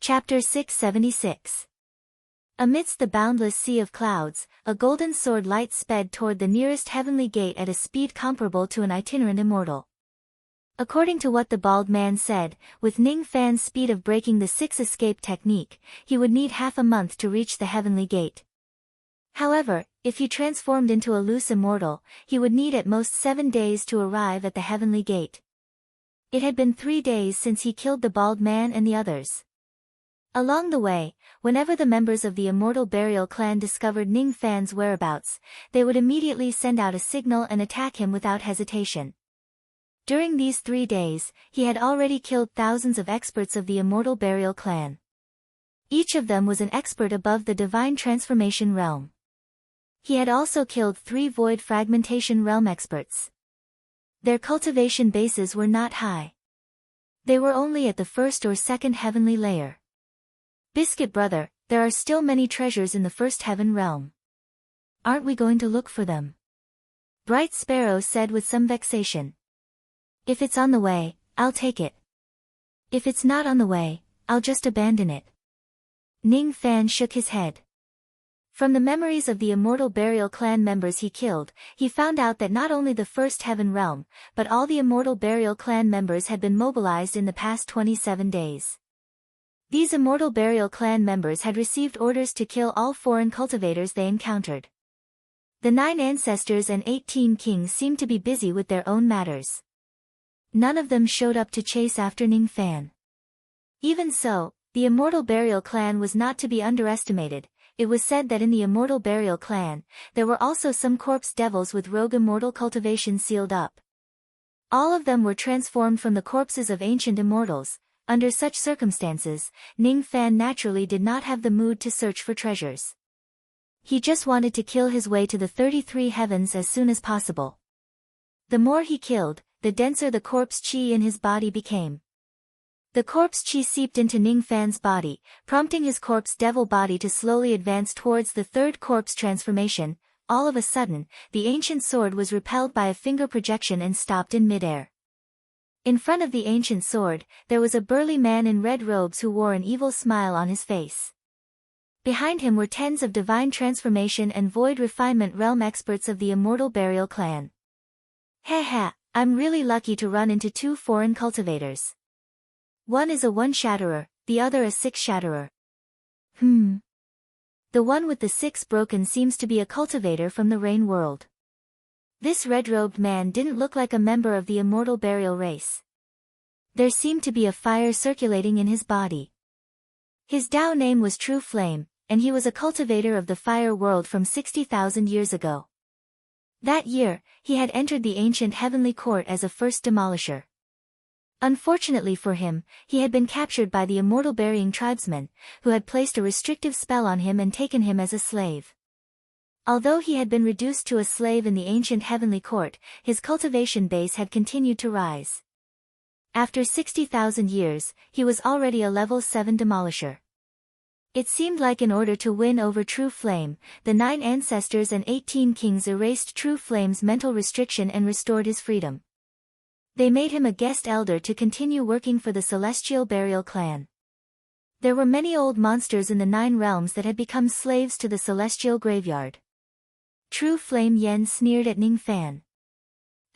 Chapter 676. Amidst the boundless sea of clouds, a golden sword light sped toward the nearest heavenly gate at a speed comparable to an itinerant immortal. According to what the bald man said, with Ning Fan's speed of breaking the 6 escape technique, he would need half a month to reach the heavenly gate. However, if he transformed into a loose immortal, he would need at most 7 days to arrive at the heavenly gate. It had been 3 days since he killed the bald man and the others. Along the way, whenever the members of the Immortal Burial Clan discovered Ning Fan's whereabouts, they would immediately send out a signal and attack him without hesitation. During these 3 days, he had already killed thousands of experts of the Immortal Burial Clan. Each of them was an expert above the Divine Transformation realm. He had also killed 3 Void Fragmentation realm experts. Their cultivation bases were not high. They were only at the 1st or 2nd heavenly layer. Biscuit brother, there are still many treasures in the 1st heaven realm. Aren't we going to look for them? Bright Sparrow said with some vexation. If it's on the way, I'll take it. If it's not on the way, I'll just abandon it. Ning Fan shook his head. From the memories of the Immortal Burial Clan members he killed, he found out that not only the 1st heaven realm, but all the Immortal Burial Clan members had been mobilized in the past 27 days. These Immortal Burial Clan members had received orders to kill all foreign cultivators they encountered. The 9 ancestors and 18 kings seemed to be busy with their own matters. None of them showed up to chase after Ning Fan. Even so, the Immortal Burial Clan was not to be underestimated. It was said that in the Immortal Burial Clan, there were also some corpse devils with rogue immortal cultivation sealed up. All of them were transformed from the corpses of ancient immortals. Under such circumstances, Ning Fan naturally did not have the mood to search for treasures. He just wanted to kill his way to the 33 heavens as soon as possible. The more he killed, the denser the corpse chi in his body became. The corpse chi seeped into Ning Fan's body, prompting his corpse devil body to slowly advance towards the 3rd corpse transformation. All of a sudden, the ancient sword was repelled by a finger projection and stopped in midair. In front of the ancient sword, there was a burly man in red robes who wore an evil smile on his face. Behind him were tens of divine transformation and void refinement realm experts of the Immortal Burial Clan. Haha, I'm really lucky to run into 2 foreign cultivators. One is a 1-shatterer, the other a 6-shatterer. The one with the 6 broken seems to be a cultivator from the Rain world. This red-robed man didn't look like a member of the Immortal Burial race. There seemed to be a fire circulating in his body. His Dao name was True Flame, and he was a cultivator of the fire world from 60,000 years ago. That year, he had entered the ancient heavenly court as a first demolisher. Unfortunately for him, he had been captured by the Immortal Burying tribesmen, who had placed a restrictive spell on him and taken him as a slave. Although he had been reduced to a slave in the ancient heavenly court, his cultivation base had continued to rise. After 60,000 years, he was already a level 7 demolisher. It seemed like in order to win over True Flame, the 9 ancestors and 18 kings erased True Flame's mental restriction and restored his freedom. They made him a guest elder to continue working for the Celestial Burial Clan. There were many old monsters in the 9 realms that had become slaves to the Celestial Graveyard. True Flame Yen sneered at Ning Fan.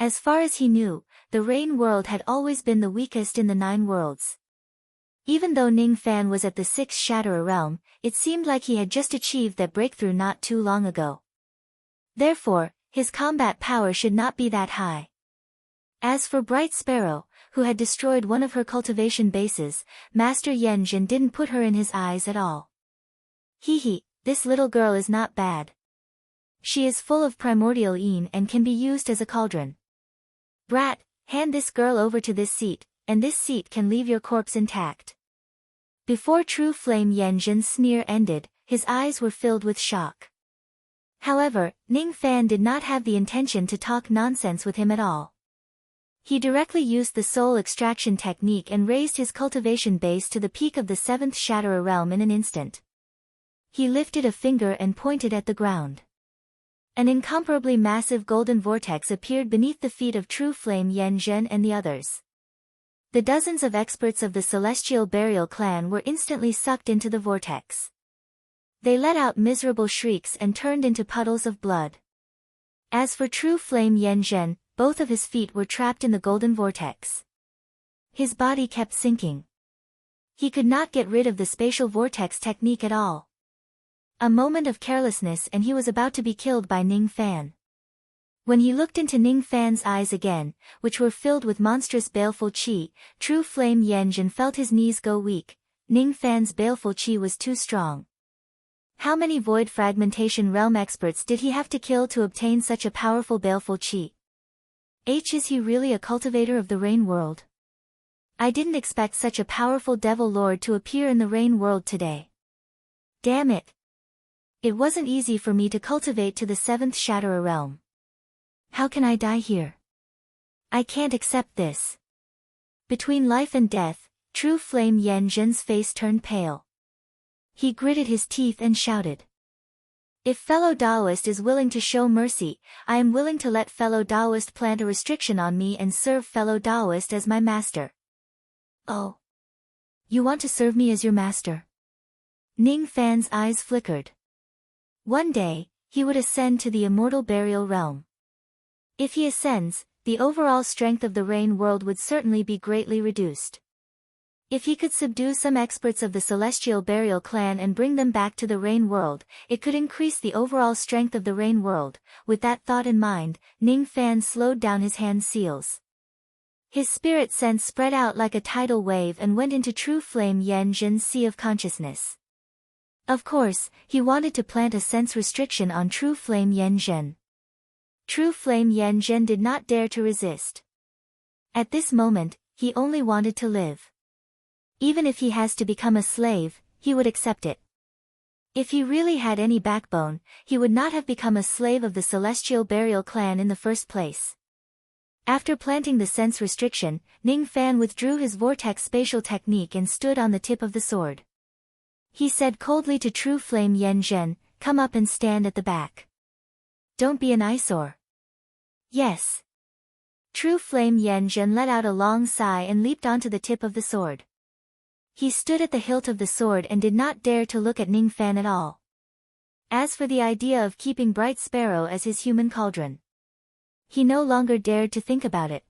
As far as he knew, the Rain world had always been the weakest in the 9 worlds. Even though Ning Fan was at the 6-shatterer realm, it seemed like he had just achieved that breakthrough not too long ago. Therefore, his combat power should not be that high. As for Bright Sparrow, who had destroyed one of her cultivation bases, Master Yenjin didn't put her in his eyes at all. This little girl is not bad. She is full of primordial yin and can be used as a cauldron. Brat, hand this girl over to this seat, and this seat can leave your corpse intact. Before True Flame Yenjin's sneer ended, his eyes were filled with shock. However, Ning Fan did not have the intention to talk nonsense with him at all. He directly used the soul extraction technique and raised his cultivation base to the peak of the 7th Shatterer realm in an instant. He lifted a finger and pointed at the ground. An incomparably massive golden vortex appeared beneath the feet of True Flame Yen Zhen and the others. The dozens of experts of the Celestial Burial Clan were instantly sucked into the vortex. They let out miserable shrieks and turned into puddles of blood. As for True Flame Yen Zhen, both of his feet were trapped in the golden vortex. His body kept sinking. He could not get rid of the spatial vortex technique at all. A moment of carelessness and he was about to be killed by Ning Fan. When he looked into Ning Fan's eyes again, which were filled with monstrous baleful qi, True Flame Yen Zhen felt his knees go weak. Ning Fan's baleful qi was too strong. How many void fragmentation realm experts did he have to kill to obtain such a powerful baleful qi? Is he really a cultivator of the rain world? I didn't expect such a powerful devil lord to appear in the rain world today. Damn it. It wasn't easy for me to cultivate to the 7th Shatterer realm. How can I die here? I can't accept this. Between life and death, True Flame Yen Zhen's face turned pale. He gritted his teeth and shouted. If fellow Taoist is willing to show mercy, I am willing to let fellow Taoist plant a restriction on me and serve fellow Taoist as my master. Oh. You want to serve me as your master? Ning Fan's eyes flickered. One day, he would ascend to the immortal burial realm. If he ascends, the overall strength of the rain world would certainly be greatly reduced. If he could subdue some experts of the Celestial Burial Clan and bring them back to the rain world, it could increase the overall strength of the rain world. With that thought in mind, Ning Fan slowed down his hand seals. His spirit sense spread out like a tidal wave and went into True Flame Yen Zhen's sea of consciousness. Of course, he wanted to plant a sense restriction on True Flame Yen Zhen. True Flame Yen Zhen did not dare to resist. At this moment, he only wanted to live. Even if he has to become a slave, he would accept it. If he really had any backbone, he would not have become a slave of the Celestial Burial Clan in the first place. After planting the sense restriction, Ning Fan withdrew his vortex spatial technique and stood on the tip of the sword. He said coldly to True Flame Yen Zhen, "Come up and stand at the back. Don't be an eyesore." Yes. True Flame Yen Zhen let out a long sigh and leaped onto the tip of the sword. He stood at the hilt of the sword and did not dare to look at Ning Fan at all. As for the idea of keeping Bright Sparrow as his human cauldron, he no longer dared to think about it.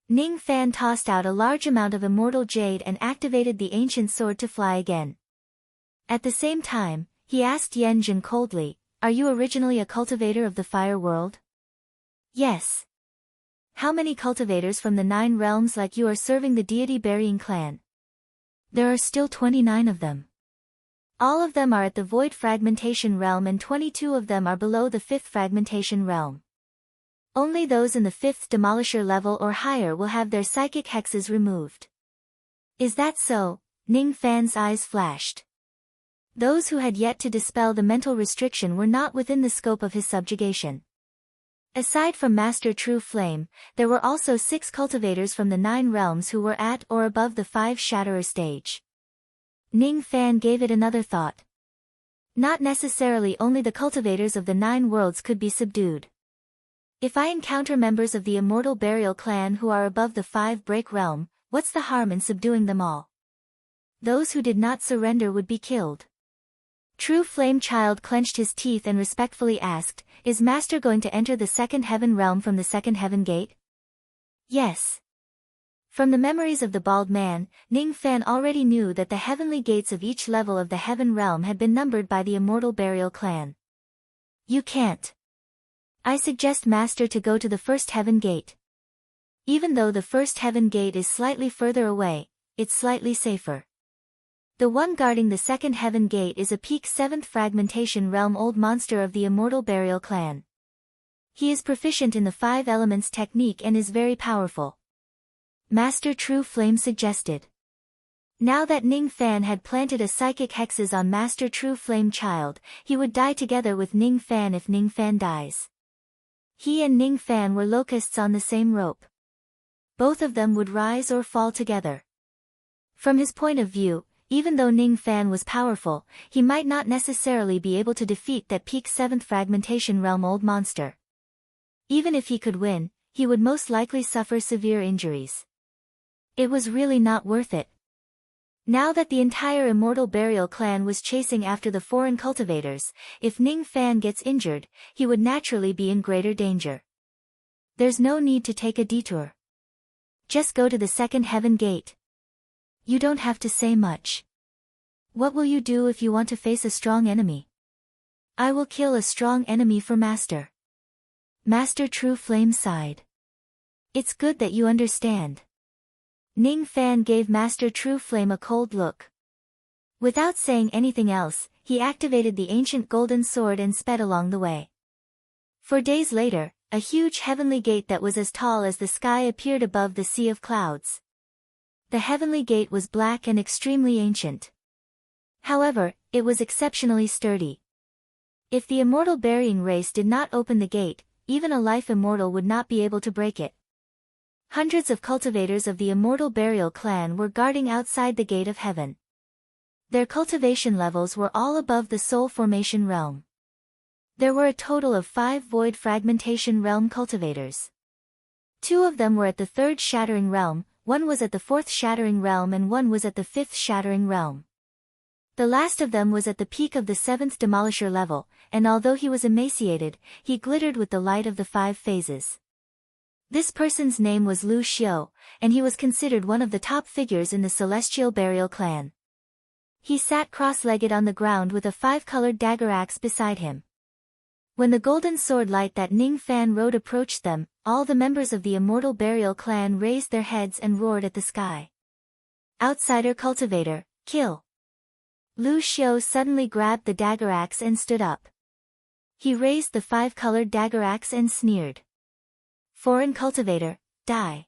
Ning Fan tossed out a large amount of immortal jade and activated the ancient sword to fly again. At the same time, he asked Yen Zhen coldly, "Are you originally a cultivator of the fire world?" "Yes." "How many cultivators from the 9 realms like you are serving the deity burying clan?" "There are still 29 of them. All of them are at the void fragmentation realm and 22 of them are below the 5th fragmentation realm. Only those in the 5th demolisher level or higher will have their psychic hexes removed." "Is that so?" Ning Fan's eyes flashed. Those who had yet to dispel the mental restriction were not within the scope of his subjugation. Aside from Master True Flame, there were also 6 cultivators from the 9 realms who were at or above the 5 Shatterer stage. Ning Fan gave it another thought. Not necessarily only the cultivators of the 9 worlds could be subdued. If I encounter members of the Immortal Burial Clan who are above the 5 Break realm, what's the harm in subduing them all? Those who did not surrender would be killed. True Flame Child clenched his teeth and respectfully asked, "Is Master going to enter the 2nd Heaven realm from the 2nd Heaven gate?" "Yes." From the memories of the bald man, Ning Fan already knew that the heavenly gates of each level of the Heaven realm had been numbered by the Immortal Burial Clan. "You can't. I suggest Master to go to the 1st Heaven gate. Even though the 1st Heaven gate is slightly further away, it's slightly safer. The one guarding the 2nd Heaven gate is a peak 7th fragmentation realm old monster of the Immortal Burial Clan. He is proficient in the 5 elements technique and is very powerful," Master True Flame suggested. Now that Ning Fan had planted a psychic hexes on Master True Flame Child, he would die together with Ning Fan if Ning Fan dies. He and Ning Fan were locusts on the same rope. Both of them would rise or fall together. From his point of view, even though Ning Fan was powerful, he might not necessarily be able to defeat that peak 7th fragmentation realm old monster. Even if he could win, he would most likely suffer severe injuries. It was really not worth it. Now that the entire Immortal Burial clan was chasing after the foreign cultivators, if Ning Fan gets injured, he would naturally be in greater danger. There's no need to take a detour. Just go to the second heaven gate. You don't have to say much. What will you do if you want to face a strong enemy? I will kill a strong enemy for Master. Master True Flame sighed. It's good that you understand. Ning Fan gave Master True Flame a cold look. Without saying anything else, he activated the ancient golden sword and sped along the way. 4 days later, a huge heavenly gate that was as tall as the sky appeared above the sea of clouds. The heavenly gate was black and extremely ancient. However, it was exceptionally sturdy. If the immortal burying race did not open the gate, even a life immortal would not be able to break it. Hundreds of cultivators of the Immortal Burial clan were guarding outside the gate of heaven. Their cultivation levels were all above the Soul Formation realm. There were a total of 5 Void Fragmentation realm cultivators. 2 of them were at the 3rd Shattering realm, 1 was at the 4th Shattering realm and 1 was at the 5th Shattering realm. The last of them was at the peak of the 7th Demolisher level, and although he was emaciated, he glittered with the light of the 5 phases. This person's name was Lu Xiu, and he was considered one of the top figures in the Celestial Burial clan. He sat cross-legged on the ground with a 5-colored dagger axe beside him. When the golden sword light that Ning Fan rode approached them, all the members of the Immortal Burial clan raised their heads and roared at the sky. Outsider cultivator, kill! Lu Xiu suddenly grabbed the dagger axe and stood up. He raised the 5-colored dagger axe and sneered. Foreign cultivator, die.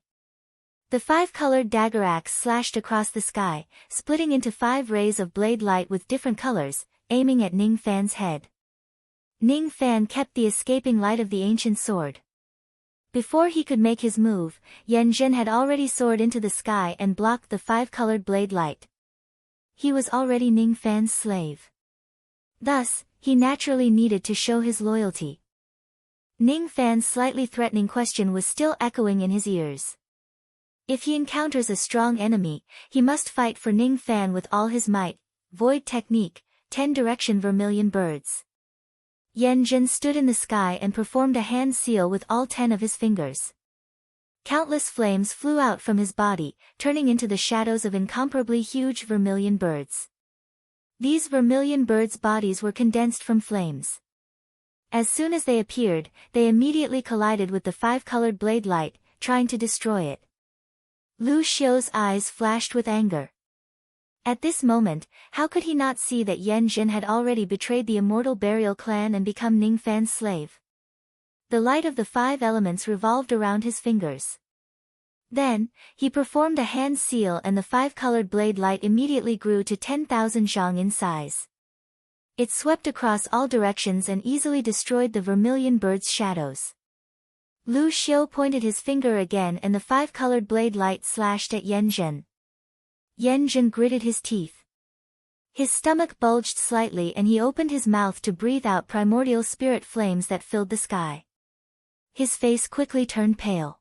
The 5-colored dagger axe slashed across the sky, splitting into 5 rays of blade light with different colors, aiming at Ning Fan's head. Ning Fan kept the escaping light of the ancient sword. Before he could make his move, Yan Zhen had already soared into the sky and blocked the 5-colored blade light. He was already Ning Fan's slave. Thus, he naturally needed to show his loyalty. Ning Fan's slightly threatening question was still echoing in his ears. If he encounters a strong enemy, he must fight for Ning Fan with all his might. Void technique, 10 direction vermilion birds. Yan Zhen stood in the sky and performed a hand seal with all 10 of his fingers. Countless flames flew out from his body, turning into the shadows of incomparably huge vermilion birds. These vermilion birds' bodies were condensed from flames. As soon as they appeared, they immediately collided with the 5-colored blade light, trying to destroy it. Lu Xiu's eyes flashed with anger. At this moment, how could he not see that Yan Zhen had already betrayed the Immortal Burial clan and become Ning Fan's slave? The light of the 5 elements revolved around his fingers. Then, he performed a hand seal and the 5-colored blade light immediately grew to 10,000 zhang in size. It swept across all directions and easily destroyed the vermilion bird's shadows. Lu Xiu pointed his finger again and the 5-colored blade light slashed at Yan Zhen. Yan Zhen gritted his teeth. His stomach bulged slightly and he opened his mouth to breathe out primordial spirit flames that filled the sky. His face quickly turned pale.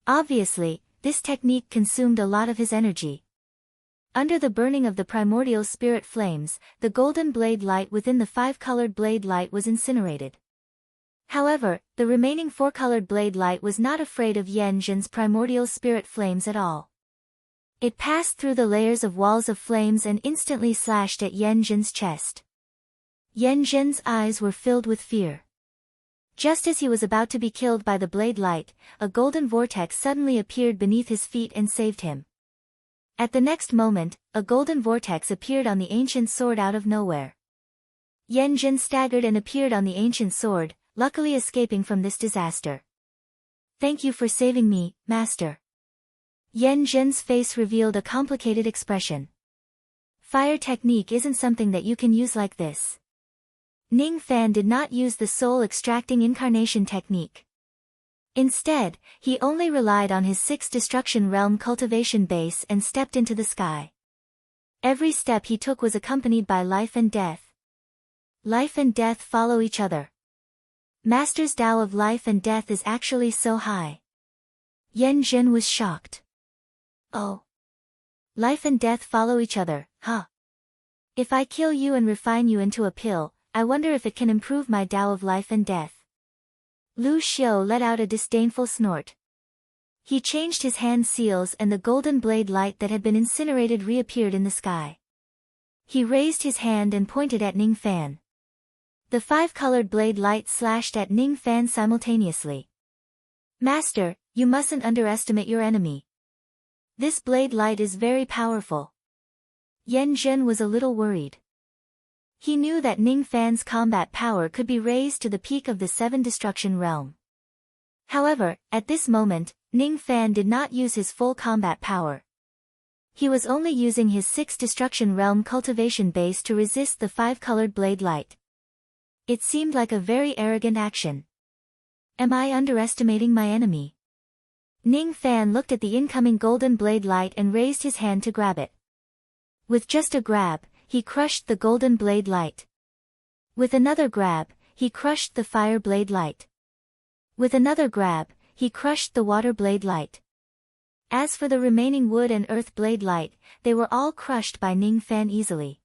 Obviously, this technique consumed a lot of his energy. Under the burning of the primordial spirit flames, the golden blade light within the 5-colored blade light was incinerated. However, the remaining 4-colored blade light was not afraid of Yan Zhen's primordial spirit flames at all. It passed through the layers of walls of flames and instantly slashed at Yan Zhen's chest. Yan Zhen's eyes were filled with fear. Just as he was about to be killed by the blade light, a golden vortex suddenly appeared beneath his feet and saved him. At the next moment, a golden vortex appeared on the ancient sword out of nowhere. Yan Zhen staggered and appeared on the ancient sword, luckily escaping from this disaster. Thank you for saving me, Master. Yan Zhen's face revealed a complicated expression. Fire technique isn't something that you can use like this. Ning Fan did not use the soul-extracting incarnation technique. Instead, he only relied on his 6th destruction realm cultivation base and stepped into the sky. Every step he took was accompanied by life and death. Life and death follow each other. Master's Tao of life and death is actually so high. Yan Zhen was shocked. Oh. Life and death follow each other, huh? If I kill you and refine you into a pill, I wonder if it can improve my Tao of life and death. Lu Xiu let out a disdainful snort. He changed his hand seals and the golden blade light that had been incinerated reappeared in the sky. He raised his hand and pointed at Ning Fan. The five-colored blade light slashed at Ning Fan simultaneously. Master, you mustn't underestimate your enemy. This blade light is very powerful. Yan Zhen was a little worried. He knew that Ning Fan's combat power could be raised to the peak of the Seven Destruction Realm. However, at this moment, Ning Fan did not use his full combat power. He was only using his Sixth Destruction Realm cultivation base to resist the five-colored blade light. It seemed like a very arrogant action. Am I underestimating my enemy? Ning Fan looked at the incoming golden blade light and raised his hand to grab it. With just a grab, he crushed the golden blade light. With another grab, he crushed the fire blade light. With another grab, he crushed the water blade light. As for the remaining wood and earth blade light, they were all crushed by Ning Fan easily.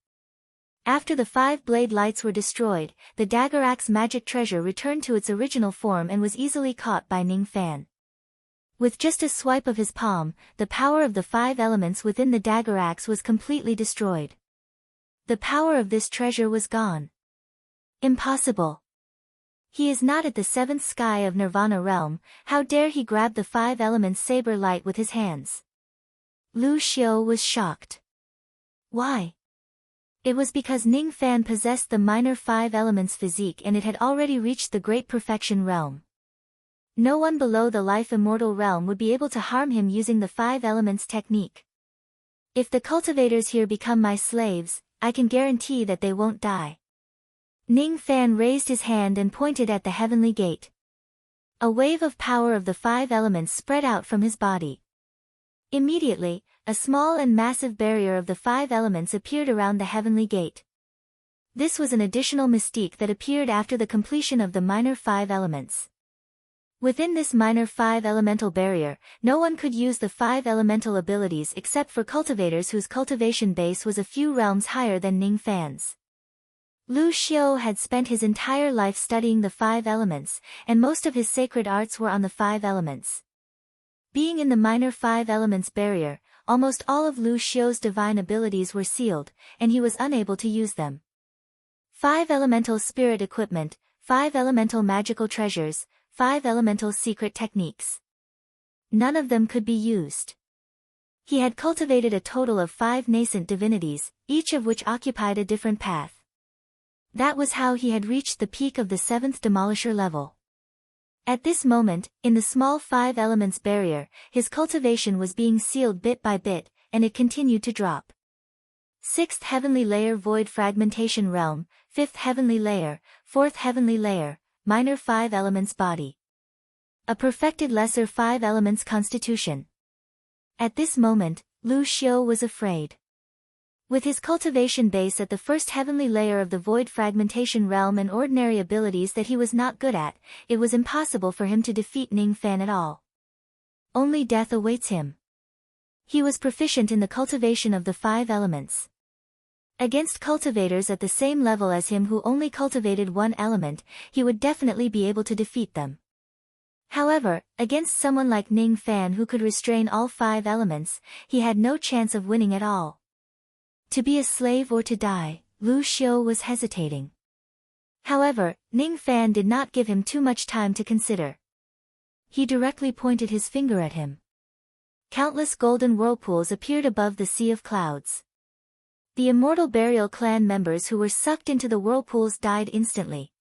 After the five blade lights were destroyed, the dagger axe magic treasure returned to its original form and was easily caught by Ning Fan. With just a swipe of his palm, the power of the five elements within the dagger axe was completely destroyed. The power of this treasure was gone. Impossible. He is not at the seventh sky of Nirvana realm, how dare he grab the five elements saber light with his hands? Lu Xiu was shocked. Why? It was because Ning Fan possessed the minor five elements physique and it had already reached the great perfection realm. No one below the life immortal realm would be able to harm him using the five elements technique. If the cultivators here become my slaves, I can guarantee that they won't die. Ning Fan raised his hand and pointed at the heavenly gate. A wave of power of the five elements spread out from his body. Immediately, a small and massive barrier of the five elements appeared around the heavenly gate. This was an additional mystique that appeared after the completion of the minor five elements. Within this minor five elemental barrier, no one could use the five elemental abilities except for cultivators whose cultivation base was a few realms higher than Ning Fan's. Lu Xiu had spent his entire life studying the five elements, and most of his sacred arts were on the five elements. Being in the minor five elements barrier, almost all of Lu Xiu's divine abilities were sealed, and he was unable to use them. Five elemental spirit equipment, five elemental magical treasures, five elemental secret techniques. None of them could be used. He had cultivated a total of 5 nascent divinities, each of which occupied a different path. That was how he had reached the peak of the 7th Demolisher level. At this moment, in the small 5 elements barrier, his cultivation was being sealed bit by bit, and it continued to drop. 6th Heavenly Layer Void Fragmentation Realm, 5th Heavenly Layer, 4th Heavenly Layer, Minor 5 Elements Body. A perfected Lesser 5 Elements Constitution. At this moment, Lu Xiu was afraid. With his cultivation base at the 1st Heavenly Layer of the Void Fragmentation Realm and ordinary abilities that he was not good at, it was impossible for him to defeat Ning Fan at all. Only death awaits him. He was proficient in the cultivation of the 5 elements. Against cultivators at the same level as him who only cultivated one element, he would definitely be able to defeat them. However, against someone like Ning Fan who could restrain all 5 elements, he had no chance of winning at all. To be a slave or to die, Lu Xiu was hesitating. However, Ning Fan did not give him too much time to consider. He directly pointed his finger at him. Countless golden whirlpools appeared above the sea of clouds. The Immortal Burial Clan members who were sucked into the whirlpools died instantly.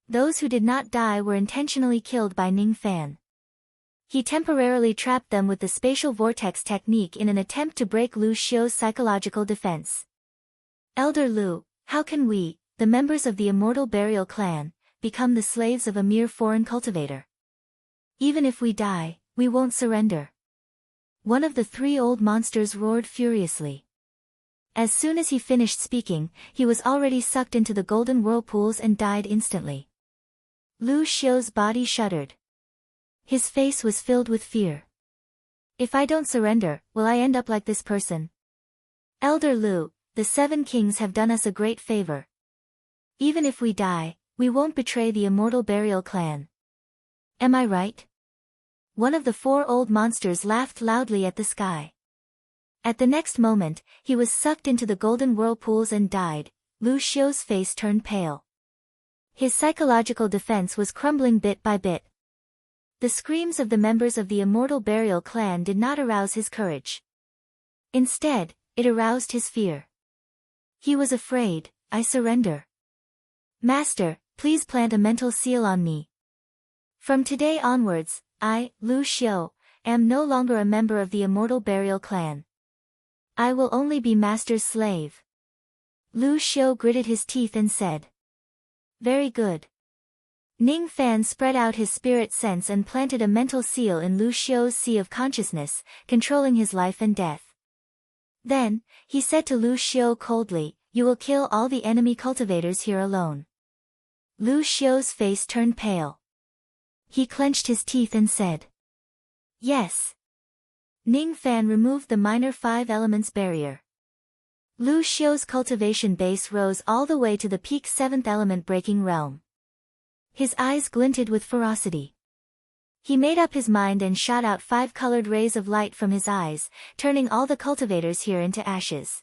Those who did not die were intentionally killed by Ning Fan. He temporarily trapped them with the spatial vortex technique in an attempt to break Lu Xiu's psychological defense. Elder Lu, how can we, the members of the Immortal Burial Clan, become the slaves of a mere foreign cultivator? Even if we die, we won't surrender. One of the 3 old monsters roared furiously. As soon as he finished speaking, he was already sucked into the golden whirlpools and died instantly. Lu Xiu's body shuddered. His face was filled with fear. If I don't surrender, will I end up like this person? Elder Lu, the 7 kings have done us a great favor. Even if we die, we won't betray the immortal burial clan. Am I right? One of the 4 old monsters laughed loudly at the sky. At the next moment, he was sucked into the golden whirlpools and died. Lu Xiu's face turned pale. His psychological defense was crumbling bit by bit. The screams of the members of the immortal burial clan did not arouse his courage. Instead, it aroused his fear. He was afraid. I surrender. Master, please plant a mental seal on me. From today onwards, I, Lu Xiu, am no longer a member of the immortal burial clan. I will only be Master's slave. Lu Xiu gritted his teeth and said. Very good. Ning Fan spread out his spirit sense and planted a mental seal in Lu Xiu's sea of consciousness, controlling his life and death. Then, he said to Lu Xiu coldly, you will kill all the enemy cultivators here alone. Lu Xiu's face turned pale. He clenched his teeth and said. Yes. Ning Fan removed the minor 5 elements barrier. Lu Xiu's cultivation base rose all the way to the peak 7th element breaking realm. His eyes glinted with ferocity. He made up his mind and shot out 5 colored rays of light from his eyes, turning all the cultivators here into ashes.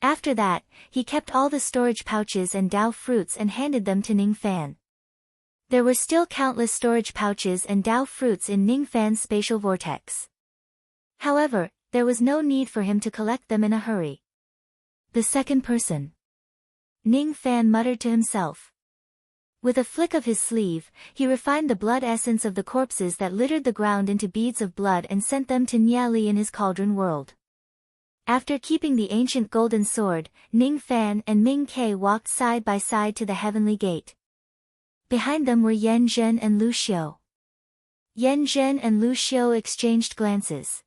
After that, he kept all the storage pouches and Dao fruits and handed them to Ning Fan. There were still countless storage pouches and Dao fruits in Ning Fan's spatial vortex. However, there was no need for him to collect them in a hurry. The second person. Ning Fan muttered to himself. With a flick of his sleeve, he refined the blood essence of the corpses that littered the ground into beads of blood and sent them to Niali in his cauldron world. After keeping the ancient golden sword, Ning Fan and Ming Ke walked side by side to the heavenly gate. Behind them were Yan Zhen and Lu Xiu. Yan Zhen and Lu Xiu exchanged glances.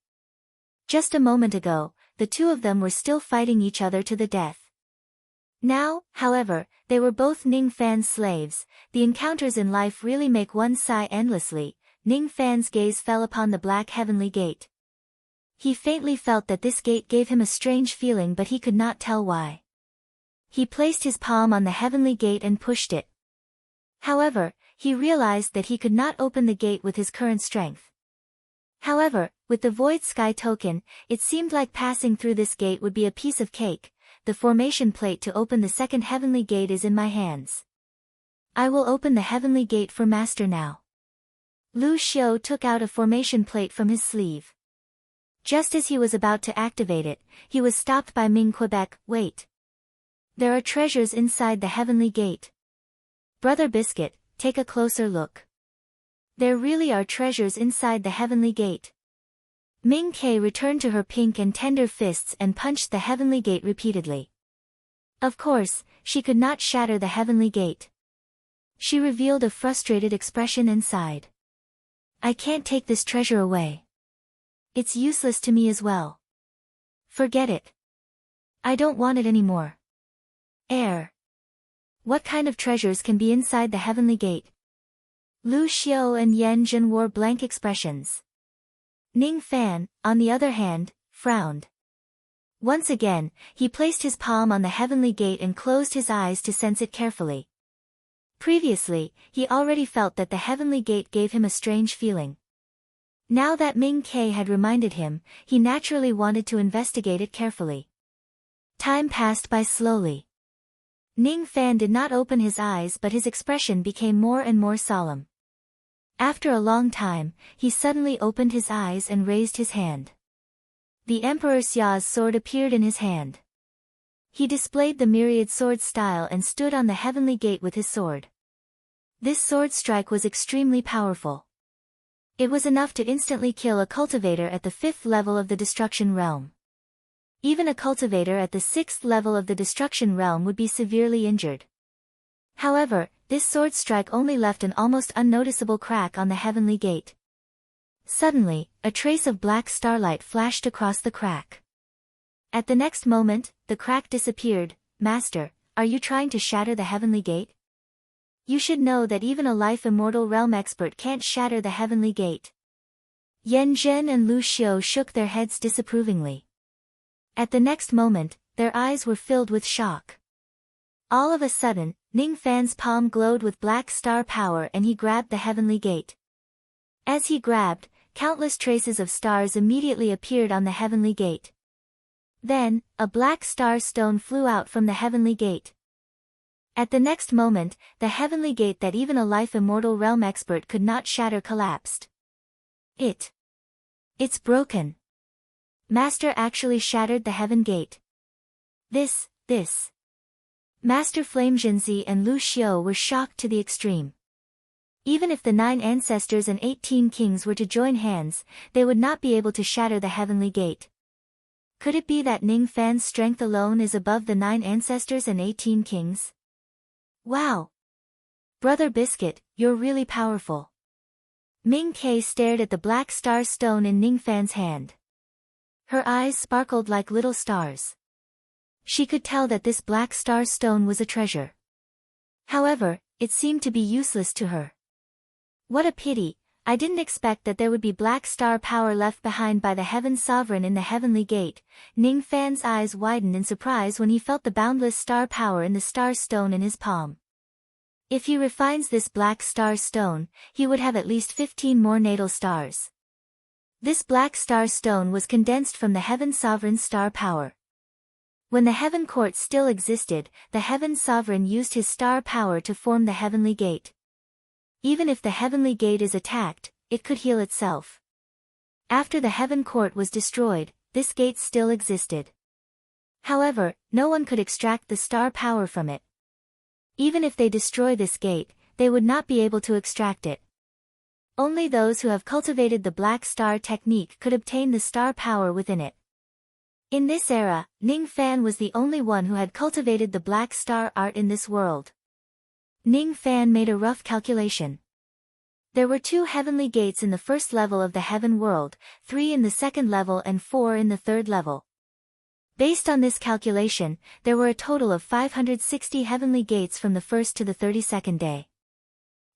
Just a moment ago, the 2 of them were still fighting each other to the death. Now, however, they were both Ning Fan's slaves. The encounters in life really make one sigh endlessly. Ning Fan's gaze fell upon the black heavenly gate. He faintly felt that this gate gave him a strange feeling, but he could not tell why. He placed his palm on the heavenly gate and pushed it. However, he realized that he could not open the gate with his current strength. However, with the Void Sky token, it seemed like passing through this gate would be a piece of cake. The formation plate to open the second heavenly gate is in my hands. I will open the heavenly gate for Master now. Lu Xiu took out a formation plate from his sleeve. Just as he was about to activate it, he was stopped by Ming Quebec. Wait. There are treasures inside the heavenly gate. Brother Biscuit, take a closer look. There really are treasures inside the heavenly gate. Ming Ke returned to her pink and tender fists and punched the heavenly gate repeatedly. Of course, she could not shatter the heavenly gate. She revealed a frustrated expression and sighed. I can't take this treasure away. It's useless to me as well. Forget it. I don't want it anymore. Air. What kind of treasures can be inside the heavenly gate? Lu Xiu and Yan Zhen wore blank expressions. Ning Fan, on the other hand, frowned. Once again, he placed his palm on the heavenly gate and closed his eyes to sense it carefully. Previously, he already felt that the heavenly gate gave him a strange feeling. Now that Ming Ke had reminded him, he naturally wanted to investigate it carefully. Time passed by slowly. Ning Fan did not open his eyes, but his expression became more and more solemn. After a long time, he suddenly opened his eyes and raised his hand. The Emperor Xia's sword appeared in his hand. He displayed the myriad sword style and stood on the heavenly gate with his sword. This sword strike was extremely powerful. It was enough to instantly kill a cultivator at the 5th level of the destruction realm. Even a cultivator at the 6th level of the destruction realm would be severely injured. However, this sword strike only left an almost unnoticeable crack on the heavenly gate. Suddenly, a trace of black starlight flashed across the crack. At the next moment, the crack disappeared. Master, are you trying to shatter the heavenly gate? You should know that even a life immortal realm expert can't shatter the heavenly gate. Yan Zhen and Lu Xiu shook their heads disapprovingly. At the next moment, their eyes were filled with shock. All of a sudden, Ning Fan's palm glowed with black star power and he grabbed the heavenly gate. As he grabbed, countless traces of stars immediately appeared on the heavenly gate. Then, a black star stone flew out from the heavenly gate. At the next moment, the heavenly gate that even a life immortal realm expert could not shatter collapsed. It's broken. Master actually shattered the heaven gate. This. Master Flame Jinzi and Lu Xiu were shocked to the extreme. Even if the 9 ancestors and 18 kings were to join hands, they would not be able to shatter the heavenly gate. Could it be that Ning Fan's strength alone is above the 9 ancestors and 18 kings? Wow! Brother Biscuit, you're really powerful. Ming Ke stared at the black star stone in Ning Fan's hand. Her eyes sparkled like little stars. She could tell that this black star stone was a treasure. However, it seemed to be useless to her. What a pity, I didn't expect that there would be black star power left behind by the Heaven Sovereign in the heavenly gate. Ning Fan's eyes widened in surprise when he felt the boundless star power in the star stone in his palm. If he refines this black star stone, he would have at least 15 more natal stars. This black star stone was condensed from the Heaven Sovereign's star power. When the Heaven Court still existed, the Heaven Sovereign used his star power to form the heavenly gate. Even if the heavenly gate is attacked, it could heal itself. After the Heaven Court was destroyed, this gate still existed. However, no one could extract the star power from it. Even if they destroy this gate, they would not be able to extract it. Only those who have cultivated the Black Star technique could obtain the star power within it. In this era, Ning Fan was the only one who had cultivated the Black Star art in this world. Ning Fan made a rough calculation. There were 2 heavenly gates in the first level of the heaven world, 3 in the second level and 4 in the third level. Based on this calculation, there were a total of 560 heavenly gates from the first to the 32nd day.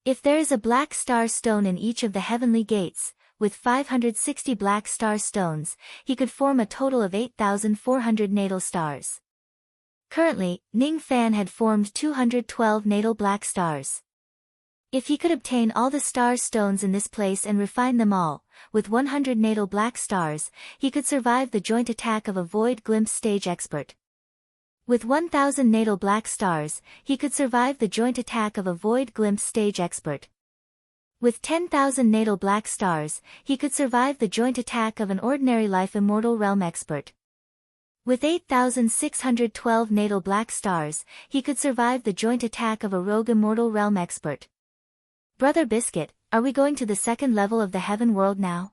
If there is a black star stone in each of the heavenly gates, with 560 black star stones, he could form a total of 8,400 natal stars. Currently, Ning Fan had formed 212 natal black stars. If he could obtain all the star stones in this place and refine them all, with 100 natal black stars, he could survive the joint attack of a void glimpse stage expert. With 1,000 natal black stars, he could survive the joint attack of a void glimpse stage expert. With 10,000 natal black stars, he could survive the joint attack of an ordinary life immortal realm expert. With 8,612 natal black stars, he could survive the joint attack of a rogue immortal realm expert. Brother Biscuit, are we going to the second level of the heaven world now?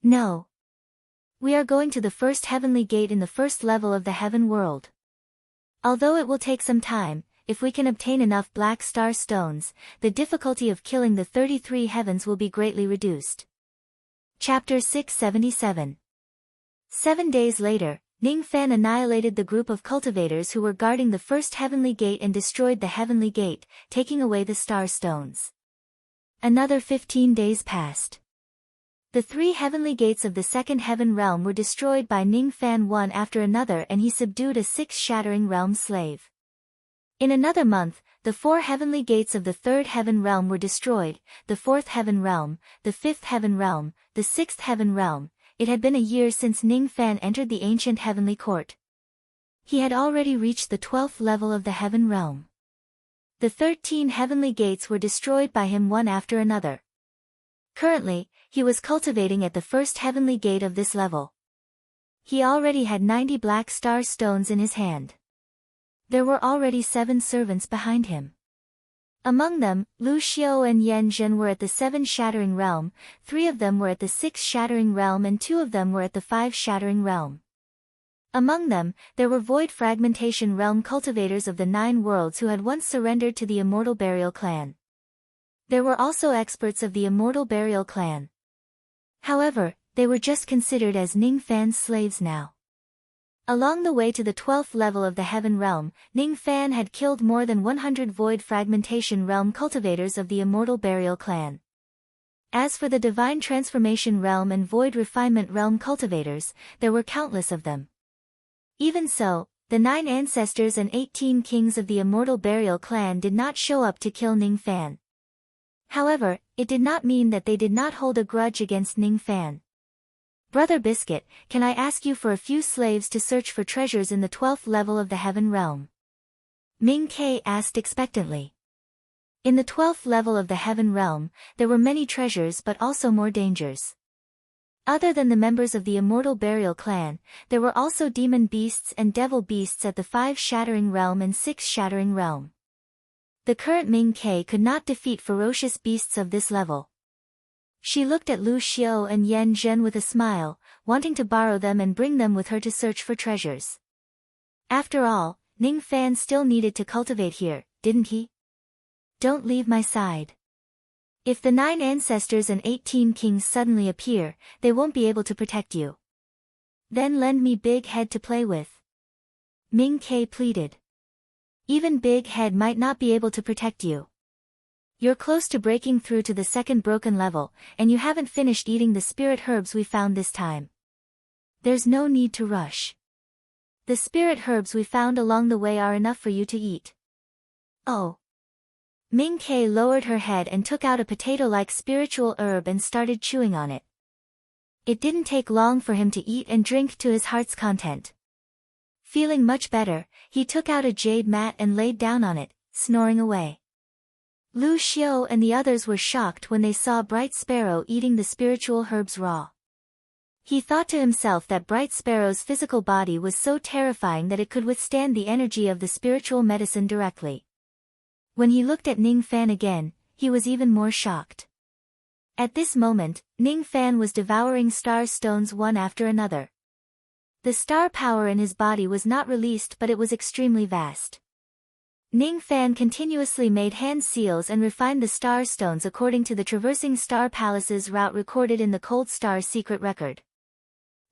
No. We are going to the first heavenly gate in the first level of the heaven world. Although it will take some time, if we can obtain enough black star stones, the difficulty of killing the 33 heavens will be greatly reduced. Chapter 677. 7 days later, Ning Fan annihilated the group of cultivators who were guarding the first heavenly gate and destroyed the heavenly gate, taking away the star stones. Another 15 days passed. The 3 heavenly gates of the second heaven realm were destroyed by Ning Fan one after another, and he subdued a 6th shattering realm slave. In another month, the 4 heavenly gates of the third heaven realm were destroyed, the 4th heaven realm, the 5th heaven realm, the 6th heaven realm. It had been a year since Ning Fan entered the ancient heavenly court. He had already reached the 12th level of the heaven realm. The 13 heavenly gates were destroyed by him one after another. Currently, he was cultivating at the first heavenly gate of this level. He already had 90 black star stones in his hand. There were already 7 servants behind him. Among them, Lu Xiu and Yan Zhen were at the 7 shattering realm, 3 of them were at the 6 shattering realm and 2 of them were at the 5 shattering realm. Among them, there were void fragmentation realm cultivators of the 9 worlds who had once surrendered to the immortal burial clan. There were also experts of the immortal burial clan. However, they were just considered as Ning Fan's slaves now. Along the way to the 12th level of the heaven realm, Ning Fan had killed more than 100 void fragmentation realm cultivators of the immortal burial clan. As for the divine transformation realm and void refinement realm cultivators, there were countless of them. Even so, the 9 ancestors and 18 kings of the immortal burial clan did not show up to kill Ning Fan. However, it did not mean that they did not hold a grudge against Ning Fan. Brother Biscuit, can I ask you for a few slaves to search for treasures in the 12th level of the heaven realm? Ming Ke asked expectantly. In the 12th level of the heaven realm, there were many treasures but also more dangers. Other than the members of the immortal burial clan, there were also demon beasts and devil beasts at the 5 shattering realm and 6 shattering realm. The current Ming Ke could not defeat ferocious beasts of this level. She looked at Lu Xiao and Yan Zhen with a smile, wanting to borrow them and bring them with her to search for treasures. After all, Ning Fan still needed to cultivate here, didn't he? Don't leave my side. If the 9 ancestors and 18 kings suddenly appear, they won't be able to protect you. Then lend me Big Head to play with. Ming Ke pleaded. Even Big Head might not be able to protect you. You're close to breaking through to the 2nd broken level, and you haven't finished eating the spirit herbs we found this time. There's no need to rush. The spirit herbs we found along the way are enough for you to eat. Oh. Ming Ke lowered her head and took out a potato-like spiritual herb and started chewing on it. It didn't take long for him to eat and drink to his heart's content. Feeling much better, he took out a jade mat and laid down on it, snoring away. Lu Xiao and the others were shocked when they saw Bright Sparrow eating the spiritual herbs raw. He thought to himself that Bright Sparrow's physical body was so terrifying that it could withstand the energy of the spiritual medicine directly. When he looked at Ning Fan again, he was even more shocked. At this moment, Ning Fan was devouring star stones one after another. The star power in his body was not released, but it was extremely vast. Ning Fan continuously made hand seals and refined the star stones according to the traversing star palaces route recorded in the Cold Star secret record.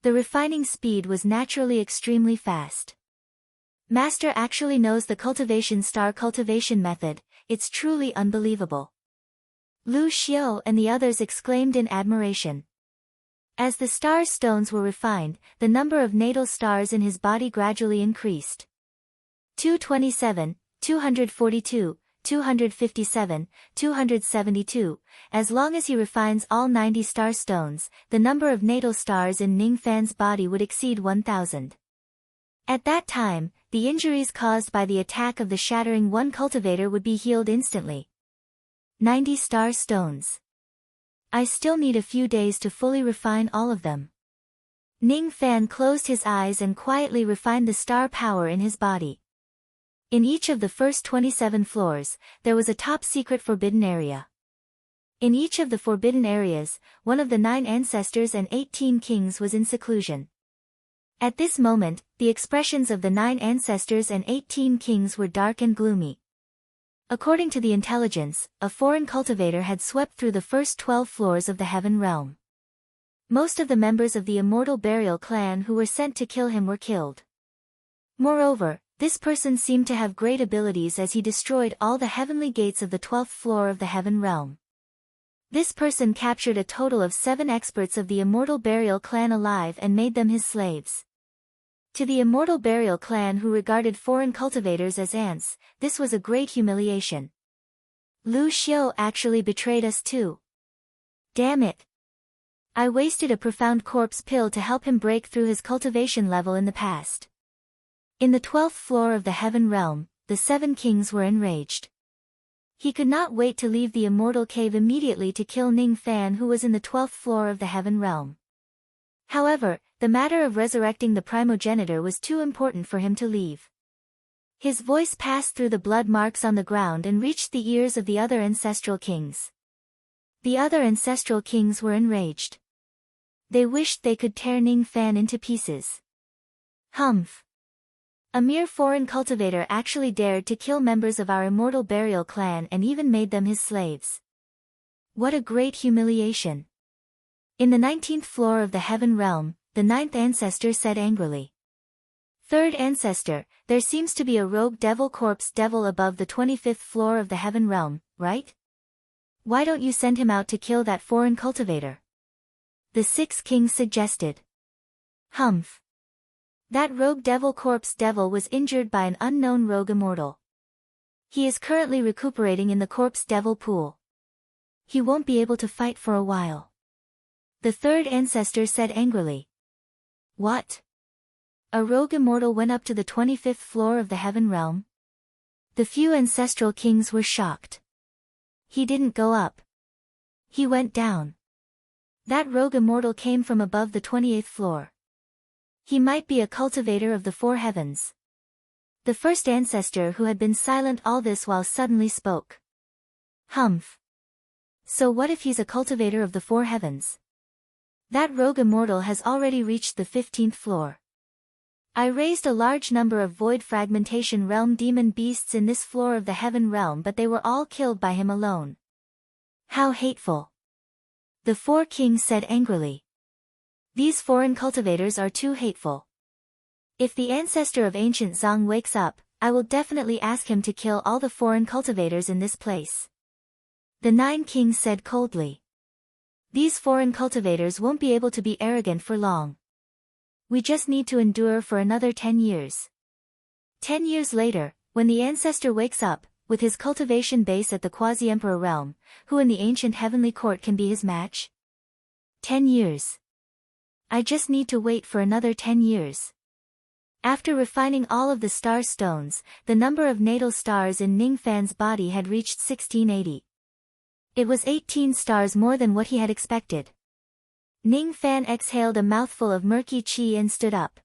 The refining speed was naturally extremely fast. Master actually knows the cultivation star cultivation method, it's truly unbelievable. Lu Xiao and the others exclaimed in admiration. As the star stones were refined, the number of natal stars in his body gradually increased. 227, 242, 257, 272, as long as he refines all 90 star stones, the number of natal stars in Ning Fan's body would exceed 1,000. At that time, the injuries caused by the attack of the Shattering One cultivator would be healed instantly. 90 star stones. I still need a few days to fully refine all of them. Ning Fan closed his eyes and quietly refined the star power in his body. In each of the first 27 floors, there was a top-secret forbidden area. In each of the forbidden areas, one of the 9 ancestors and 18 kings was in seclusion. At this moment, the expressions of the 9 ancestors and 18 kings were dark and gloomy. According to the intelligence, a foreign cultivator had swept through the first 12 floors of the heaven realm. Most of the members of the immortal burial clan who were sent to kill him were killed. Moreover, this person seemed to have great abilities as he destroyed all the heavenly gates of the 12th floor of the heaven realm. This person captured a total of 7 experts of the immortal burial clan alive and made them his slaves. To the immortal burial clan who regarded foreign cultivators as ants, this was a great humiliation. Lu Xiao actually betrayed us too. Damn it. I wasted a profound corpse pill to help him break through his cultivation level in the past. In the 12th floor of the heaven realm, the 7 kings were enraged. He could not wait to leave the immortal cave immediately to kill Ning Fan, who was in the 12th floor of the heaven realm. However, the matter of resurrecting the primogenitor was too important for him to leave. His voice passed through the blood marks on the ground and reached the ears of the other ancestral kings. The other ancestral kings were enraged. They wished they could tear Ning Fan into pieces. Humph. A mere foreign cultivator actually dared to kill members of our immortal burial clan and even made them his slaves. What a great humiliation. In the 19th floor of the heaven realm, the 9th ancestor said angrily. 3rd ancestor, there seems to be a rogue devil corpse devil above the 25th floor of the heaven realm, right? Why don't you send him out to kill that foreign cultivator? The sixth king suggested. Humph. That rogue devil corpse devil was injured by an unknown rogue immortal. He is currently recuperating in the corpse devil pool. He won't be able to fight for a while. The third ancestor said angrily. What? A rogue immortal went up to the 25th floor of the heaven realm? The few ancestral kings were shocked. He didn't go up. He went down. That rogue immortal came from above the 28th floor. He might be a cultivator of the four heavens. The first ancestor who had been silent all this while suddenly spoke. Humph. So what if he's a cultivator of the four heavens? That rogue immortal has already reached the 15th floor. I raised a large number of void fragmentation realm demon beasts in this floor of the heaven realm, but they were all killed by him alone. How hateful. The four kings said angrily. These foreign cultivators are too hateful. If the ancestor of ancient Zhang wakes up, I will definitely ask him to kill all the foreign cultivators in this place. The nine kings said coldly. These foreign cultivators won't be able to be arrogant for long. We just need to endure for another 10 years. 10 years later, when the ancestor wakes up, with his cultivation base at the quasi-emperor realm, who in the ancient heavenly court can be his match? 10 years. I just need to wait for another 10 years. After refining all of the star stones, the number of natal stars in Ning Fan's body had reached 1680. It was 18 stars more than what he had expected. Ning Fan exhaled a mouthful of murky qi and stood up.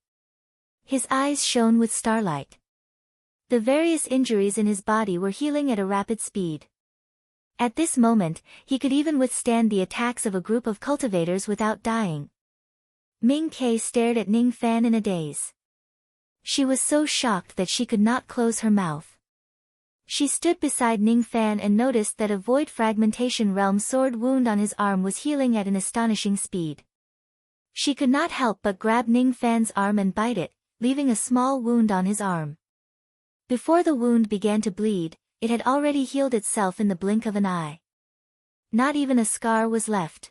His eyes shone with starlight. The various injuries in his body were healing at a rapid speed. At this moment, he could even withstand the attacks of a group of cultivators without dying. Ming Ke stared at Ning Fan in a daze. She was so shocked that she could not close her mouth. She stood beside Ning Fan and noticed that a void fragmentation realm sword wound on his arm was healing at an astonishing speed. She could not help but grab Ning Fan's arm and bite it, leaving a small wound on his arm. Before the wound began to bleed, it had already healed itself in the blink of an eye. Not even a scar was left.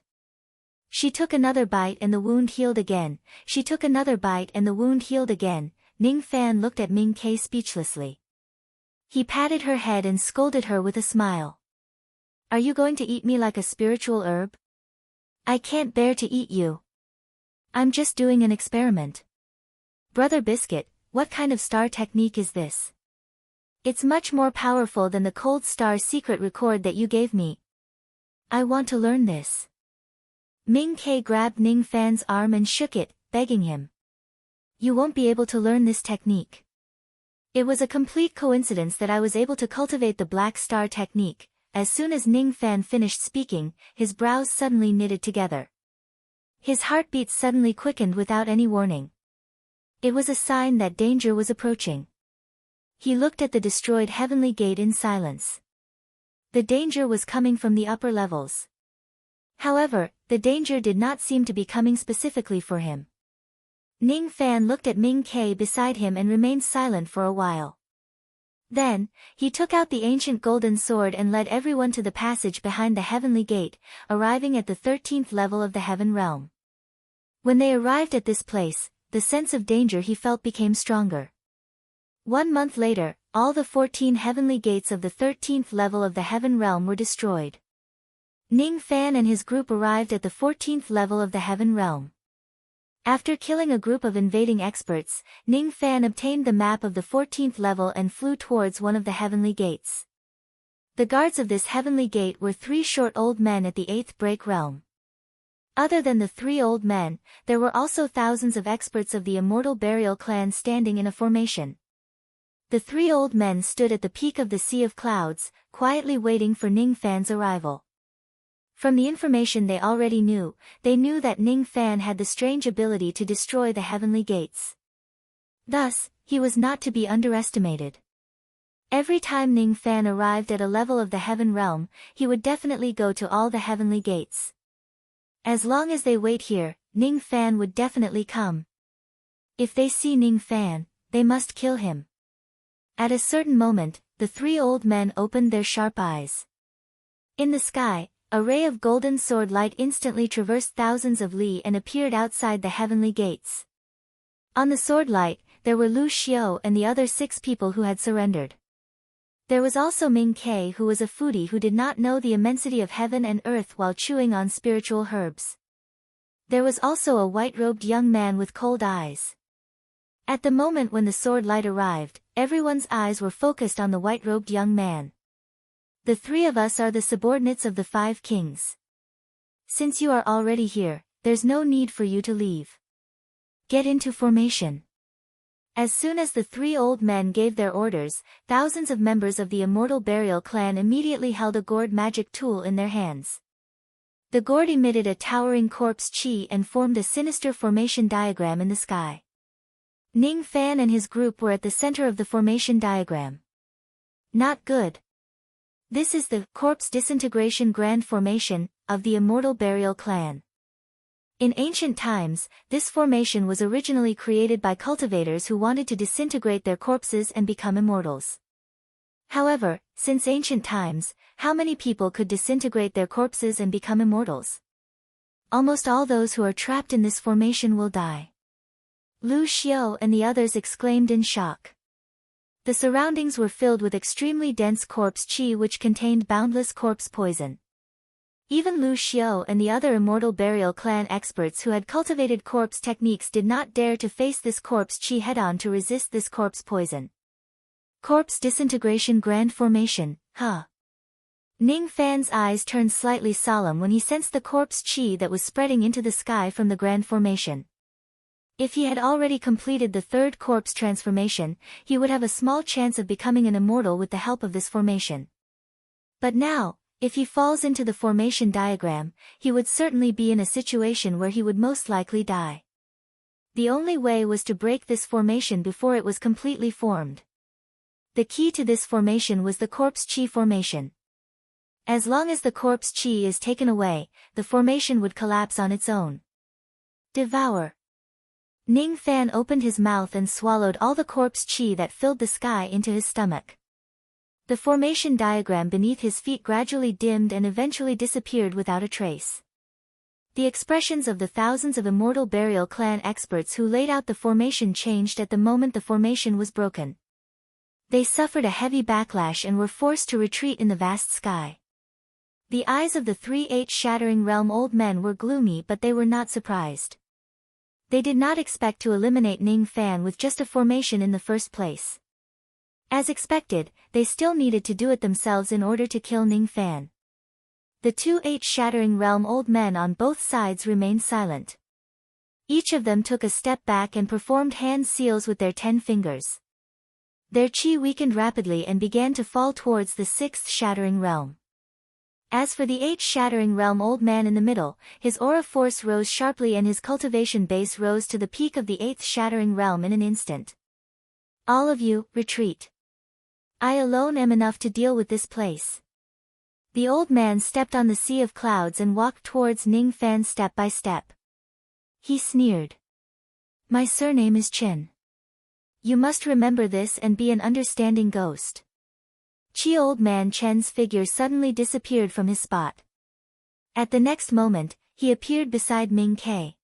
She took another bite and the wound healed again. She took another bite and the wound healed again. Ning Fan looked at Ming Ke speechlessly. He patted her head and scolded her with a smile. Are you going to eat me like a spiritual herb? I can't bear to eat you. I'm just doing an experiment. Brother Biscuit, what kind of star technique is this? It's much more powerful than the cold star secret record that you gave me. I want to learn this. Ming Ke grabbed Ning Fan's arm and shook it, begging him. You won't be able to learn this technique. It was a complete coincidence that I was able to cultivate the black star technique. As soon as Ning Fan finished speaking, his brows suddenly knitted together. His heartbeat suddenly quickened without any warning. It was a sign that danger was approaching. He looked at the destroyed heavenly gate in silence. The danger was coming from the upper levels. However, the danger did not seem to be coming specifically for him. Ning Fan looked at Ming Ke beside him and remained silent for a while. Then, he took out the ancient golden sword and led everyone to the passage behind the heavenly gate, arriving at the 13th level of the heaven realm. When they arrived at this place, the sense of danger he felt became stronger. 1 month later, all the 14 heavenly gates of the 13th level of the heaven realm were destroyed. Ning Fan and his group arrived at the 14th level of the heaven realm. After killing a group of invading experts, Ning Fan obtained the map of the 14th level and flew towards one of the heavenly gates. The guards of this heavenly gate were 3 short old men at the 8th break realm. Other than the 3 old men, there were also thousands of experts of the immortal burial clan standing in a formation. The 3 old men stood at the peak of the sea of clouds, quietly waiting for Ning Fan's arrival. From the information they already knew, they knew that Ning Fan had the strange ability to destroy the heavenly gates. Thus, he was not to be underestimated. Every time Ning Fan arrived at a level of the heaven realm, he would definitely go to all the heavenly gates. As long as they wait here, Ning Fan would definitely come. If they see Ning Fan, they must kill him. At a certain moment, the 3 old men opened their sharp eyes. In the sky, a ray of golden sword light instantly traversed thousands of li and appeared outside the heavenly gates. On the sword light, there were Lu Xiao and the other 6 people who had surrendered. There was also Ming Ke, who was a foodie who did not know the immensity of heaven and earth while chewing on spiritual herbs. There was also a white-robed young man with cold eyes. At the moment when the sword light arrived, everyone's eyes were focused on the white-robed young man. The 3 of us are the subordinates of the 5 kings. Since you are already here, there's no need for you to leave. Get into formation. As soon as the 3 old men gave their orders, thousands of members of the Immortal Burial clan immediately held a gourd magic tool in their hands. The gourd emitted a towering corpse chi and formed a sinister formation diagram in the sky. Ning Fan and his group were at the center of the formation diagram. Not good. This is the corpse disintegration grand formation of the Immortal Burial clan. In ancient times, this formation was originally created by cultivators who wanted to disintegrate their corpses and become immortals. However, since ancient times, how many people could disintegrate their corpses and become immortals? Almost all those who are trapped in this formation will die. Lu Xiao and the others exclaimed in shock. The surroundings were filled with extremely dense corpse chi which contained boundless corpse poison. Even Lu Xiao and the other Immortal Burial clan experts who had cultivated corpse techniques did not dare to face this corpse chi head-on to resist this corpse poison. Corpse disintegration grand formation, huh? Ning Fan's eyes turned slightly solemn when he sensed the corpse chi that was spreading into the sky from the grand formation. If he had already completed the 3rd corpse transformation, he would have a small chance of becoming an immortal with the help of this formation. But now, if he falls into the formation diagram, he would certainly be in a situation where he would most likely die. The only way was to break this formation before it was completely formed. The key to this formation was the corpse chi formation. As long as the corpse chi is taken away, the formation would collapse on its own. Devour. Ning Fan opened his mouth and swallowed all the corpse chi that filled the sky into his stomach. The formation diagram beneath his feet gradually dimmed and eventually disappeared without a trace. The expressions of the thousands of Immortal Burial clan experts who laid out the formation changed at the moment the formation was broken. They suffered a heavy backlash and were forced to retreat in the vast sky. The eyes of the 3 Shattering Realm old men were gloomy, but they were not surprised. They did not expect to eliminate Ning Fan with just a formation in the first place. As expected, they still needed to do it themselves in order to kill Ning Fan. The 2 Shattering Realm old men on both sides remained silent. Each of them took a step back and performed hand seals with their 10 fingers. Their chi weakened rapidly and began to fall towards the 6th Shattering Realm. As for the 8th Shattering Realm old man in the middle, his aura force rose sharply and his cultivation base rose to the peak of the 8th Shattering Realm in an instant. All of you, retreat. I alone am enough to deal with this place. The old man stepped on the sea of clouds and walked towards Ning Fan step by step. He sneered. My surname is Chen. You must remember this and be an understanding ghost. Old man Chen's figure suddenly disappeared from his spot. At the next moment, he appeared beside Ming Ke.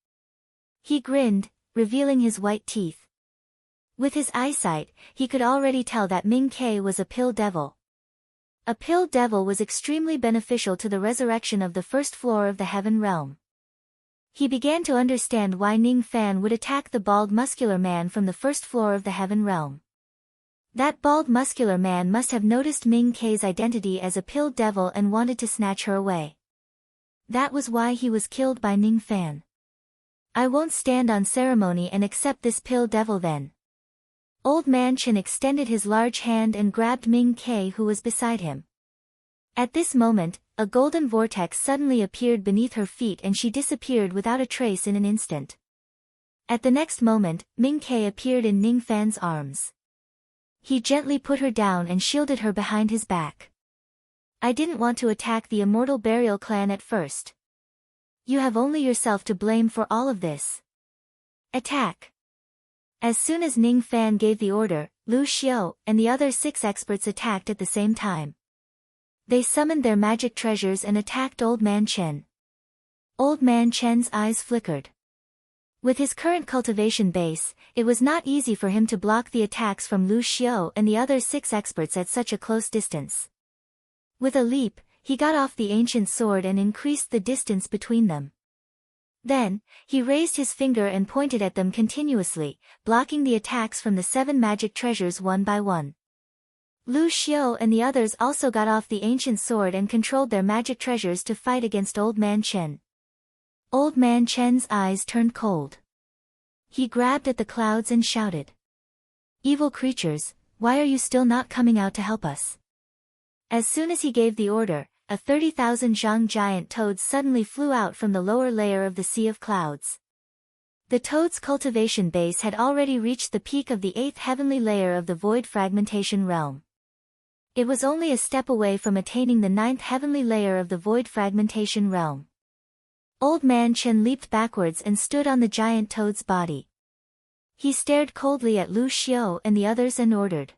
He grinned, revealing his white teeth. With his eyesight, he could already tell that Ming Ke was a pill devil. A pill devil was extremely beneficial to the resurrection of the 1st floor of the Heaven Realm. He began to understand why Ning Fan would attack the bald muscular man from the 1st floor of the Heaven Realm. That bald muscular man must have noticed Ming Ke's identity as a pill devil and wanted to snatch her away. That was why he was killed by Ning Fan. I won't stand on ceremony and accept this pill devil then. Old man Chen extended his large hand and grabbed Ming Ke who was beside him. At this moment, a golden vortex suddenly appeared beneath her feet and she disappeared without a trace in an instant. At the next moment, Ming Ke appeared in Ning Fan's arms. He gently put her down and shielded her behind his back. I didn't want to attack the Immortal Burial clan at first. You have only yourself to blame for all of this. Attack. As soon as Ning Fan gave the order, Lu Xiao and the other 6 experts attacked at the same time. They summoned their magic treasures and attacked Old Man Chen. Old Man Chen's eyes flickered. With his current cultivation base, it was not easy for him to block the attacks from Lu Xiao and the other 6 experts at such a close distance. With a leap, he got off the ancient sword and increased the distance between them. Then, he raised his finger and pointed at them continuously, blocking the attacks from the 7 magic treasures one by one. Lu Xiao and the others also got off the ancient sword and controlled their magic treasures to fight against Old Man Chen. Old Man Chen's eyes turned cold. He grabbed at the clouds and shouted, "Evil creatures, why are you still not coming out to help us?" As soon as he gave the order, a 30,000 zhang giant toad suddenly flew out from the lower layer of the sea of clouds. The toad's cultivation base had already reached the peak of the 8th heavenly layer of the void fragmentation realm. It was only a step away from attaining the 9th heavenly layer of the void fragmentation realm. Old Man Chen leaped backwards and stood on the giant toad's body. He stared coldly at Lu Xiao and the others and ordered,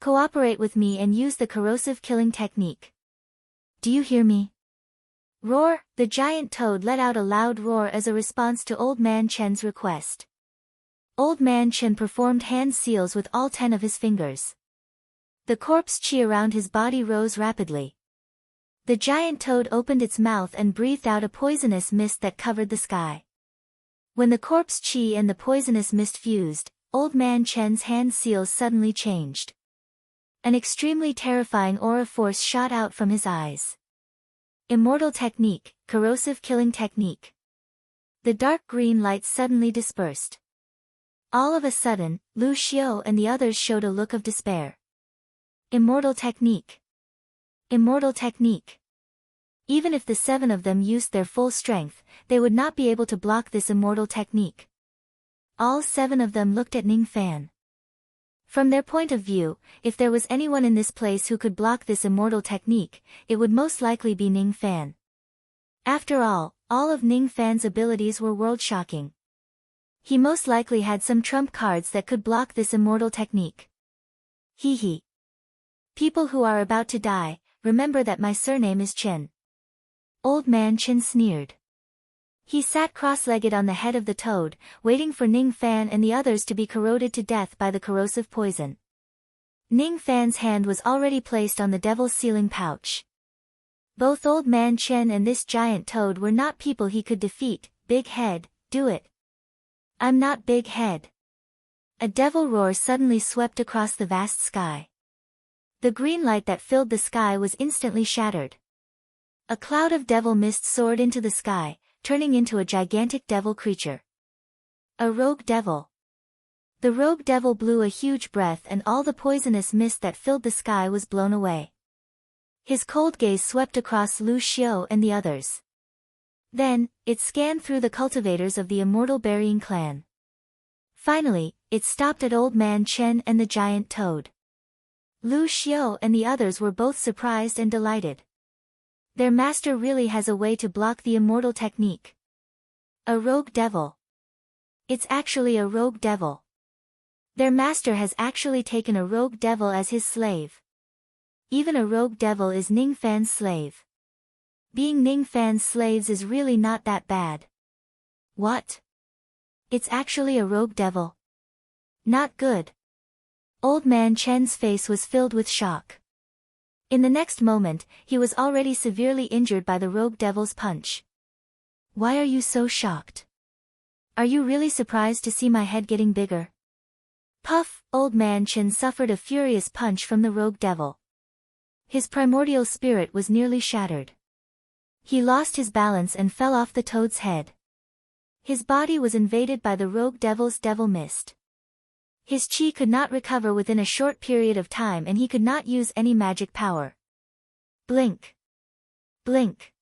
"Cooperate with me and use the corrosive killing technique. Do you hear me?" Roar! The giant toad let out a loud roar as a response to Old Man Chen's request. Old Man Chen performed hand seals with all 10 of his fingers. The corpse chi around his body rose rapidly. The giant toad opened its mouth and breathed out a poisonous mist that covered the sky. When the corpse chi and the poisonous mist fused, Old Man Chen's hand seals suddenly changed. An extremely terrifying aura force shot out from his eyes. Immortal technique, corrosive killing technique. The dark green light suddenly dispersed. All of a sudden, Lu Xiao and the others showed a look of despair. Immortal technique. Immortal technique. Even if the 7 of them used their full strength, they would not be able to block this immortal technique. All 7 of them looked at Ning Fan. From their point of view, if there was anyone in this place who could block this immortal technique, it would most likely be Ning Fan. After all of Ning Fan's abilities were world-shocking. He most likely had some trump cards that could block this immortal technique. Hee hee. People who are about to die, remember that my surname is Chen. Old Man Chen sneered. He sat cross-legged on the head of the toad, waiting for Ning Fan and the others to be corroded to death by the corrosive poison. Ning Fan's hand was already placed on the devil's sealing pouch. Both Old Man Chen and this giant toad were not people he could defeat. Big head, do it. I'm not big head. A devil roar suddenly swept across the vast sky. The green light that filled the sky was instantly shattered. A cloud of devil mist soared into the sky, turning into a gigantic devil creature. A rogue devil. The rogue devil blew a huge breath and all the poisonous mist that filled the sky was blown away. His cold gaze swept across Lu Xiao and the others. Then, it scanned through the cultivators of the immortal burying clan. Finally, it stopped at Old Man Chen and the giant toad. Lu Xiao and the others were both surprised and delighted. Their master really has a way to block the immortal technique. A rogue devil. It's actually a rogue devil. Their master has actually taken a rogue devil as his slave. Even a rogue devil is Ning Fan's slave. Being Ning Fan's slaves is really not that bad. What? It's actually a rogue devil. Not good. Old Man Chen's face was filled with shock. In the next moment, he was already severely injured by the rogue devil's punch. Why are you so shocked? Are you really surprised to see my head getting bigger? Puff! Old Man Chen suffered a furious punch from the rogue devil. His primordial spirit was nearly shattered. He lost his balance and fell off the toad's head. His body was invaded by the rogue devil's devil mist. His chi could not recover within a short period of time and he could not use any magic power. Blink. Blink.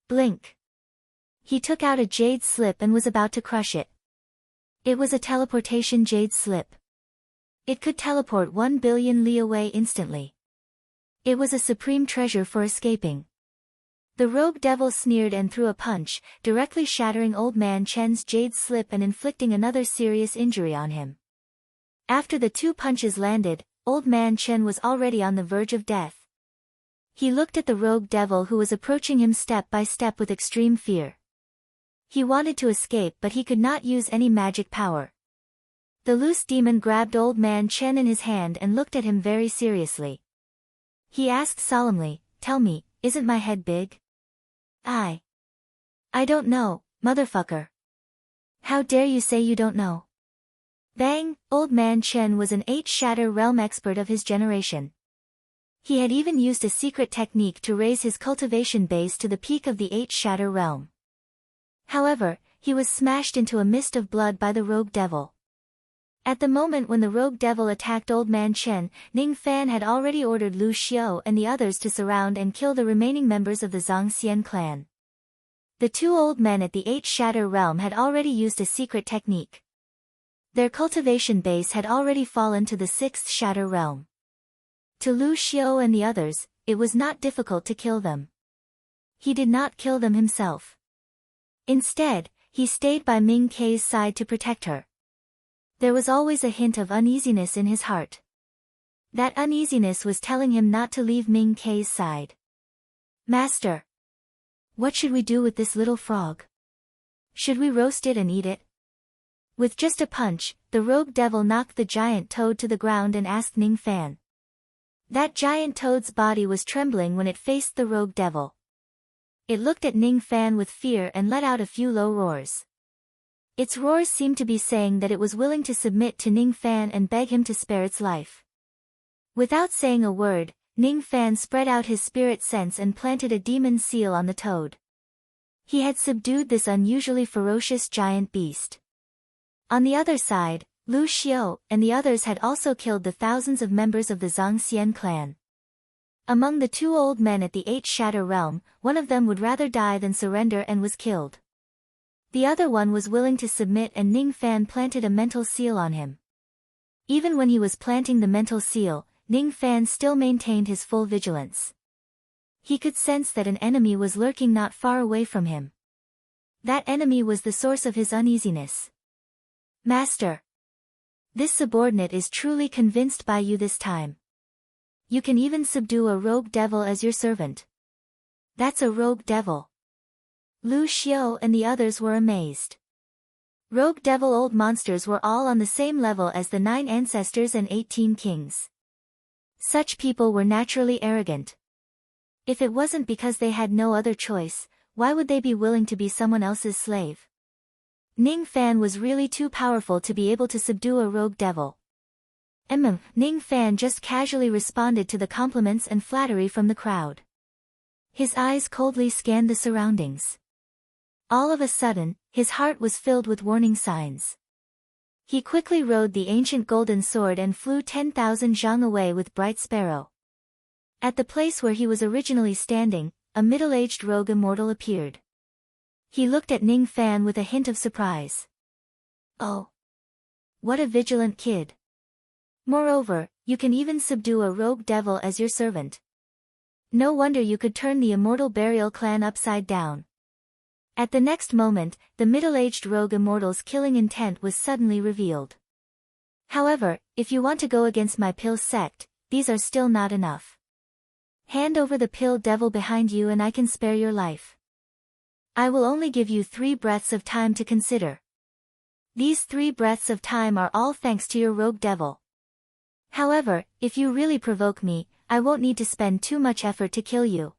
Blink. He took out a jade slip and was about to crush it. It was a teleportation jade slip. It could teleport 1 billion li away instantly. It was a supreme treasure for escaping. The rogue devil sneered and threw a punch, directly shattering Old Man Chen's jade slip and inflicting another serious injury on him. After the 2 punches landed, Old Man Chen was already on the verge of death. He looked at the rogue devil who was approaching him step by step with extreme fear. He wanted to escape but he could not use any magic power. The loose demon grabbed Old Man Chen in his hand and looked at him very seriously. He asked solemnly, "Tell me, isn't my head big?" I don't know, motherfucker. How dare you say you don't know? Bang! Old Man Chen was an 8-shatter realm expert of his generation. He had even used a secret technique to raise his cultivation base to the peak of the 8-shatter realm. However, he was smashed into a mist of blood by the rogue devil. At the moment when the rogue devil attacked Old Man Chen, Ning Fan had already ordered Lu Xiao and the others to surround and kill the remaining members of the Zhangxian clan. The two old men at the 8-shatter realm had already used a secret technique. Their cultivation base had already fallen to the 6th shatter realm. To Lu Xiao and the others, it was not difficult to kill them. He did not kill them himself. Instead, he stayed by Ming Kei's side to protect her. There was always a hint of uneasiness in his heart. That uneasiness was telling him not to leave Ming Kei's side. "Master, what should we do with this little frog? Should we roast it and eat it?" With just a punch, the rogue devil knocked the giant toad to the ground and asked Ning Fan. That giant toad's body was trembling when it faced the rogue devil. It looked at Ning Fan with fear and let out a few low roars. Its roars seemed to be saying that it was willing to submit to Ning Fan and beg him to spare its life. Without saying a word, Ning Fan spread out his spirit sense and planted a demon seal on the toad. He had subdued this unusually ferocious giant beast. On the other side, Lu Xiao and the others had also killed the thousands of members of the Zhangxian clan. Among the two old men at the 8-shatter realm, one of them would rather die than surrender and was killed. The other one was willing to submit and Ning Fan planted a mental seal on him. Even when he was planting the mental seal, Ning Fan still maintained his full vigilance. He could sense that an enemy was lurking not far away from him. That enemy was the source of his uneasiness. "Master, this subordinate is truly convinced by you this time. You can even subdue a rogue devil as your servant." "That's a rogue devil." Lu Xiao and the others were amazed. Rogue devil old monsters were all on the same level as the 9 ancestors and 18 kings. Such people were naturally arrogant. If it wasn't because they had no other choice, why would they be willing to be someone else's slave? Ning Fan was really too powerful to be able to subdue a rogue devil. Ning Fan just casually responded to the compliments and flattery from the crowd. His eyes coldly scanned the surroundings. All of a sudden, his heart was filled with warning signs. He quickly rode the ancient golden sword and flew 10,000 zhang away with Bright Sparrow. At the place where he was originally standing, a middle-aged rogue immortal appeared. He looked at Ning Fan with a hint of surprise. "Oh, what a vigilant kid. Moreover, you can even subdue a rogue devil as your servant. No wonder you could turn the immortal burial clan upside down." At the next moment, the middle-aged rogue immortal's killing intent was suddenly revealed. "However, if you want to go against my pill sect, these are still not enough. Hand over the pill devil behind you and I can spare your life. I will only give you 3 breaths of time to consider. These 3 breaths of time are all thanks to your rogue devil. However, if you really provoke me, I won't need to spend too much effort to kill you."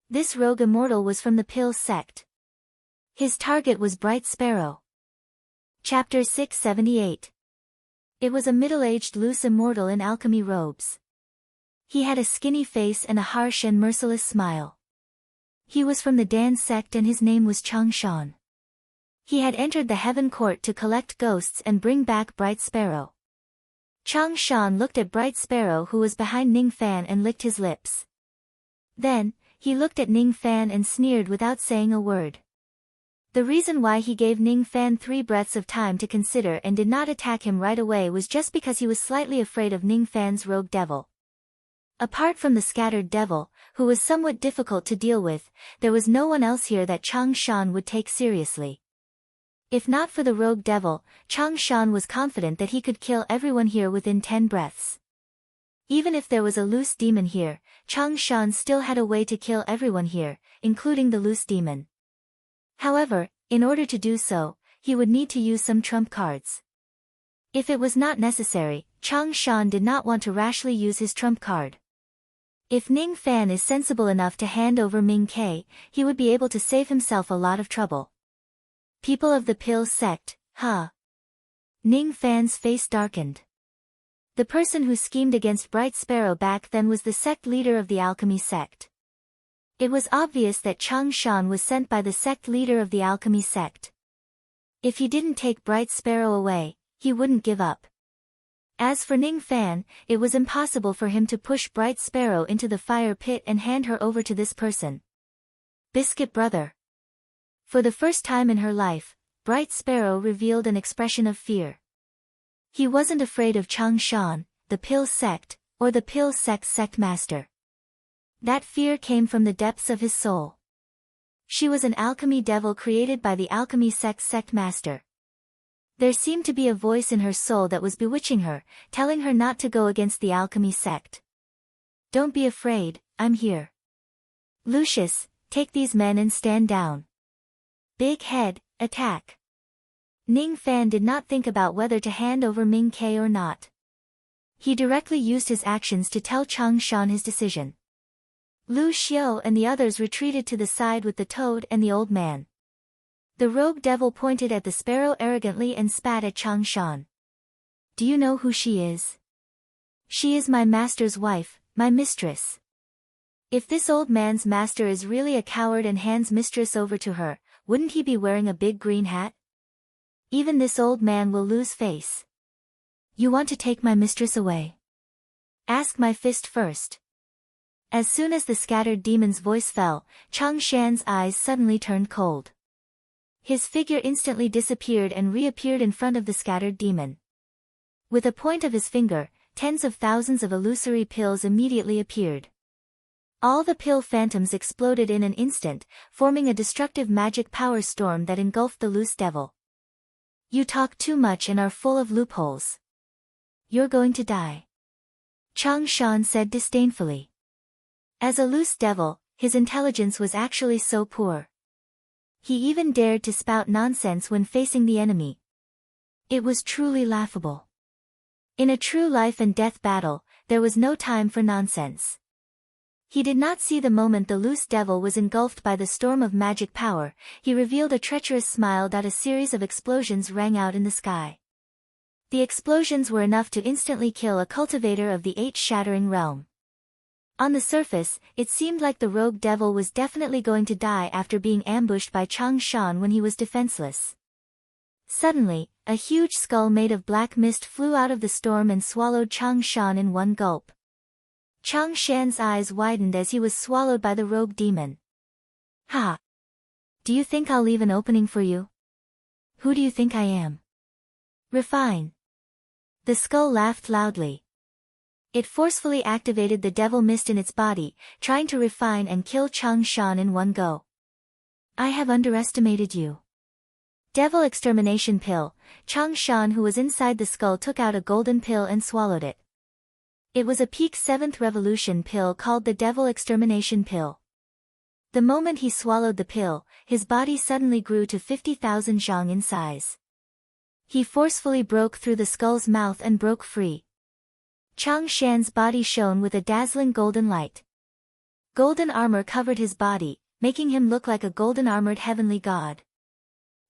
This rogue immortal was from the pill sect. His target was Bright Sparrow. Chapter 678. It was a middle-aged loose immortal in alchemy robes. He had a skinny face and a harsh and merciless smile. He was from the Dan sect and his name was Chang Shan. He had entered the Heaven Court to collect ghosts and bring back Bright Sparrow. Chang Shan looked at Bright Sparrow who was behind Ning Fan and licked his lips. Then, he looked at Ning Fan and sneered without saying a word. The reason why he gave Ning Fan 3 breaths of time to consider and did not attack him right away was just because he was slightly afraid of Ning Fan's rogue devil. Apart from the scattered devil, who was somewhat difficult to deal with, there was no one else here that Chang Shan would take seriously. If not for the rogue devil, Chang Shan was confident that he could kill everyone here within 10 breaths. Even if there was a loose demon here, Chang Shan still had a way to kill everyone here, including the loose demon. However, in order to do so, he would need to use some trump cards. If it was not necessary, Chang Shan did not want to rashly use his trump card. If Ning Fan is sensible enough to hand over Ming Ke, he would be able to save himself a lot of trouble. People of the Pill sect, huh? Ning Fan's face darkened. The person who schemed against Bright Sparrow back then was the sect leader of the alchemy sect. It was obvious that Chang Shan was sent by the sect leader of the alchemy sect. If he didn't take Bright Sparrow away, he wouldn't give up. As for Ning Fan, it was impossible for him to push Bright Sparrow into the fire pit and hand her over to this person. Biscuit brother. For the first time in her life, Bright Sparrow revealed an expression of fear. He wasn't afraid of Chang Shan, the Pill sect, or the Pill sect master. That fear came from the depths of his soul. She was an alchemy devil created by the alchemy sect master. There seemed to be a voice in her soul that was bewitching her, telling her not to go against the alchemy sect. Don't be afraid, I'm here. Lucius, take these men and stand down. Big head, attack. Ning Fan did not think about whether to hand over Ming Ke or not. He directly used his actions to tell Chang Shan his decision. Lu Xiao and the others retreated to the side with the toad and the old man. The rogue devil pointed at the sparrow arrogantly and spat at Chang Shan. Do you know who she is? She is my master's wife, my mistress. If this old man's master is really a coward and hands mistress over to her, wouldn't he be wearing a big green hat? Even this old man will lose face. You want to take my mistress away? Ask my fist first. As soon as the scattered demon's voice fell, Chang Shan's eyes suddenly turned cold. His figure instantly disappeared and reappeared in front of the scattered demon. With a point of his finger, tens of thousands of illusory pills immediately appeared. All the pill phantoms exploded in an instant, forming a destructive magic power storm that engulfed the loose devil. You talk too much and are full of loopholes. You're going to die. Chang Shan said disdainfully. As a loose devil, his intelligence was actually so poor. He even dared to spout nonsense when facing the enemy. It was truly laughable. In a true life and death battle, there was no time for nonsense. He did not see the moment the loose devil was engulfed by the storm of magic power. He revealed a treacherous smile. A series of explosions rang out in the sky. The explosions were enough to instantly kill a cultivator of the Shattering Realm. On the surface, it seemed like the rogue devil was definitely going to die after being ambushed by Chang Shan when he was defenseless. Suddenly, a huge skull made of black mist flew out of the storm and swallowed Chang Shan in one gulp. Chang Shan's eyes widened as he was swallowed by the rogue demon. Ha! Do you think I'll leave an opening for you? Who do you think I am? Refine. The skull laughed loudly. It forcefully activated the devil mist in its body, trying to refine and kill Chang Shan in one go. I have underestimated you. Devil Extermination Pill. Chang Shan, who was inside the skull, took out a golden pill and swallowed it. It was a peak 7th revolution pill called the Devil Extermination Pill. The moment he swallowed the pill, his body suddenly grew to 50,000 zhang in size. He forcefully broke through the skull's mouth and broke free. Chang Shan's body shone with a dazzling golden light. Golden armor covered his body, making him look like a golden-armored heavenly god.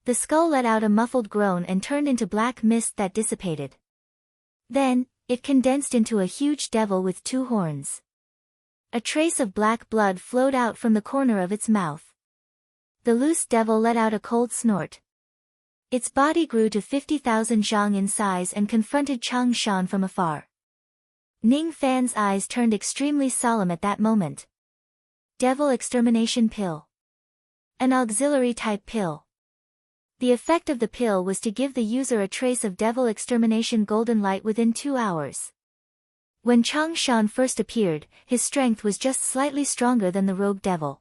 The skull let out a muffled groan and turned into black mist that dissipated. Then, it condensed into a huge devil with 2 horns. A trace of black blood flowed out from the corner of its mouth. The loose devil let out a cold snort. Its body grew to 50,000 zhang in size and confronted Chang Shan from afar. Ning Fan's eyes turned extremely solemn at that moment. Devil Extermination Pill. An auxiliary type pill. The effect of the pill was to give the user a trace of Devil Extermination golden light within 2 hours. When Chang Shan first appeared, his strength was just slightly stronger than the rogue devil.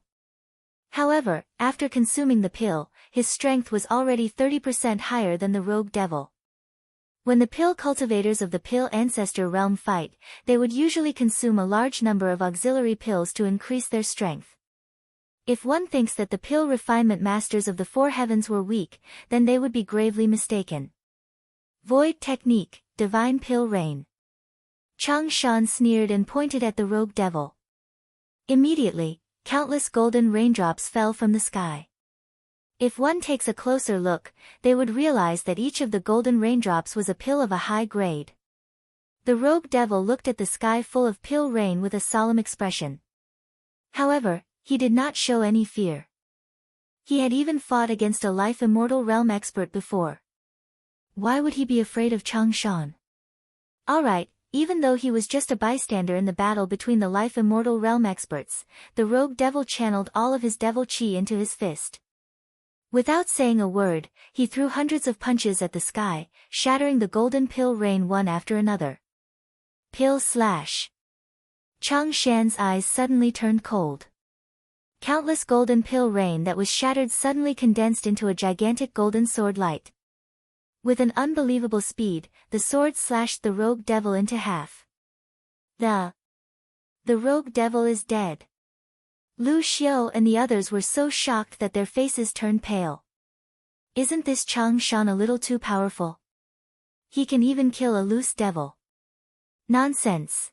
However, after consuming the pill, his strength was already 30% higher than the rogue devil. When the pill cultivators of the pill ancestor realm fight, they would usually consume a large number of auxiliary pills to increase their strength. If one thinks that the pill refinement masters of the four heavens were weak, then they would be gravely mistaken. Void technique, divine pill rain. Chang Shan sneered and pointed at the rogue devil. Immediately, countless golden raindrops fell from the sky. If one takes a closer look, they would realize that each of the golden raindrops was a pill of a high grade. The rogue devil looked at the sky full of pill rain with a solemn expression. However, he did not show any fear. He had even fought against a life immortal realm expert before. Why would he be afraid of Chang Shan? Alright, even though he was just a bystander in the battle between the life immortal realm experts, the rogue devil channeled all of his devil chi into his fist. Without saying a word, he threw hundreds of punches at the sky, shattering the golden pill rain one after another. Pill slash. Chang Shan's eyes suddenly turned cold. Countless golden pill rain that was shattered suddenly condensed into a gigantic golden sword light. With an unbelievable speed, the sword slashed the rogue devil into half. The rogue devil is dead. Lu Xiao and the others were so shocked that their faces turned pale. Isn't this Chang Shan a little too powerful? He can even kill a loose devil. Nonsense.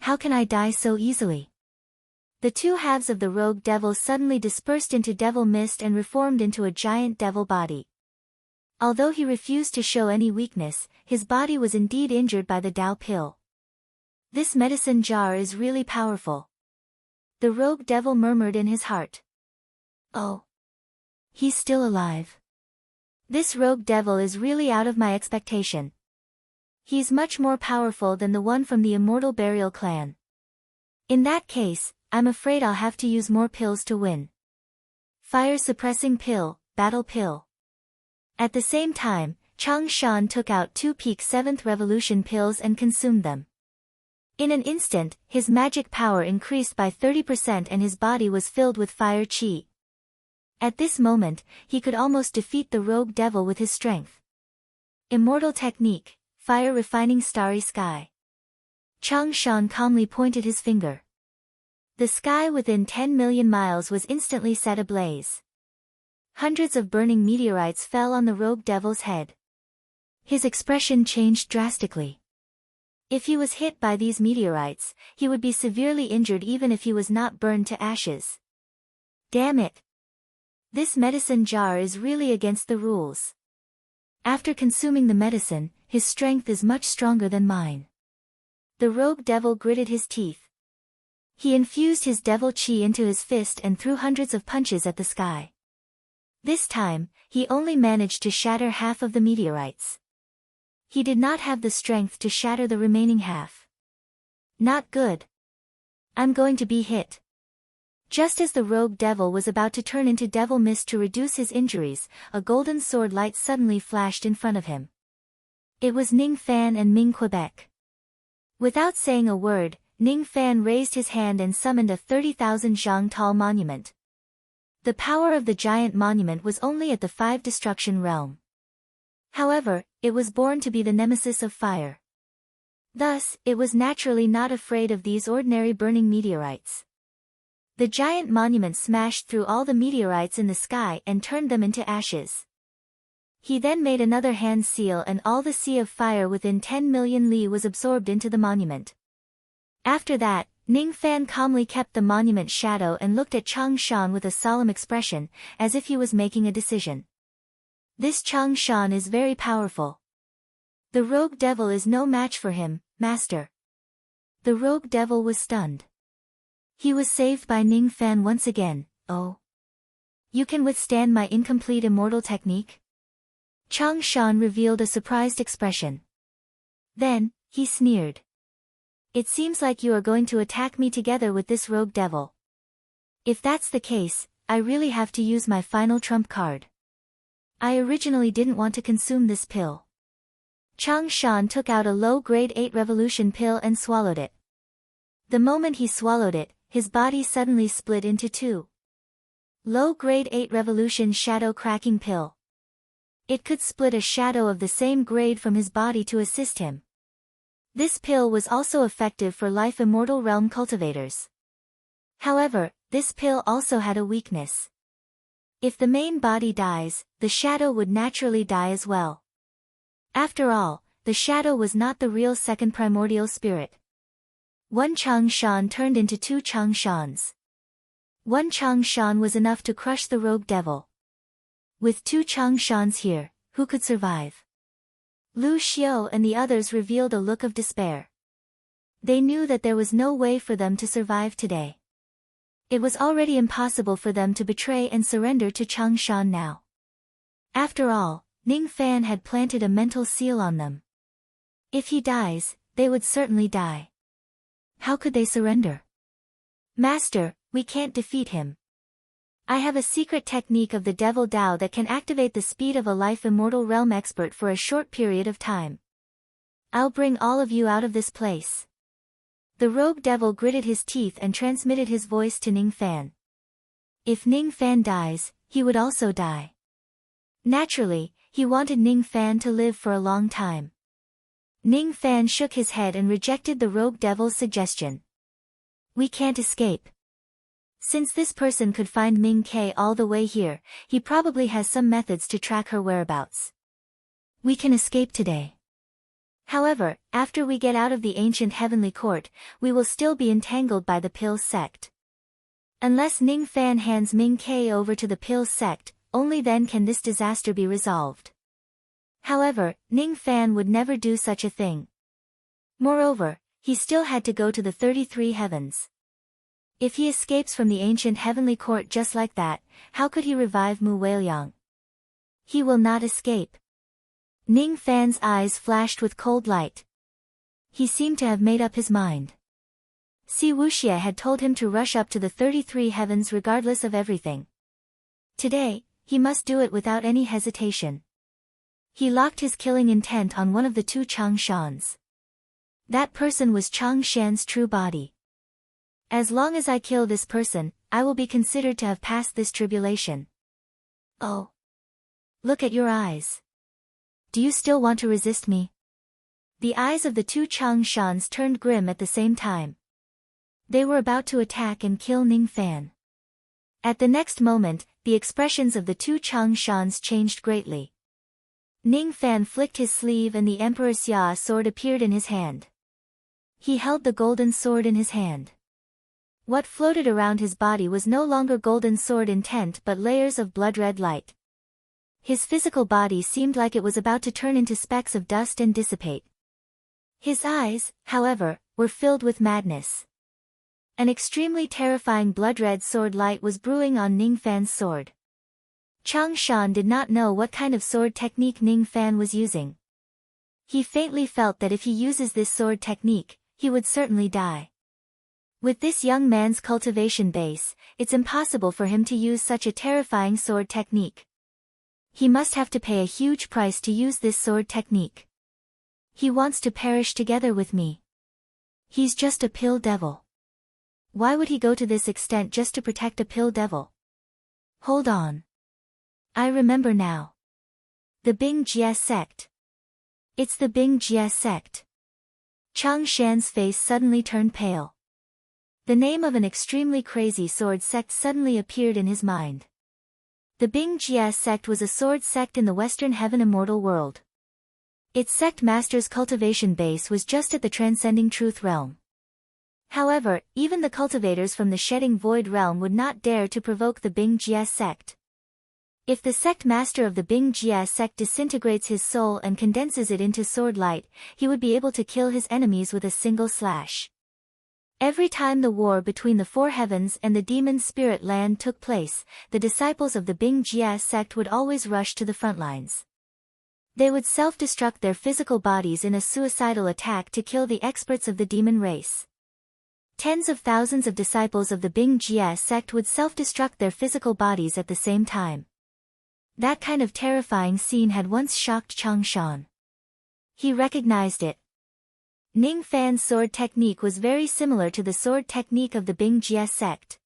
How can I die so easily? The two halves of the rogue devil suddenly dispersed into devil mist and reformed into a giant devil body. Although he refused to show any weakness, his body was indeed injured by the Dao pill. This medicine jar is really powerful. The rogue devil murmured in his heart. Oh. He's still alive. This rogue devil is really out of my expectation. He's much more powerful than the one from the immortal burial clan. In that case, I'm afraid I'll have to use more pills to win. Fire suppressing pill, battle pill. At the same time, Chang Shan took out 2 peak 7th revolution pills and consumed them. In an instant, his magic power increased by 30% and his body was filled with fire chi. At this moment, he could almost defeat the rogue devil with his strength. Immortal technique, fire refining starry sky. Chang Shan calmly pointed his finger. The sky within 10 million miles was instantly set ablaze. Hundreds of burning meteorites fell on the rogue devil's head. His expression changed drastically. If he was hit by these meteorites, he would be severely injured even if he was not burned to ashes. Damn it! This medicine jar is really against the rules. After consuming the medicine, his strength is much stronger than mine. The rogue devil gritted his teeth. He infused his devil chi into his fist and threw hundreds of punches at the sky. This time, he only managed to shatter half of the meteorites. He did not have the strength to shatter the remaining half. Not good. I'm going to be hit. Just as the rogue devil was about to turn into devil mist to reduce his injuries, a golden sword light suddenly flashed in front of him. It was Ning Fan and Ming Quebec. Without saying a word, Ning Fan raised his hand and summoned a 30,000 zhang tall monument. The power of the giant monument was only at the 5 destruction realm. However, it was born to be the nemesis of fire. Thus, it was naturally not afraid of these ordinary burning meteorites. The giant monument smashed through all the meteorites in the sky and turned them into ashes. He then made another hand seal and all the sea of fire within 10 million li was absorbed into the monument. After that, Ning Fan calmly kept the monument shadow and looked at Chang Shan with a solemn expression, as if he was making a decision. This Chang Shan is very powerful. The rogue devil is no match for him, master. The rogue devil was stunned. He was saved by Ning Fan once again. Oh. You can withstand my incomplete immortal technique? Chang Shan revealed a surprised expression. Then, he sneered. It seems like you are going to attack me together with this rogue devil. If that's the case, I really have to use my final trump card. I originally didn't want to consume this pill. Chang Shan took out a low grade 8 revolution pill and swallowed it. The moment he swallowed it, his body suddenly split into 2. Low grade 8 revolution shadow cracking pill. It could split a shadow of the same grade from his body to assist him. This pill was also effective for life immortal realm cultivators. However, this pill also had a weakness. If the main body dies, the shadow would naturally die as well. After all, the shadow was not the real second primordial spirit. One Changshan turned into two Changshans. One Changshan was enough to crush the rogue devil. With two Changshans here, who could survive? Lu Xiao and the others revealed a look of despair. They knew that there was no way for them to survive today. It was already impossible for them to betray and surrender to Changshan now. After all, Ning Fan had planted a mental seal on them. If he dies, they would certainly die. How could they surrender? Master, we can't defeat him. I have a secret technique of the Devil Dao that can activate the speed of a life immortal realm expert for a short period of time. I'll bring all of you out of this place. The rogue devil gritted his teeth and transmitted his voice to Ning Fan. If Ning Fan dies, he would also die. Naturally, he wanted Ning Fan to live for a long time. Ning Fan shook his head and rejected the rogue devil's suggestion. We can't escape. Since this person could find Ming Ke all the way here, he probably has some methods to track her whereabouts. We can escape today. However, after we get out of the ancient heavenly court, we will still be entangled by the Pill sect. Unless Ning Fan hands Ming Ke over to the Pill sect, only then can this disaster be resolved. However, Ning Fan would never do such a thing. Moreover, he still had to go to the 33 heavens. If he escapes from the ancient heavenly court just like that, how could he revive Mu Weiliang? He will not escape. Ning Fan's eyes flashed with cold light. He seemed to have made up his mind. Si Wuxia had told him to rush up to the 33 heavens regardless of everything. Today, he must do it without any hesitation. He locked his killing intent on one of the two Changshans. That person was Changshan's true body. As long as I kill this person, I will be considered to have passed this tribulation. Oh. Look at your eyes. Do you still want to resist me? The eyes of the two Changshans turned grim at the same time. They were about to attack and kill Ning Fan. At the next moment, the expressions of the two Changshans changed greatly. Ning Fan flicked his sleeve and the Emperor Xia sword appeared in his hand. He held the golden sword in his hand. What floated around his body was no longer golden sword intent but layers of blood-red light. His physical body seemed like it was about to turn into specks of dust and dissipate. His eyes, however, were filled with madness. An extremely terrifying blood-red sword light was brewing on Ning Fan's sword. Changshan did not know what kind of sword technique Ning Fan was using. He faintly felt that if he uses this sword technique, he would certainly die. With this young man's cultivation base, it's impossible for him to use such a terrifying sword technique. He must have to pay a huge price to use this sword technique. He wants to perish together with me. He's just a pill devil. Why would he go to this extent just to protect a pill devil? Hold on. I remember now. The Bing Jie sect. It's the Bing Jie sect. Changshan's face suddenly turned pale. The name of an extremely crazy sword sect suddenly appeared in his mind. The Bing Jie sect was a sword sect in the Western Heaven Immortal world. Its sect master's cultivation base was just at the Transcending Truth realm. However, even the cultivators from the Shedding Void realm would not dare to provoke the Bing Jie sect. If the sect master of the Bing Jie sect disintegrates his soul and condenses it into sword light, he would be able to kill his enemies with a single slash. Every time the war between the four heavens and the demon spirit land took place, the disciples of the Bing Jie sect would always rush to the front lines. They would self-destruct their physical bodies in a suicidal attack to kill the experts of the demon race. Tens of thousands of disciples of the Bing Jie sect would self-destruct their physical bodies at the same time. That kind of terrifying scene had once shocked Changshan. He recognized it. Ning Fan's sword technique was very similar to the sword technique of the Bing Jie sect.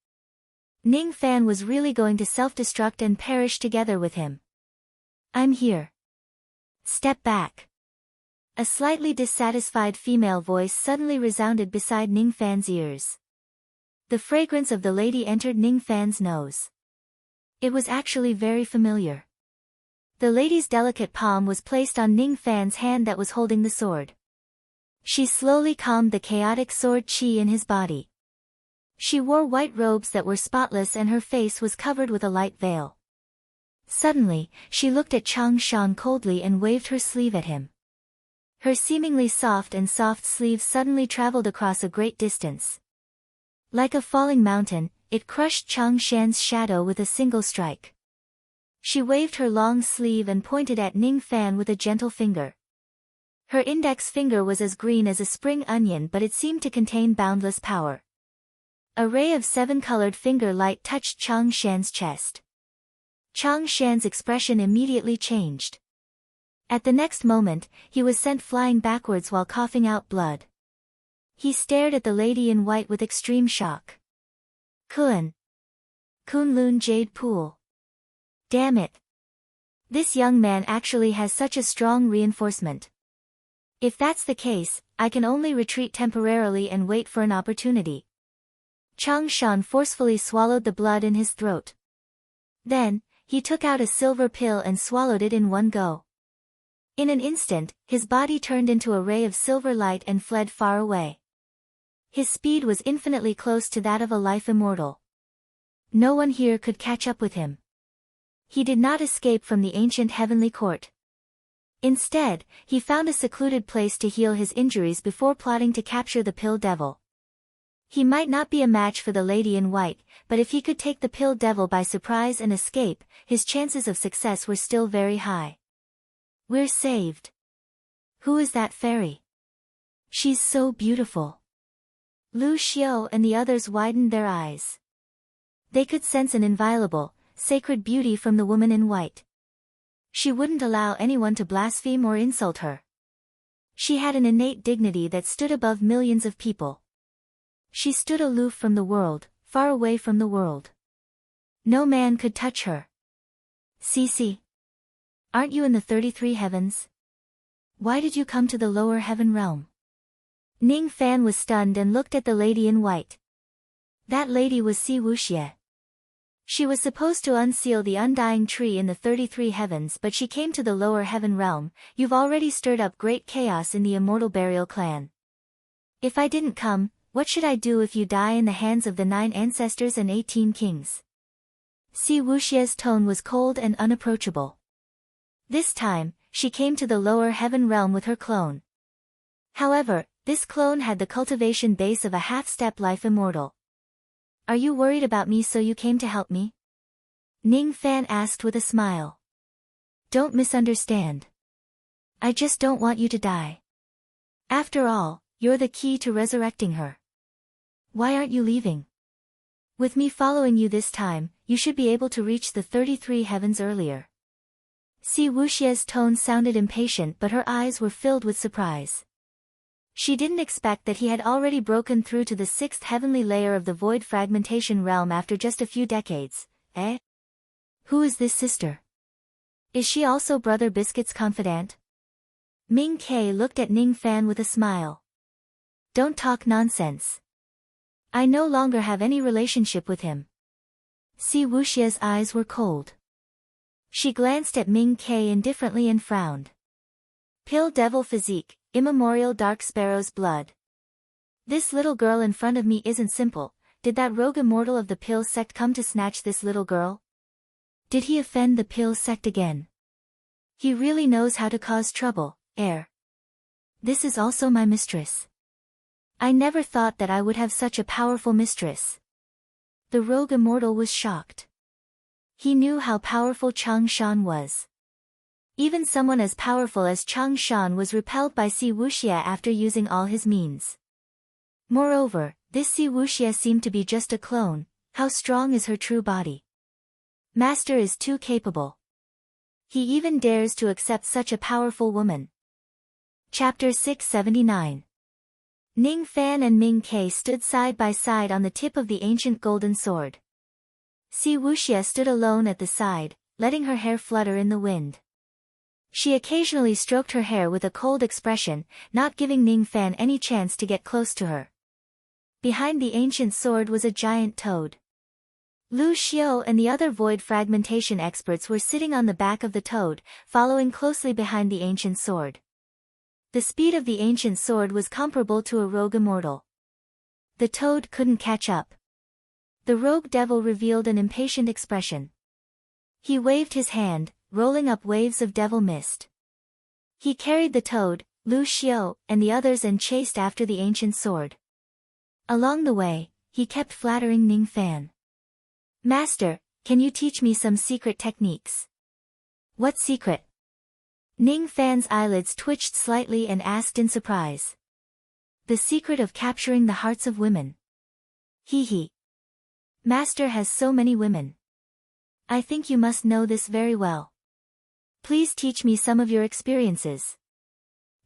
Ning Fan was really going to self-destruct and perish together with him. I'm here. Step back. A slightly dissatisfied female voice suddenly resounded beside Ning Fan's ears. The fragrance of the lady entered Ning Fan's nose. It was actually very familiar. The lady's delicate palm was placed on Ning Fan's hand that was holding the sword. She slowly calmed the chaotic sword chi in his body. She wore white robes that were spotless and her face was covered with a light veil. Suddenly, she looked at Chang Shan coldly and waved her sleeve at him. Her seemingly soft sleeve suddenly traveled across a great distance. Like a falling mountain, it crushed Chang Shan's shadow with a single strike. She waved her long sleeve and pointed at Ning Fan with a gentle finger. Her index finger was as green as a spring onion, but it seemed to contain boundless power. A ray of 7-colored finger light touched Chang Shan's chest. Chang Shan's expression immediately changed. At the next moment, he was sent flying backwards while coughing out blood. He stared at the lady in white with extreme shock. Kunlun Jade Pool. Damn it. This young man actually has such a strong reinforcement. If that's the case, I can only retreat temporarily and wait for an opportunity. Chang Shan forcefully swallowed the blood in his throat. Then, he took out a silver pill and swallowed it in one go. In an instant, his body turned into a ray of silver light and fled far away. His speed was infinitely close to that of a life immortal. No one here could catch up with him. He did not escape from the ancient heavenly court. Instead, he found a secluded place to heal his injuries before plotting to capture the Pill Devil. He might not be a match for the lady in white, but if he could take the Pill Devil by surprise and escape, his chances of success were still very high. We're saved. Who is that fairy? She's so beautiful. Lu Xiao and the others widened their eyes. They could sense an inviolable, sacred beauty from the woman in white. She wouldn't allow anyone to blaspheme or insult her. She had an innate dignity that stood above millions of people. She stood aloof from the world, far away from the world. No man could touch her. Cece. Aren't you in the 33 heavens? Why did you come to the lower heaven realm? Ning Fan was stunned and looked at the lady in white. That lady was Si Wuxie. She was supposed to unseal the undying tree in the 33 heavens, but she came to the lower heaven realm. You've already stirred up great chaos in the immortal burial clan. If I didn't come, what should I do if you die in the hands of the 9 ancestors and 18 kings? Si Wuxie's tone was cold and unapproachable. This time, she came to the lower heaven realm with her clone. However, this clone had the cultivation base of a half-step life immortal. Are you worried about me so you came to help me? Ning Fan asked with a smile. Don't misunderstand. I just don't want you to die. After all, you're the key to resurrecting her. Why aren't you leaving? With me following you this time, you should be able to reach the 33 heavens earlier. Si Wuxie's tone sounded impatient, but her eyes were filled with surprise. She didn't expect that he had already broken through to the 6th heavenly layer of the void fragmentation realm after just a few decades. Eh? Who is this sister? Is she also Brother Biscuit's confidant? Ming Ke looked at Ning Fan with a smile. Don't talk nonsense. I no longer have any relationship with him. Si Wuxie's eyes were cold. She glanced at Ming Ke indifferently and frowned. Pill Devil physique, immemorial dark sparrow's blood. This little girl in front of me isn't simple. Did that rogue immortal of the Pill sect come to snatch this little girl? Did he offend the Pill sect again? He really knows how to cause trouble, This is also my mistress. I never thought that I would have such a powerful mistress. The rogue immortal was shocked. He knew how powerful Chang Shan was. Even someone as powerful as Chang Shan was repelled by Si Wuxie after using all his means. Moreover, this Si Wuxie seemed to be just a clone. How strong is her true body? Master is too capable. He even dares to accept such a powerful woman. Chapter 679. Ning Fan and Ming Ke stood side by side on the tip of the ancient golden sword. Si Wuxie stood alone at the side, letting her hair flutter in the wind. She occasionally stroked her hair with a cold expression, not giving Ning Fan any chance to get close to her. Behind the ancient sword was a giant toad. Lu Xiao and the other void fragmentation experts were sitting on the back of the toad, following closely behind the ancient sword. The speed of the ancient sword was comparable to a rogue immortal. The toad couldn't catch up. The rogue devil revealed an impatient expression. He waved his hand, rolling up waves of devil mist. He carried the toad, Lu Xiao, and the others and chased after the ancient sword. Along the way, he kept flattering Ning Fan. "Master, can you teach me some secret techniques?" "What secret?" Ning Fan's eyelids twitched slightly and asked in surprise. "The secret of capturing the hearts of women." "Hee hee. Master has so many women. I think you must know this very well. Please teach me some of your experiences."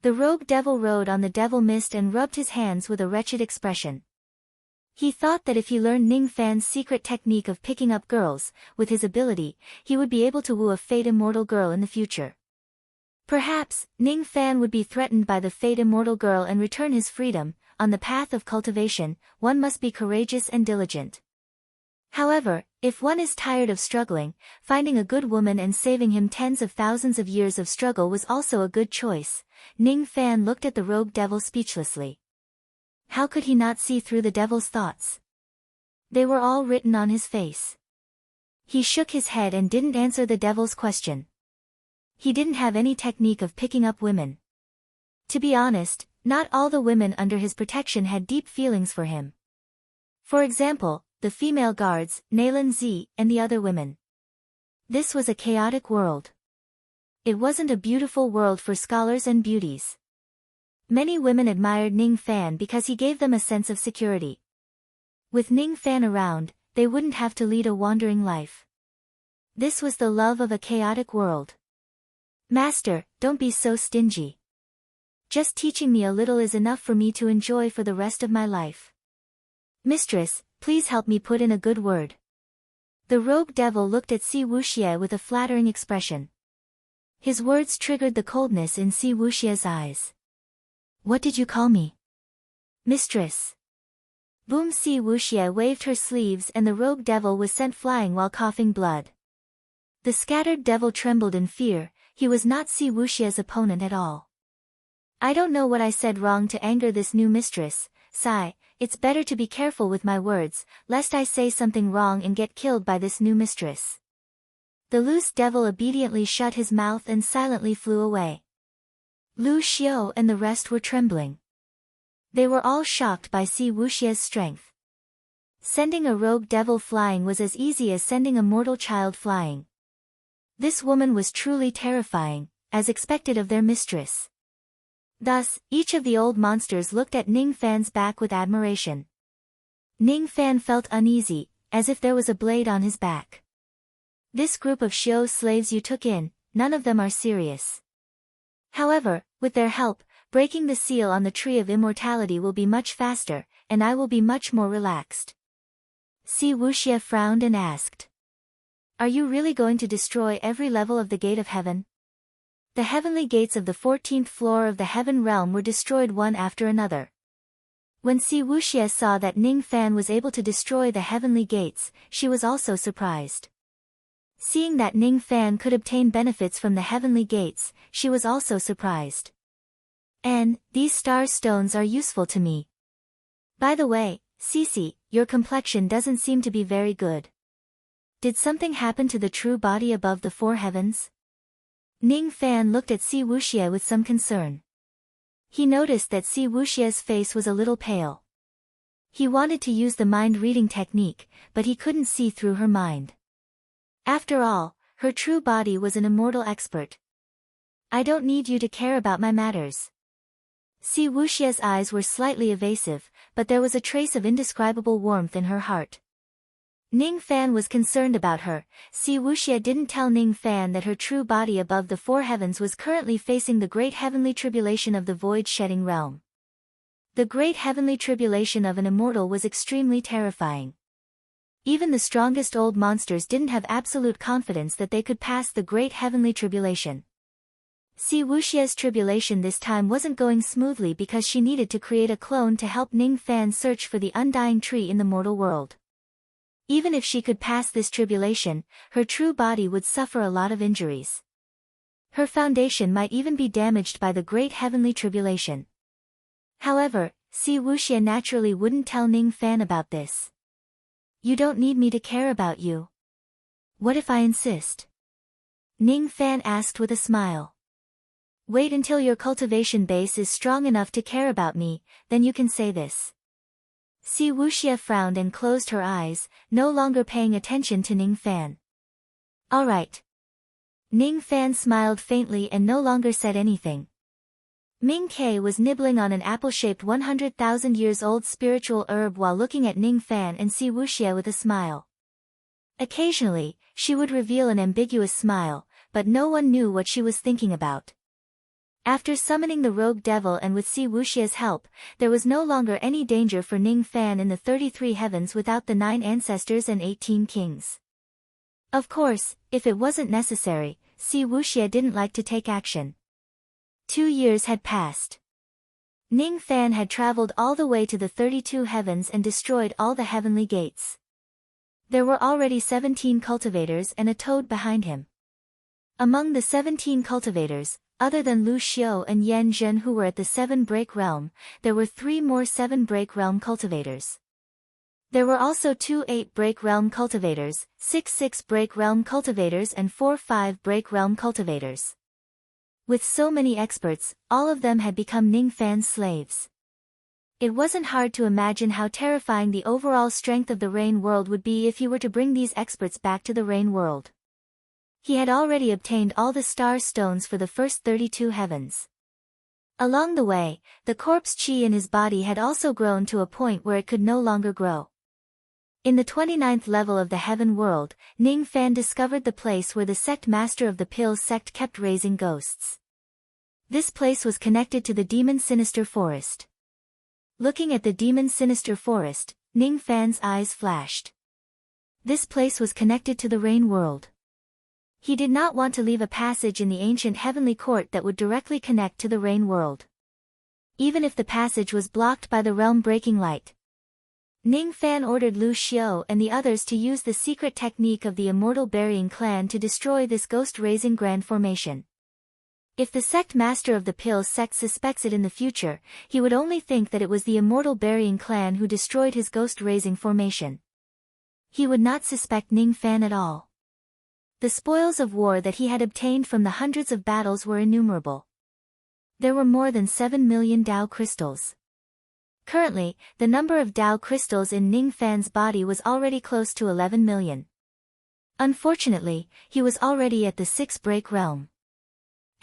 The rogue devil rode on the devil mist and rubbed his hands with a wretched expression. He thought that if he learned Ning Fan's secret technique of picking up girls, with his ability, he would be able to woo a Fate Immortal girl in the future. Perhaps, Ning Fan would be threatened by the Fate Immortal girl and return his freedom. On the path of cultivation, one must be courageous and diligent. However, if one is tired of struggling, finding a good woman and saving him tens of thousands of years of struggle was also a good choice. Ning Fan looked at the rogue devil speechlessly. How could he not see through the devil's thoughts? They were all written on his face. He shook his head and didn't answer the devil's question. He didn't have any technique of picking up women. To be honest, not all the women under his protection had deep feelings for him. For example, the female guards, Naylan Zi, and the other women. This was a chaotic world. It wasn't a beautiful world for scholars and beauties. Many women admired Ning Fan because he gave them a sense of security. With Ning Fan around, they wouldn't have to lead a wandering life. This was the love of a chaotic world. "Master, don't be so stingy. Just teaching me a little is enough for me to enjoy for the rest of my life. Mistress, please help me put in a good word." The rogue devil looked at Si Wuxie with a flattering expression. His words triggered the coldness in Si Wuxie's eyes. "What did you call me?" "Mistress." Boom. Si Wuxie waved her sleeves and the rogue devil was sent flying while coughing blood. The scattered devil trembled in fear. He was not Si Wuxie's opponent at all. "I don't know what I said wrong to anger this new mistress, Sai. It's better to be careful with my words, lest I say something wrong and get killed by this new mistress." The loose devil obediently shut his mouth and silently flew away. Lu Xiao and the rest were trembling. They were all shocked by Si Wuxie's strength. Sending a rogue devil flying was as easy as sending a mortal child flying. This woman was truly terrifying, as expected of their mistress. Thus, each of the old monsters looked at Ning Fan's back with admiration. Ning Fan felt uneasy, as if there was a blade on his back. "This group of Xiao slaves you took in, none of them are serious. However, with their help, breaking the seal on the Tree of Immortality will be much faster, and I will be much more relaxed." Si Wuxie frowned and asked. "Are you really going to destroy every level of the Gate of Heaven?" The heavenly gates of the 14th floor of the Heaven Realm were destroyed one after another. When Si Wuxie saw that Ning Fan was able to destroy the heavenly gates, she was also surprised. Seeing that Ning Fan could obtain benefits from the heavenly gates, she was also surprised. "And, these star stones are useful to me. By the way, Cici, your complexion doesn't seem to be very good. Did something happen to the true body above the four heavens?" Ning Fan looked at Si Wuxie with some concern. He noticed that Si Wuxie's face was a little pale. He wanted to use the mind-reading technique, but he couldn't see through her mind. After all, her true body was an immortal expert. "I don't need you to care about my matters." Si Wuxie's eyes were slightly evasive, but there was a trace of indescribable warmth in her heart. Ning Fan was concerned about her. Si Wuxie didn't tell Ning Fan that her true body above the four heavens was currently facing the great heavenly tribulation of the void-shedding realm. The great heavenly tribulation of an immortal was extremely terrifying. Even the strongest old monsters didn't have absolute confidence that they could pass the great heavenly tribulation. See, Wuxia's tribulation this time wasn't going smoothly because she needed to create a clone to help Ning Fan search for the undying tree in the mortal world. Even if she could pass this tribulation, her true body would suffer a lot of injuries. Her foundation might even be damaged by the great heavenly tribulation. However, Si Wuxia naturally wouldn't tell Ning Fan about this. You don't need me to care about you. What if I insist? Ning Fan asked with a smile. Wait until your cultivation base is strong enough to care about me, then you can say this. Si Wuxia frowned and closed her eyes, no longer paying attention to Ning Fan. All right. Ning Fan smiled faintly and no longer said anything. Ming Ke was nibbling on an apple-shaped 100,000 years old spiritual herb while looking at Ning Fan and Si Wuxia with a smile. Occasionally, she would reveal an ambiguous smile, but no one knew what she was thinking about. After summoning the rogue devil and with Si Wuxia's help, there was no longer any danger for Ning Fan in the 33 heavens without the 9 ancestors and 18 kings. Of course, if it wasn't necessary, Si Wuxia didn't like to take action. 2 years had passed. Ning Fan had traveled all the way to the 32 heavens and destroyed all the heavenly gates. There were already 17 cultivators and a toad behind him. Among the 17 cultivators, other than Lu Xiu and Yan Zhen who were at the 7-break realm, there were 3 more 7-break realm cultivators. There were also 2 8-break realm cultivators, 6 6-break realm cultivators and 4 5-break realm cultivators. With so many experts, all of them had become Ning Fan's slaves. It wasn't hard to imagine how terrifying the overall strength of the Rain World would be if he were to bring these experts back to the Rain World. He had already obtained all the star stones for the first 32 heavens. Along the way, the corpse chi in his body had also grown to a point where it could no longer grow. In the 29th level of the Heaven World, Ning Fan discovered the place where the sect master of the Pills sect kept raising ghosts. This place was connected to the Demon Sinister Forest. Looking at the Demon Sinister Forest, Ning Fan's eyes flashed. This place was connected to the Rain World. He did not want to leave a passage in the ancient heavenly court that would directly connect to the Rain World. Even if the passage was blocked by the realm-breaking light. Ning Fan ordered Lu Xiu and the others to use the secret technique of the Immortal Burying Clan to destroy this ghost-raising grand formation. If the sect master of the Pills sect suspects it in the future, he would only think that it was the Immortal Burying Clan who destroyed his ghost-raising formation. He would not suspect Ning Fan at all. The spoils of war that he had obtained from the hundreds of battles were innumerable. There were more than 7 million Dao crystals. Currently, the number of Dao crystals in Ning Fan's body was already close to 11 million. Unfortunately, he was already at the 6-break realm.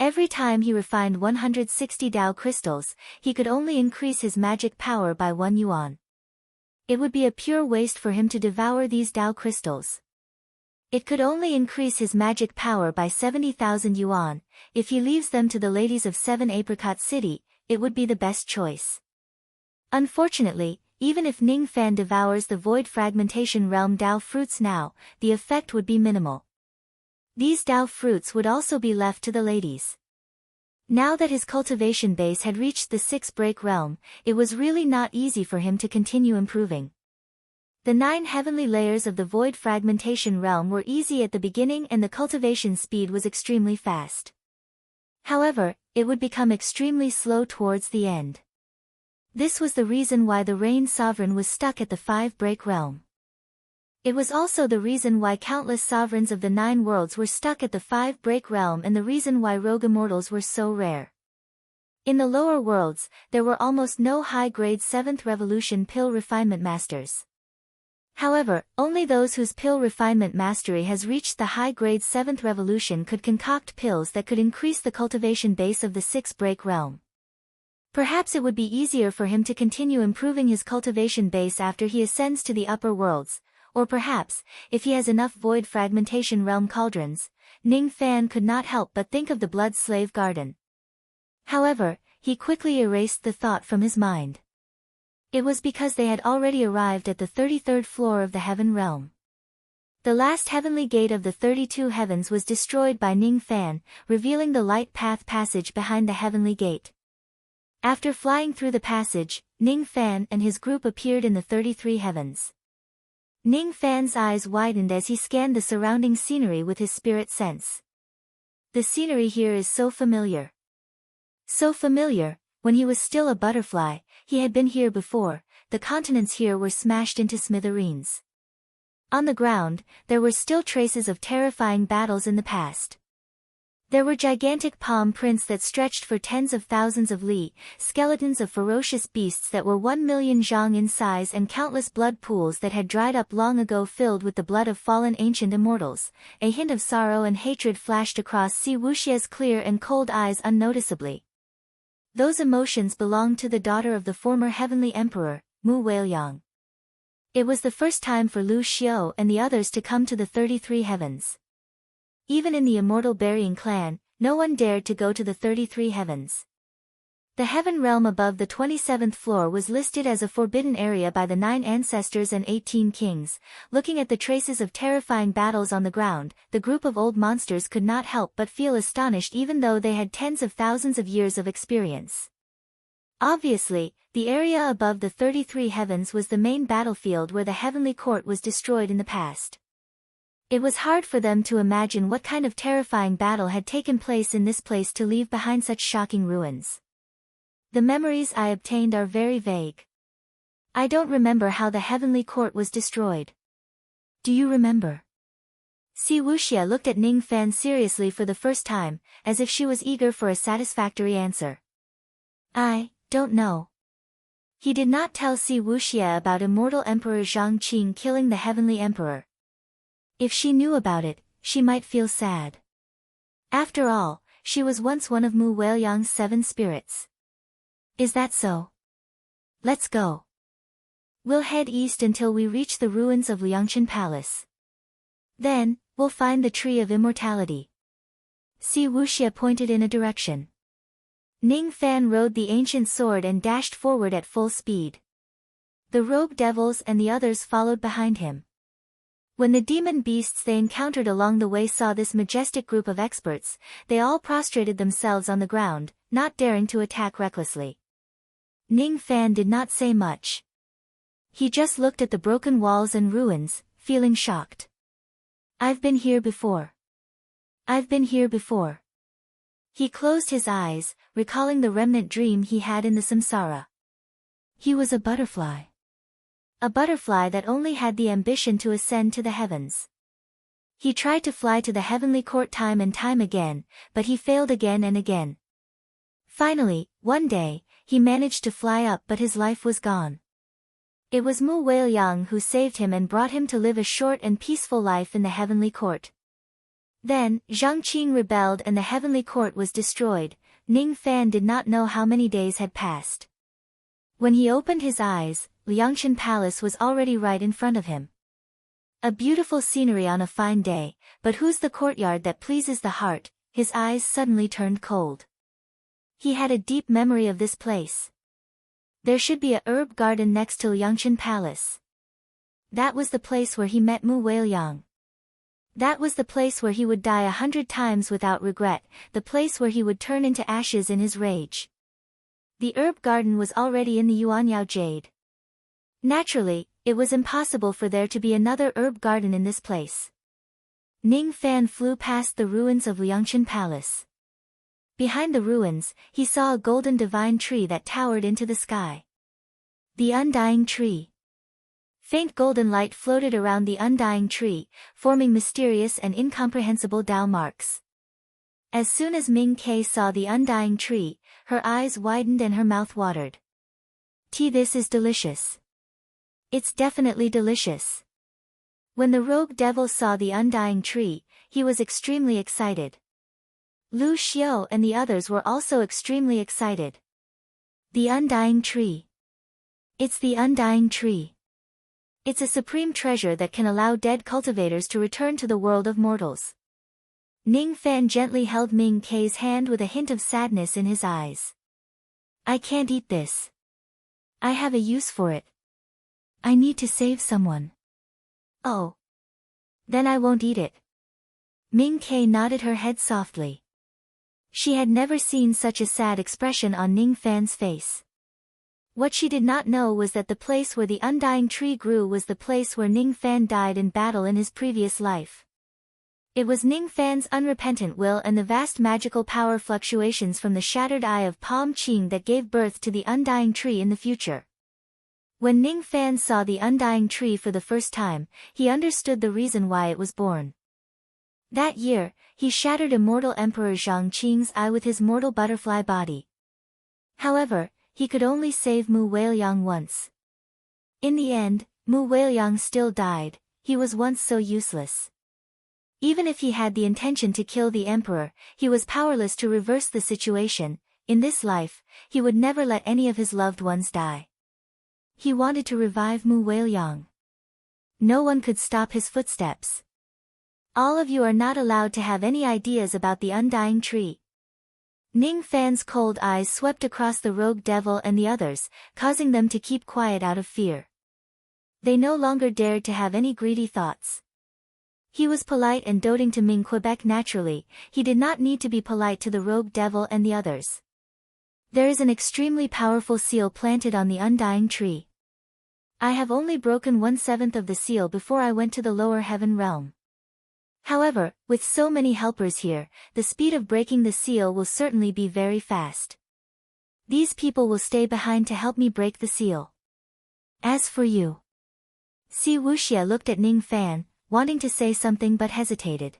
Every time he refined 160 Dao crystals, he could only increase his magic power by 1 yuan. It would be a pure waste for him to devour these Dao crystals. It could only increase his magic power by 70,000 yuan. If he leaves them to the ladies of 7 Apricot City, it would be the best choice. Unfortunately, even if Ning Fan devours the Void Fragmentation Realm Dao fruits now, the effect would be minimal. These Dao fruits would also be left to the ladies. Now that his cultivation base had reached the 6-break realm, it was really not easy for him to continue improving. The 9 heavenly layers of the Void Fragmentation Realm were easy at the beginning and the cultivation speed was extremely fast. However, it would become extremely slow towards the end. This was the reason why the Rain Sovereign was stuck at the 5-break realm. It was also the reason why countless sovereigns of the 9 worlds were stuck at the 5-break realm and the reason why rogue immortals were so rare. In the lower worlds, there were almost no high-grade 7th Revolution pill refinement masters. However, only those whose pill refinement mastery has reached the high-grade 7th Revolution could concoct pills that could increase the cultivation base of the 6-break realm. Perhaps it would be easier for him to continue improving his cultivation base after he ascends to the upper worlds, or perhaps, if he has enough Void Fragmentation Realm cauldrons, Ning Fan could not help but think of the Blood Slave Garden. However, he quickly erased the thought from his mind. It was because they had already arrived at the 33rd floor of the Heaven Realm. The last heavenly gate of the 32 heavens was destroyed by Ning Fan, revealing the light path passage behind the heavenly gate. After flying through the passage, Ning Fan and his group appeared in the 33 heavens. Ning Fan's eyes widened as he scanned the surrounding scenery with his spirit sense. The scenery here is so familiar. So familiar, when he was still a butterfly, he had been here before. The continents here were smashed into smithereens. On the ground, there were still traces of terrifying battles in the past. There were gigantic palm prints that stretched for tens of thousands of li, skeletons of ferocious beasts that were 1,000,000 zhang in size, and countless blood pools that had dried up long ago filled with the blood of fallen ancient immortals. A hint of sorrow and hatred flashed across Si Wuxia's clear and cold eyes unnoticeably. Those emotions belonged to the daughter of the former heavenly emperor, Mu Weiliang. It was the first time for Lu Xiao and the others to come to the 33 heavens. Even in the immortal burying clan, no one dared to go to the 33 heavens. The heaven realm above the 27th floor was listed as a forbidden area by the 9 ancestors and 18 kings. Looking at the traces of terrifying battles on the ground, the group of old monsters could not help but feel astonished even though they had tens of thousands of years of experience. Obviously, the area above the 33 heavens was the main battlefield where the heavenly court was destroyed in the past. It was hard for them to imagine what kind of terrifying battle had taken place in this place to leave behind such shocking ruins. The memories I obtained are very vague. I don't remember how the heavenly court was destroyed. Do you remember? Si Wuxia looked at Ning Fan seriously for the first time, as if she was eager for a satisfactory answer. I don't know. He did not tell Si Wuxia about immortal Emperor Zhang Qing killing the heavenly emperor. If she knew about it, she might feel sad. After all, she was once one of Mu Weiliang's 7 spirits. Is that so? Let's go. We'll head east until we reach the ruins of Liangqian Palace. Then, we'll find the Tree of Immortality. Si Wuxia pointed in a direction. Ning Fan rode the ancient sword and dashed forward at full speed. The rogue devils and the others followed behind him. When the demon beasts they encountered along the way saw this majestic group of experts, they all prostrated themselves on the ground, not daring to attack recklessly. Ning Fan did not say much. He just looked at the broken walls and ruins, feeling shocked. I've been here before. I've been here before. He closed his eyes, recalling the remnant dream he had in the samsara. He was a butterfly. A butterfly that only had the ambition to ascend to the heavens. He tried to fly to the heavenly court time and time again, but he failed again and again. Finally, one day, he managed to fly up, but his life was gone. It was Mu Weiliang who saved him and brought him to live a short and peaceful life in the heavenly court. Then, Zhang Qing rebelled and the heavenly court was destroyed. Ning Fan did not know how many days had passed. When he opened his eyes, Liangqian Palace was already right in front of him. A beautiful scenery on a fine day, but who's the courtyard that pleases the heart? His eyes suddenly turned cold. He had a deep memory of this place. There should be a herb garden next to Liangqian Palace. That was the place where he met Mu Weiliang. That was the place where he would die 100 times without regret, the place where he would turn into ashes in his rage. The herb garden was already in the Yuanyao Jade. Naturally, it was impossible for there to be another herb garden in this place. Ning Fan flew past the ruins of Liangqian Palace. Behind the ruins, he saw a golden divine tree that towered into the sky. The Undying Tree. Faint golden light floated around the undying tree, forming mysterious and incomprehensible Tao marks. As soon as Ming Kei saw the undying tree, her eyes widened and her mouth watered. This is delicious. It's definitely delicious. When the rogue devil saw the undying tree, he was extremely excited. Lu Xiao and the others were also extremely excited. The undying tree. It's the undying tree. It's a supreme treasure that can allow dead cultivators to return to the world of mortals. Ning Fan gently held Ming Kei's hand with a hint of sadness in his eyes. I can't eat this. I have a use for it. I need to save someone. Oh. Then I won't eat it. Ming Ke nodded her head softly. She had never seen such a sad expression on Ning Fan's face. What she did not know was that the place where the undying tree grew was the place where Ning Fan died in battle in his previous life. It was Ning Fan's unrepentant will and the vast magical power fluctuations from the shattered eye of Palm Qing that gave birth to the undying tree in the future. When Ning Fan saw the undying tree for the first time, he understood the reason why it was born. That year, he shattered immortal Emperor Zhang Qing's eye with his mortal butterfly body. However, he could only save Mu Weiliang once. In the end, Mu Weiliang still died. He was once so useless. Even if he had the intention to kill the emperor, he was powerless to reverse the situation. In this life, he would never let any of his loved ones die. He wanted to revive Mu Weiliang. No one could stop his footsteps. All of you are not allowed to have any ideas about the undying tree. Ning Fan's cold eyes swept across the rogue devil and the others, causing them to keep quiet out of fear. They no longer dared to have any greedy thoughts. He was polite and doting to Ming Quebec naturally. He did not need to be polite to the rogue devil and the others. There is an extremely powerful seal planted on the undying tree. I have only broken 1/7 of the seal before I went to the lower heaven realm. However, with so many helpers here, the speed of breaking the seal will certainly be very fast. These people will stay behind to help me break the seal. As for you. Si Wuxia looked at Ning Fan, wanting to say something but hesitated.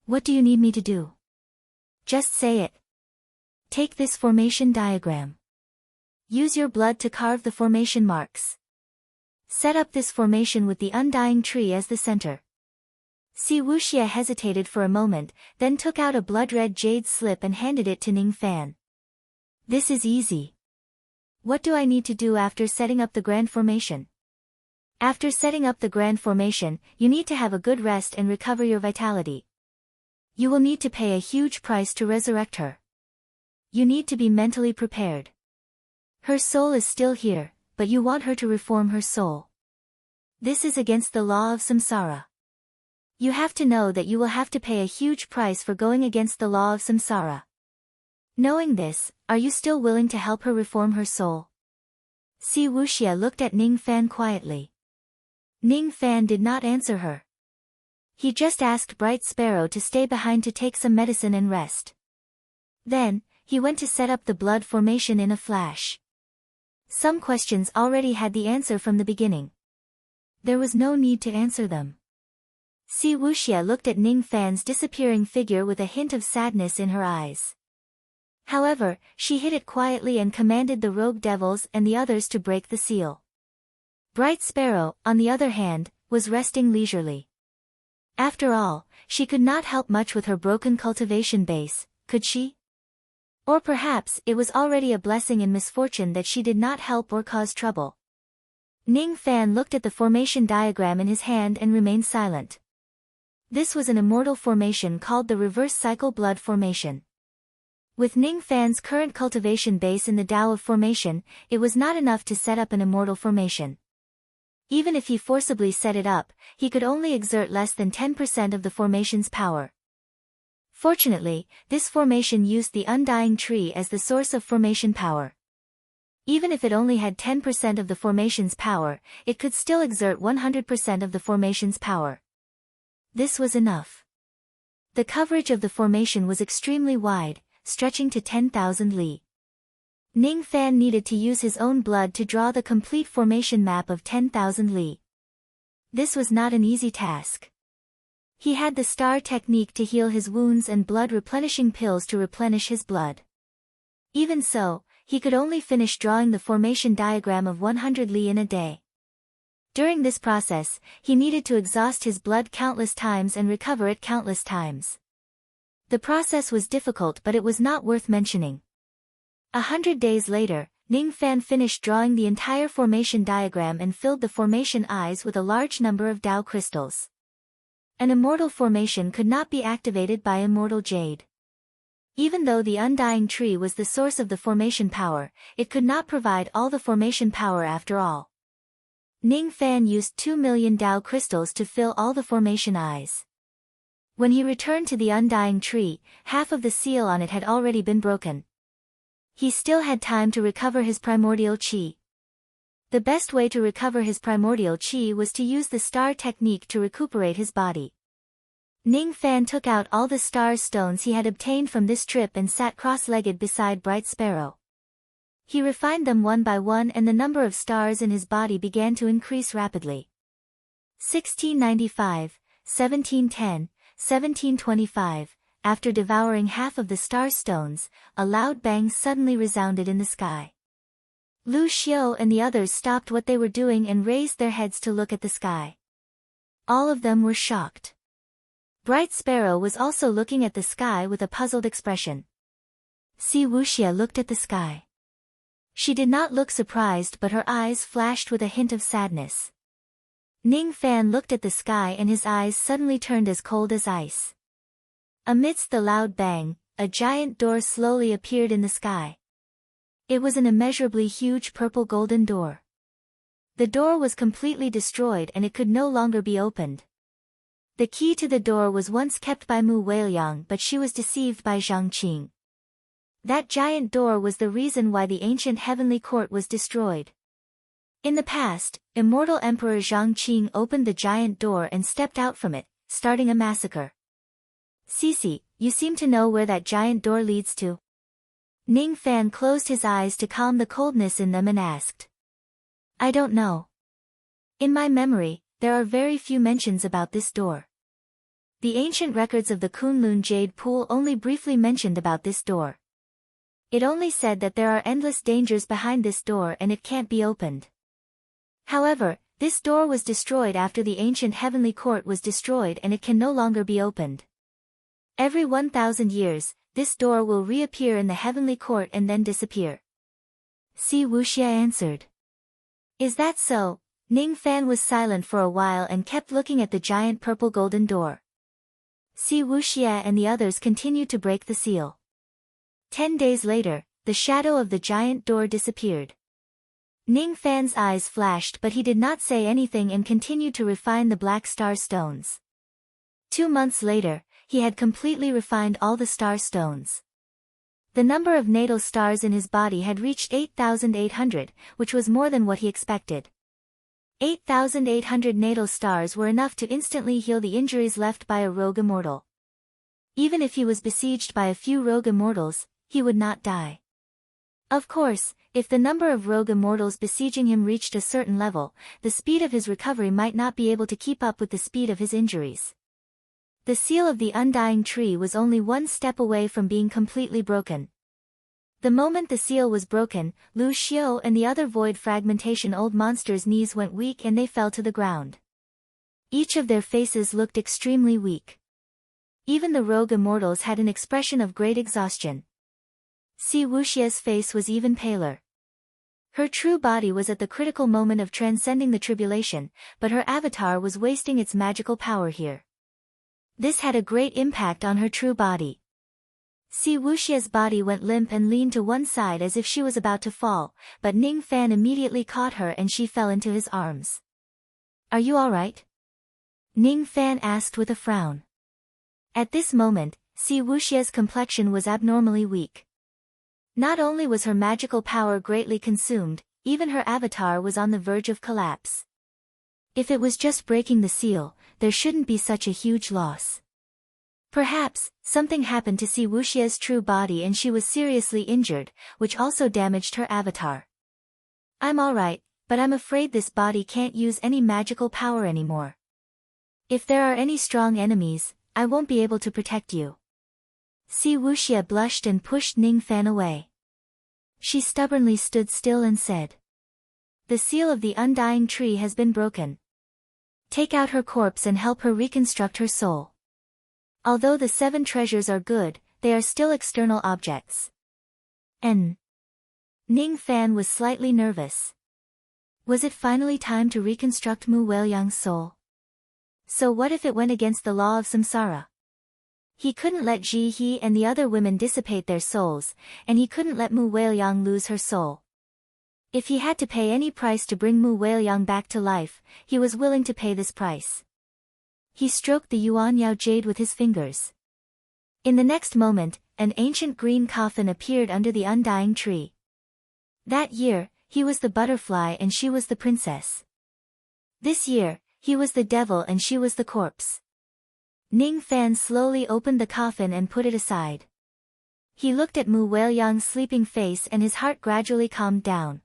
What do you need me to do? Just say it. Take this formation diagram. Use your blood to carve the formation marks. Set up this formation with the undying tree as the center. Si Wuxia hesitated for a moment, then took out a blood-red jade slip and handed it to Ning Fan. This is easy. What do I need to do after setting up the grand formation? After setting up the grand formation, you need to have a good rest and recover your vitality. You will need to pay a huge price to resurrect her. You need to be mentally prepared. Her soul is still here, but you want her to reform her soul. This is against the law of samsara. You have to know that you will have to pay a huge price for going against the law of samsara. Knowing this, are you still willing to help her reform her soul? Si Wuxia looked at Ning Fan quietly. Ning Fan did not answer her. He just asked Bright Sparrow to stay behind to take some medicine and rest. Then, he went to set up the blood formation in a flash. Some questions already had the answer from the beginning. There was no need to answer them. Si Wuxia looked at Ning Fan's disappearing figure with a hint of sadness in her eyes. However, she hid it quietly and commanded the rogue devils and the others to break the seal. Bright Sparrow, on the other hand, was resting leisurely. After all, she could not help much with her broken cultivation base, could she? Or perhaps it was already a blessing in misfortune that she did not help or cause trouble. Ning Fan looked at the formation diagram in his hand and remained silent. This was an immortal formation called the reverse cycle blood formation. With Ning Fan's current cultivation base in the Tao of formation, it was not enough to set up an immortal formation. Even if he forcibly set it up, he could only exert less than 10% of the formation's power. Fortunately, this formation used the undying tree as the source of formation power. Even if it only had 10% of the formation's power, it could still exert 100% of the formation's power. This was enough. The coverage of the formation was extremely wide, stretching to 10,000 li. Ning Fan needed to use his own blood to draw the complete formation map of 10,000 li. This was not an easy task. He had the star technique to heal his wounds and blood replenishing pills to replenish his blood. Even so, he could only finish drawing the formation diagram of 100 li in a day. During this process, he needed to exhaust his blood countless times and recover it countless times. The process was difficult, but it was not worth mentioning. 100 days later, Ning Fan finished drawing the entire formation diagram and filled the formation eyes with a large number of Tao crystals. An immortal formation could not be activated by immortal jade. Even though the undying tree was the source of the formation power, it could not provide all the formation power after all. Ning Fan used 2 million Dao crystals to fill all the formation eyes. When he returned to the undying tree, half of the seal on it had already been broken. He still had time to recover his primordial qi. The best way to recover his primordial qi was to use the star technique to recuperate his body. Ning Fan took out all the star stones he had obtained from this trip and sat cross-legged beside Bright Sparrow. He refined them one by one and the number of stars in his body began to increase rapidly. 1695, 1710, 1725, after devouring half of the star stones, a loud bang suddenly resounded in the sky. Lu Xiu and the others stopped what they were doing and raised their heads to look at the sky. All of them were shocked. Bright Sparrow was also looking at the sky with a puzzled expression. Si Wuxia looked at the sky. She did not look surprised but her eyes flashed with a hint of sadness. Ning Fan looked at the sky and his eyes suddenly turned as cold as ice. Amidst the loud bang, a giant door slowly appeared in the sky. It was an immeasurably huge purple-golden door. The door was completely destroyed and it could no longer be opened. The key to the door was once kept by Mu Weiliang but she was deceived by Zhang Qing. That giant door was the reason why the ancient heavenly court was destroyed. In the past, immortal Emperor Zhang Qing opened the giant door and stepped out from it, starting a massacre. Cece, you seem to know where that giant door leads to. Ning Fan closed his eyes to calm the coldness in them and asked. I don't know. In my memory, there are very few mentions about this door. The ancient records of the Kunlun Jade Pool only briefly mentioned about this door. It only said that there are endless dangers behind this door and it can't be opened. However, this door was destroyed after the ancient heavenly court was destroyed and it can no longer be opened. Every 1,000 years, this door will reappear in the heavenly court and then disappear. Si Wuxia answered. Is that so? Ning Fan was silent for a while and kept looking at the giant purple golden door. Si Wuxia and the others continued to break the seal. 10 days later, the shadow of the giant door disappeared. Ning Fan's eyes flashed but he did not say anything and continued to refine the black star stones. 2 months later, he had completely refined all the star stones. The number of natal stars in his body had reached 8,800, which was more than what he expected. 8,800 natal stars were enough to instantly heal the injuries left by a rogue immortal. Even if he was besieged by a few rogue immortals, he would not die. Of course, if the number of rogue immortals besieging him reached a certain level, the speed of his recovery might not be able to keep up with the speed of his injuries. The seal of the undying tree was only one step away from being completely broken. The moment the seal was broken, Lu Xiu and the other void fragmentation old monsters' knees went weak and they fell to the ground. Each of their faces looked extremely weak. Even the rogue immortals had an expression of great exhaustion. Si Wuxia's face was even paler. Her true body was at the critical moment of transcending the tribulation, but her avatar was wasting its magical power here. This had a great impact on her true body. Si Wuxia's body went limp and leaned to one side as if she was about to fall, but Ning Fan immediately caught her and she fell into his arms. Are you all right? Ning Fan asked with a frown. At this moment, Si Wuxia's complexion was abnormally weak. Not only was her magical power greatly consumed, even her avatar was on the verge of collapse. If it was just breaking the seal, there shouldn't be such a huge loss. Perhaps, something happened to Si Wuxia's true body and she was seriously injured, which also damaged her avatar. I'm alright, but I'm afraid this body can't use any magical power anymore. If there are any strong enemies, I won't be able to protect you. Si Wuxia blushed and pushed Ning Fan away. She stubbornly stood still and said. The seal of the undying tree has been broken. Take out her corpse and help her reconstruct her soul. Although the 7 treasures are good, they are still external objects. Ning Fan was slightly nervous. Was it finally time to reconstruct Mu Weiliang's soul? So what if it went against the law of samsara? He couldn't let Ji He and the other women dissipate their souls, and he couldn't let Mu Weiliang lose her soul. If he had to pay any price to bring Mu Weiliang back to life, he was willing to pay this price. He stroked the Yuan Yao jade with his fingers. In the next moment, an ancient green coffin appeared under the undying tree. That year, he was the butterfly and she was the princess. This year, he was the devil and she was the corpse. Ning Fan slowly opened the coffin and put it aside. He looked at Mu Weiliang's sleeping face and his heart gradually calmed down.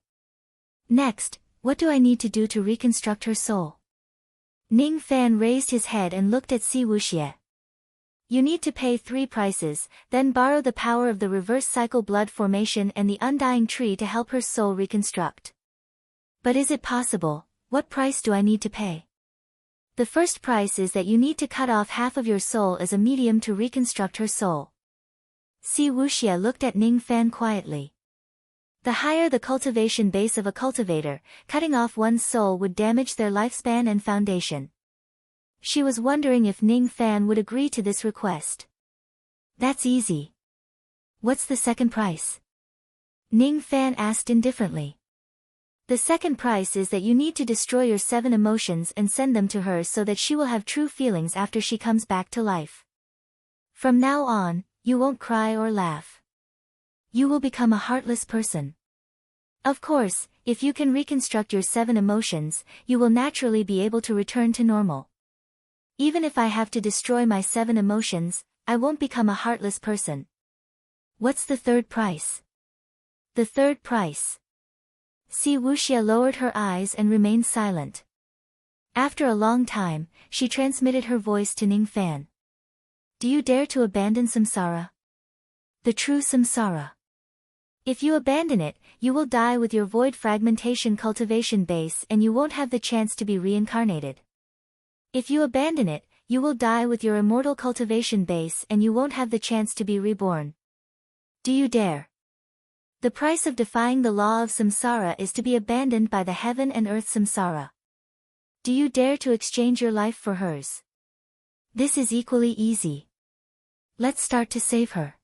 Next, what do I need to do to reconstruct her soul? Ning Fan raised his head and looked at Si Wuxie. You need to pay 3 prices, then borrow the power of the reverse cycle blood formation and the undying tree to help her soul reconstruct. But is it possible? What price do I need to pay? The first price is that you need to cut off half of your soul as a medium to reconstruct her soul. Si Wuxie looked at Ning Fan quietly. The higher the cultivation base of a cultivator, cutting off one's soul would damage their lifespan and foundation. She was wondering if Ning Fan would agree to this request. That's easy. What's the second price? Ning Fan asked indifferently. The second price is that you need to destroy your 7 emotions and send them to her so that she will have true feelings after she comes back to life. From now on, you won't cry or laugh. You will become a heartless person. Of course, if you can reconstruct your 7 emotions, you will naturally be able to return to normal. Even if I have to destroy my 7 emotions, I won't become a heartless person. What's the third price? The third price. Si Wuxie lowered her eyes and remained silent. After a long time, she transmitted her voice to Ning Fan. Do you dare to abandon samsara? The true samsara. If you abandon it, you will die with your void fragmentation cultivation base and you won't have the chance to be reincarnated. If you abandon it, you will die with your immortal cultivation base and you won't have the chance to be reborn. Do you dare? The price of defying the law of samsara is to be abandoned by the heaven and earth samsara. Do you dare to exchange your life for hers? This is equally easy. Let's start to save her.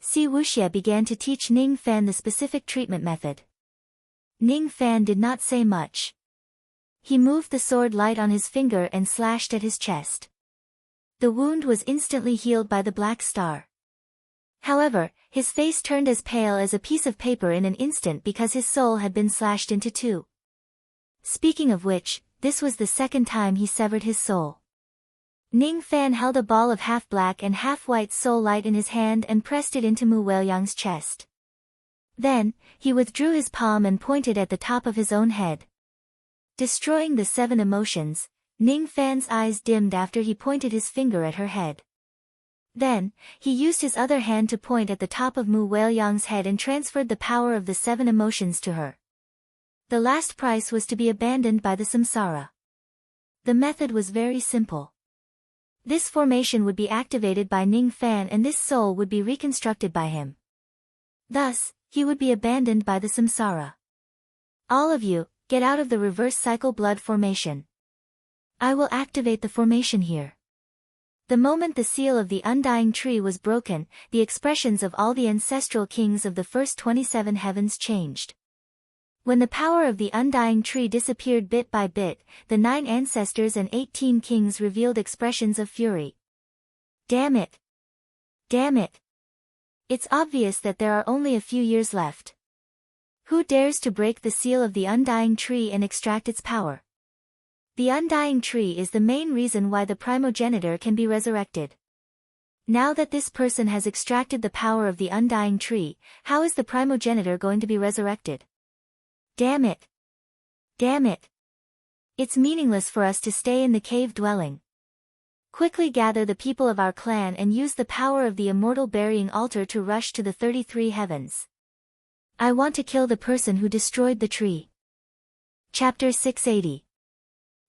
Si Wuxie began to teach Ning Fan the specific treatment method. Ning Fan did not say much. He moved the sword light on his finger and slashed at his chest. The wound was instantly healed by the black star. However, his face turned as pale as a piece of paper in an instant because his soul had been slashed into 2. Speaking of which, this was the second time he severed his soul. Ning Fan held a ball of half-black and half-white soul light in his hand and pressed it into Mu Weiliang's chest. Then, he withdrew his palm and pointed at the top of his own head. Destroying the 7 emotions, Ning Fan's eyes dimmed after he pointed his finger at her head. Then, he used his other hand to point at the top of Mu Weiliang's head and transferred the power of the 7 emotions to her. The last price was to be abandoned by the samsara. The method was very simple. This formation would be activated by Ning Fan and this soul would be reconstructed by him. Thus, he would be abandoned by the samsara. All of you, get out of the reverse cycle blood formation. I will activate the formation here. The moment the seal of the undying tree was broken, the expressions of all the ancestral kings of the first 27 heavens changed. When the power of the undying tree disappeared bit by bit, the 9 ancestors and 18 kings revealed expressions of fury. Damn it! Damn it! It's obvious that there are only a few years left. Who dares to break the seal of the undying tree and extract its power? The undying tree is the main reason why the primogenitor can be resurrected. Now that this person has extracted the power of the undying tree, how is the primogenitor going to be resurrected? Damn it! Damn it! It's meaningless for us to stay in the cave dwelling. Quickly gather the people of our clan and use the power of the immortal burying altar to rush to the 33 heavens. I want to kill the person who destroyed the tree. Chapter 680.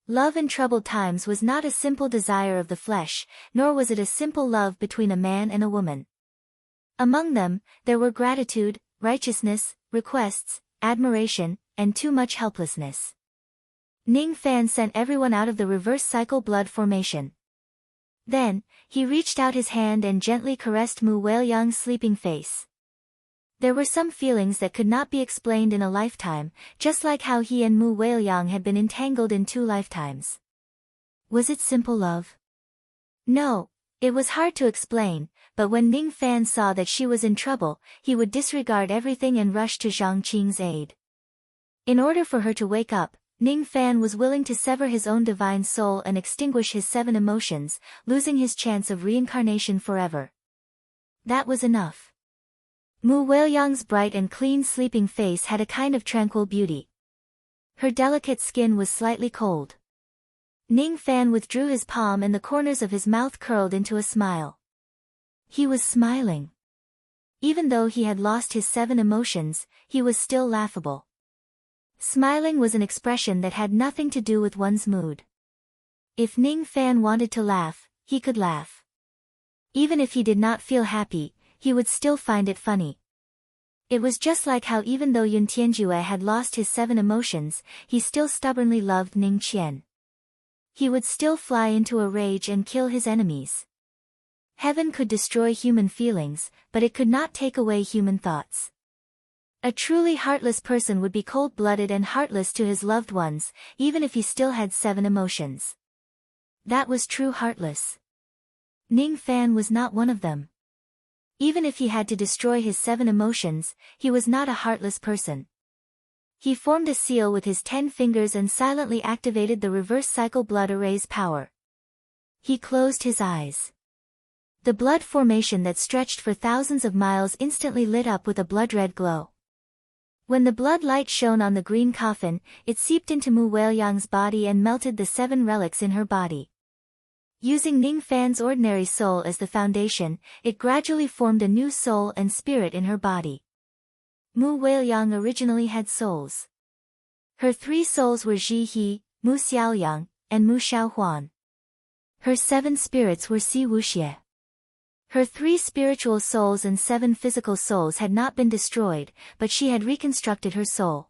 Love in troubled times was not a simple desire of the flesh, nor was it a simple love between a man and a woman. Among them, there were gratitude, righteousness, requests, admiration, and too much helplessness. Ning Fan sent everyone out of the reverse cycle blood formation. Then, he reached out his hand and gently caressed Mu Weiliang's sleeping face. There were some feelings that could not be explained in a lifetime, just like how he and Mu Weiliang had been entangled in 2 lifetimes. Was it simple love? No, it was hard to explain, but when Ning Fan saw that she was in trouble, he would disregard everything and rush to Zhang Qing's aid. In order for her to wake up, Ning Fan was willing to sever his own divine soul and extinguish his 7 emotions, losing his chance of reincarnation forever. That was enough. Mu Weiliang's bright and clean sleeping face had a kind of tranquil beauty. Her delicate skin was slightly cold. Ning Fan withdrew his palm and the corners of his mouth curled into a smile. He was smiling. Even though he had lost his 7 emotions, he was still laughable. Smiling was an expression that had nothing to do with one's mood. If Ning Fan wanted to laugh, he could laugh. Even if he did not feel happy, he would still find it funny. It was just like how even though Yun Tianjue had lost his 7 emotions, he still stubbornly loved Ning Qian. He would still fly into a rage and kill his enemies. Heaven could destroy human feelings, but it could not take away human thoughts. A truly heartless person would be cold-blooded and heartless to his loved ones, even if he still had 7 emotions. That was true heartless. Ning Fan was not one of them. Even if he had to destroy his 7 emotions, he was not a heartless person. He formed a seal with his 10 fingers and silently activated the reverse cycle blood array's power. He closed his eyes. The blood formation that stretched for thousands of miles instantly lit up with a blood-red glow. When the blood light shone on the green coffin, it seeped into Mu Weiliang's body and melted the 7 relics in her body. Using Ning Fan's ordinary soul as the foundation, it gradually formed a new soul and spirit in her body. Mu Weiliang originally had souls. Her 3 souls were Ji He, Mu Xiaoyang, and Mu Xiaohuan. Her 7 spirits were Si Wuxie. Her 3 spiritual souls and 7 physical souls had not been destroyed, but she had reconstructed her soul.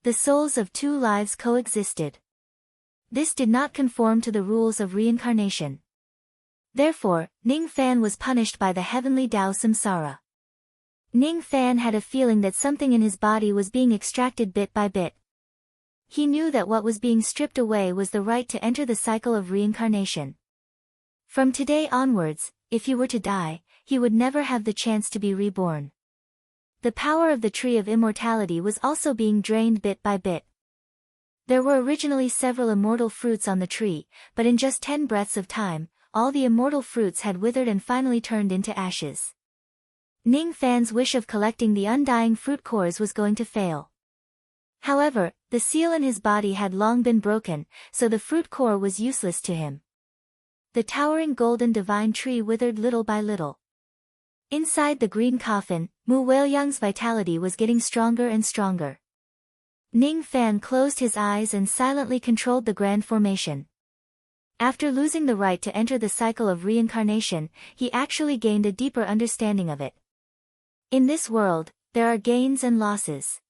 The souls of 2 lives coexisted. This did not conform to the rules of reincarnation. Therefore, Ning Fan was punished by the heavenly Tao Samsara. Ning Fan had a feeling that something in his body was being extracted bit by bit. He knew that what was being stripped away was the right to enter the cycle of reincarnation. From today onwards, if he were to die, he would never have the chance to be reborn. The power of the tree of immortality was also being drained bit by bit. There were originally several immortal fruits on the tree, but in just 10 breaths of time, all the immortal fruits had withered and finally turned into ashes. Ning Fan's wish of collecting the undying fruit cores was going to fail. However, the seal in his body had long been broken, so the fruit core was useless to him. The towering golden divine tree withered little by little. Inside the green coffin, Mu Weiliang's vitality was getting stronger and stronger. Ning Fan closed his eyes and silently controlled the grand formation. After losing the right to enter the cycle of reincarnation, he actually gained a deeper understanding of it. In this world, there are gains and losses.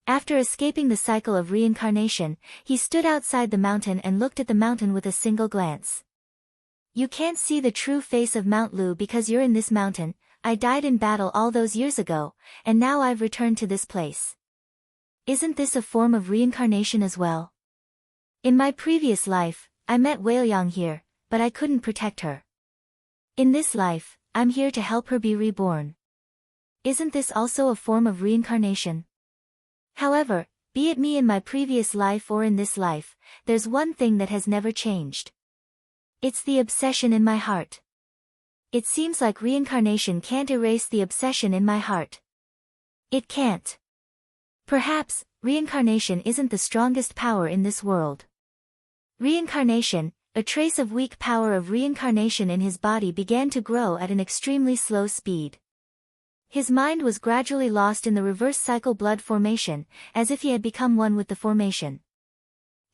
After escaping the cycle of reincarnation, he stood outside the mountain and looked at the mountain with a single glance. You can't see the true face of Mount Lu because you're in this mountain. I died in battle all those years ago, and now I've returned to this place. Isn't this a form of reincarnation as well? In my previous life, I met Weiliang here, but I couldn't protect her. In this life, I'm here to help her be reborn. Isn't this also a form of reincarnation? However, be it me in my previous life or in this life, there's one thing that has never changed. It's the obsession in my heart. It seems like reincarnation can't erase the obsession in my heart. It can't. Perhaps, reincarnation isn't the strongest power in this world. Reincarnation, a trace of weak power of reincarnation in his body began to grow at an extremely slow speed. His mind was gradually lost in the reverse cycle blood formation, as if he had become one with the formation.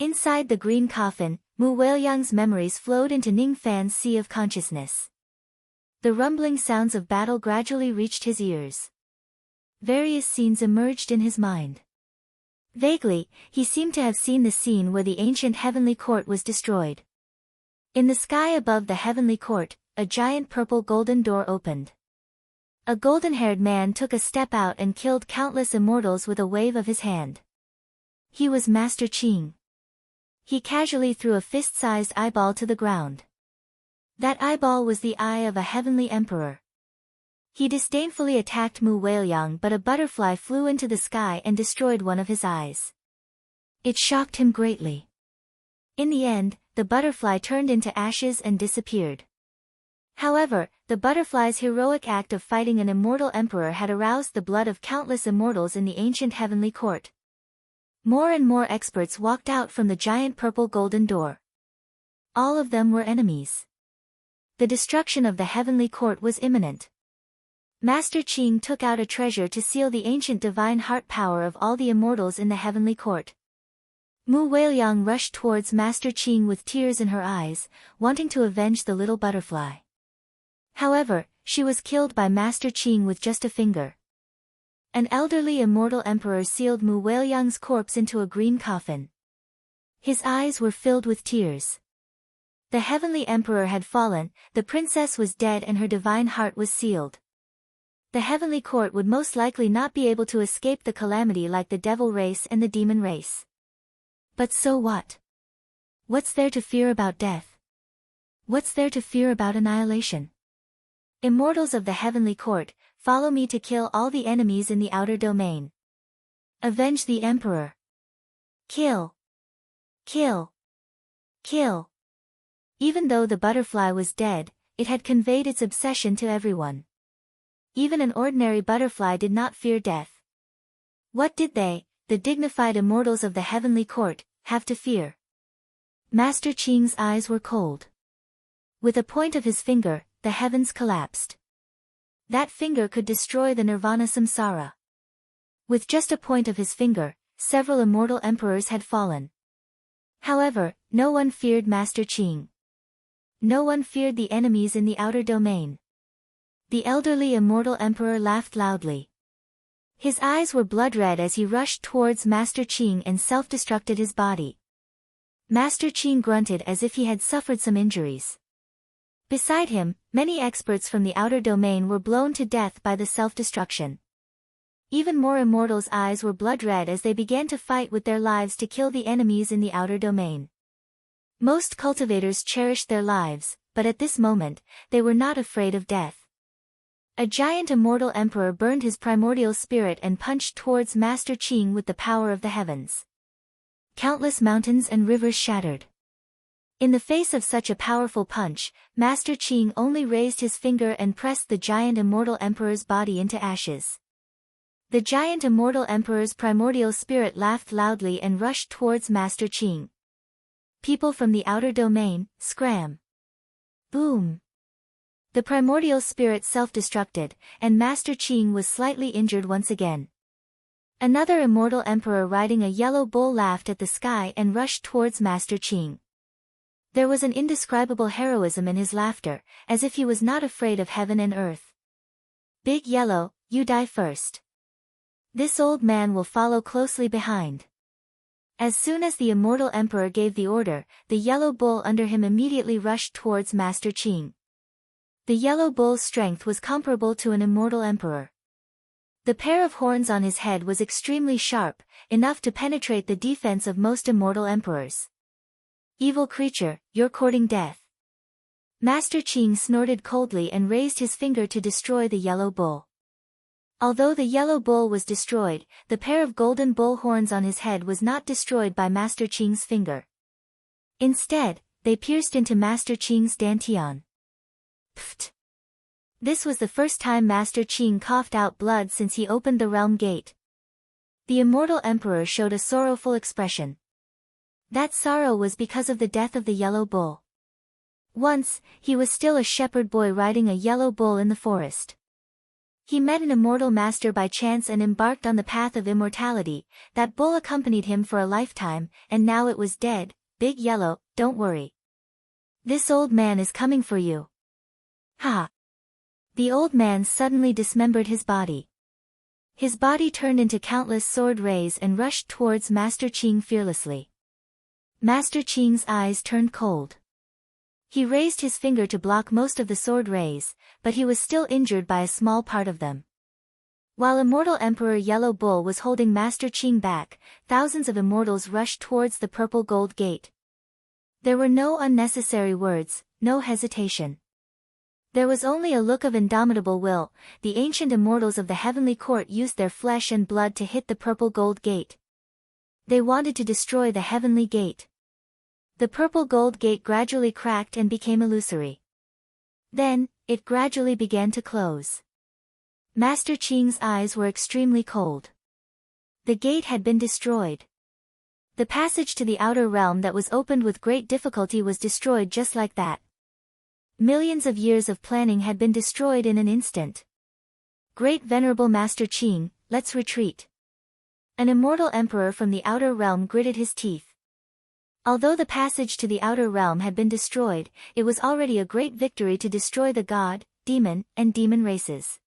Inside the green coffin, Mu Weiliang's memories flowed into Ning Fan's sea of consciousness. The rumbling sounds of battle gradually reached his ears. Various scenes emerged in his mind. Vaguely, he seemed to have seen the scene where the ancient heavenly court was destroyed. In the sky above the heavenly court, a giant purple golden door opened. A golden-haired man took a step out and killed countless immortals with a wave of his hand. He was Master Qing. He casually threw a fist-sized eyeball to the ground. That eyeball was the eye of a heavenly emperor. He disdainfully attacked Mu Weiliang, but a butterfly flew into the sky and destroyed one of his eyes. It shocked him greatly. In the end, the butterfly turned into ashes and disappeared. However, the butterfly's heroic act of fighting an immortal emperor had aroused the blood of countless immortals in the ancient heavenly court. More and more experts walked out from the giant purple golden door. All of them were enemies. The destruction of the heavenly court was imminent. Master Qing took out a treasure to seal the ancient divine heart power of all the immortals in the heavenly court. Mu Weiliang rushed towards Master Qing with tears in her eyes, wanting to avenge the little butterfly. However, she was killed by Master Qing with just a finger. An elderly immortal emperor sealed Mu Weiliang's corpse into a green coffin. His eyes were filled with tears. The heavenly emperor had fallen, the princess was dead, and her divine heart was sealed. The heavenly court would most likely not be able to escape the calamity like the devil race and the demon race. But so what? What's there to fear about death? What's there to fear about annihilation? Immortals of the heavenly court, follow me to kill all the enemies in the outer domain. Avenge the emperor. Kill. Kill. Kill. Even though the butterfly was dead, it had conveyed its obsession to everyone. Even an ordinary butterfly did not fear death. What did they, the dignified immortals of the heavenly court, have to fear? Master Qing's eyes were cold. With a point of his finger, the heavens collapsed. That finger could destroy the nirvana samsara. With just a point of his finger, several immortal emperors had fallen. However, no one feared Master Qing. No one feared the enemies in the outer domain. The elderly immortal emperor laughed loudly. His eyes were blood-red as he rushed towards Master Qing and self-destructed his body. Master Qing grunted as if he had suffered some injuries. Beside him, many experts from the outer domain were blown to death by the self-destruction. Even more immortals' eyes were blood-red as they began to fight with their lives to kill the enemies in the outer domain. Most cultivators cherished their lives, but at this moment, they were not afraid of death. A giant immortal emperor burned his primordial spirit and punched towards Master Qing with the power of the heavens. Countless mountains and rivers shattered. In the face of such a powerful punch, Master Qing only raised his finger and pressed the giant immortal emperor's body into ashes. The giant immortal emperor's primordial spirit laughed loudly and rushed towards Master Qing. People from the outer domain, scram. Boom. The primordial spirit self-destructed, and Master Qing was slightly injured once again. Another immortal emperor riding a yellow bull laughed at the sky and rushed towards Master Qing. There was an indescribable heroism in his laughter, as if he was not afraid of heaven and earth. Big Yellow, you die first. This old man will follow closely behind. As soon as the immortal emperor gave the order, the yellow bull under him immediately rushed towards Master Qing. The yellow bull's strength was comparable to an immortal emperor. The pair of horns on his head was extremely sharp, enough to penetrate the defense of most immortal emperors. Evil creature, you're courting death. Master Qing snorted coldly and raised his finger to destroy the yellow bull. Although the yellow bull was destroyed, the pair of golden bull horns on his head was not destroyed by Master Qing's finger. Instead, they pierced into Master Qing's dantian. Pfft! This was the first time Master Qing coughed out blood since he opened the realm gate. The immortal emperor showed a sorrowful expression. That sorrow was because of the death of the yellow bull. Once, he was still a shepherd boy riding a yellow bull in the forest. He met an immortal master by chance and embarked on the path of immortality. That bull accompanied him for a lifetime, and now it was dead. Big Yellow, don't worry. This old man is coming for you. Ha! The old man suddenly dismembered his body. His body turned into countless sword rays and rushed towards Master Qing fearlessly. Master Qing's eyes turned cold. He raised his finger to block most of the sword rays, but he was still injured by a small part of them. While Immortal Emperor Yellow Bull was holding Master Qing back, thousands of immortals rushed towards the purple gold gate. There were no unnecessary words, no hesitation. There was only a look of indomitable will. The ancient immortals of the heavenly court used their flesh and blood to hit the purple gold gate. They wanted to destroy the heavenly gate. The purple gold gate gradually cracked and became illusory. Then, it gradually began to close. Master Qing's eyes were extremely cold. The gate had been destroyed. The passage to the outer realm that was opened with great difficulty was destroyed just like that. Millions of years of planning had been destroyed in an instant. Great Venerable Master Qing, let's retreat. An immortal emperor from the outer realm gritted his teeth. Although the passage to the outer realm had been destroyed, it was already a great victory to destroy the god, demon, and demon races.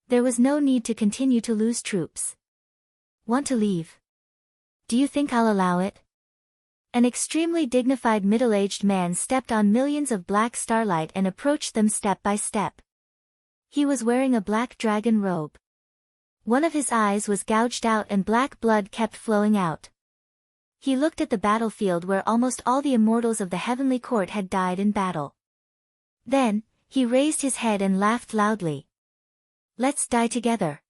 There was no need to continue to lose troops. Want to leave? Do you think I'll allow it? An extremely dignified middle-aged man stepped on millions of black starlight and approached them step by step. He was wearing a black dragon robe. One of his eyes was gouged out and black blood kept flowing out. He looked at the battlefield where almost all the immortals of the heavenly court had died in battle. Then, he raised his head and laughed loudly. Let's die together.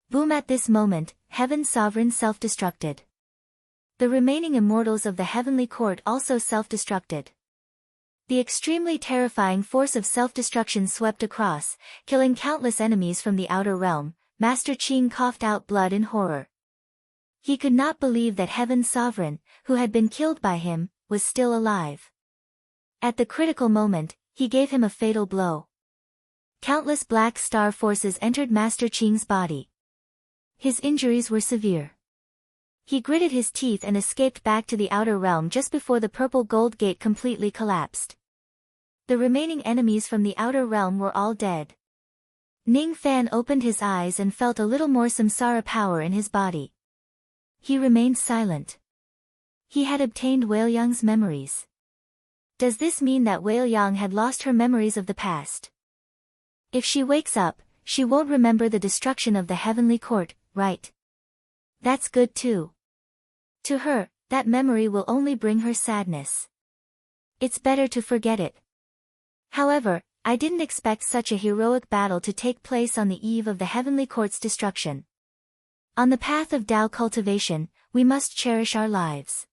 Boom! At this moment, Heaven's sovereign self-destructed. The remaining immortals of the heavenly court also self-destructed. The extremely terrifying force of self-destruction swept across, killing countless enemies from the outer realm. Master Qing coughed out blood in horror. He could not believe that Heaven's sovereign, who had been killed by him, was still alive. At the critical moment, he gave him a fatal blow. Countless black star forces entered Master Qing's body. His injuries were severe. He gritted his teeth and escaped back to the outer realm just before the purple gold gate completely collapsed. The remaining enemies from the outer realm were all dead. Ning Fan opened his eyes and felt a little more samsara power in his body. He remained silent. He had obtained Weiyang's memories. Does this mean that Weiyang had lost her memories of the past? If she wakes up, she won't remember the destruction of the heavenly court, right? That's good too. To her, that memory will only bring her sadness. It's better to forget it. However, I didn't expect such a heroic battle to take place on the eve of the heavenly court's destruction. On the path of Tao cultivation, we must cherish our lives.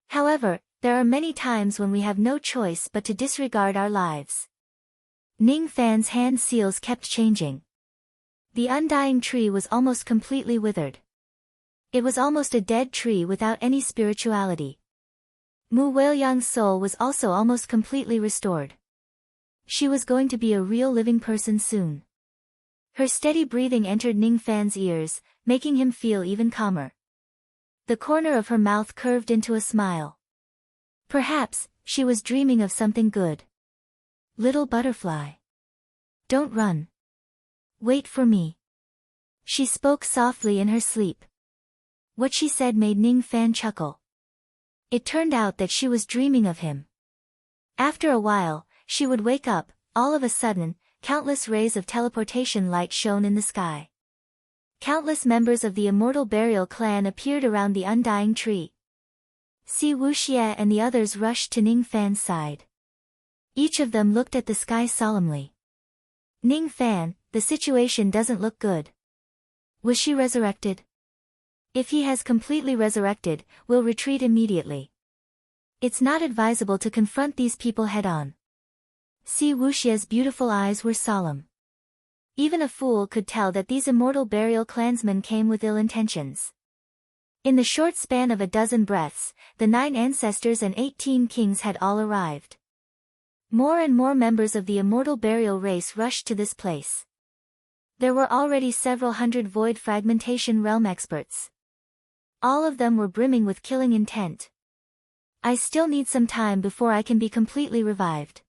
However, there are many times when we have no choice but to disregard our lives. Ning Fan's hand seals kept changing. The undying tree was almost completely withered. It was almost a dead tree without any spirituality. Mu Weiyang's soul was also almost completely restored. She was going to be a real living person soon. Her steady breathing entered Ning Fan's ears, making him feel even calmer. The corner of her mouth curved into a smile. Perhaps, she was dreaming of something good. Little butterfly. Don't run. Wait for me. She spoke softly in her sleep. What she said made Ning Fan chuckle. It turned out that she was dreaming of him. After a while, she would wake up. All of a sudden, countless rays of teleportation light shone in the sky. Countless members of the immortal burial clan appeared around the undying tree. Si Wuxie and the others rushed to Ning Fan's side. Each of them looked at the sky solemnly. Ning Fan, the situation doesn't look good. Was she resurrected? If he has completely resurrected, we'll retreat immediately. It's not advisable to confront these people head-on. Si Wuxie's beautiful eyes were solemn. Even a fool could tell that these immortal burial clansmen came with ill intentions. In the short span of a dozen breaths, the 9 ancestors and 18 kings had all arrived. More and more members of the immortal burial race rushed to this place. There were already several hundred void fragmentation realm experts. All of them were brimming with killing intent. I still need some time before I can be completely revived.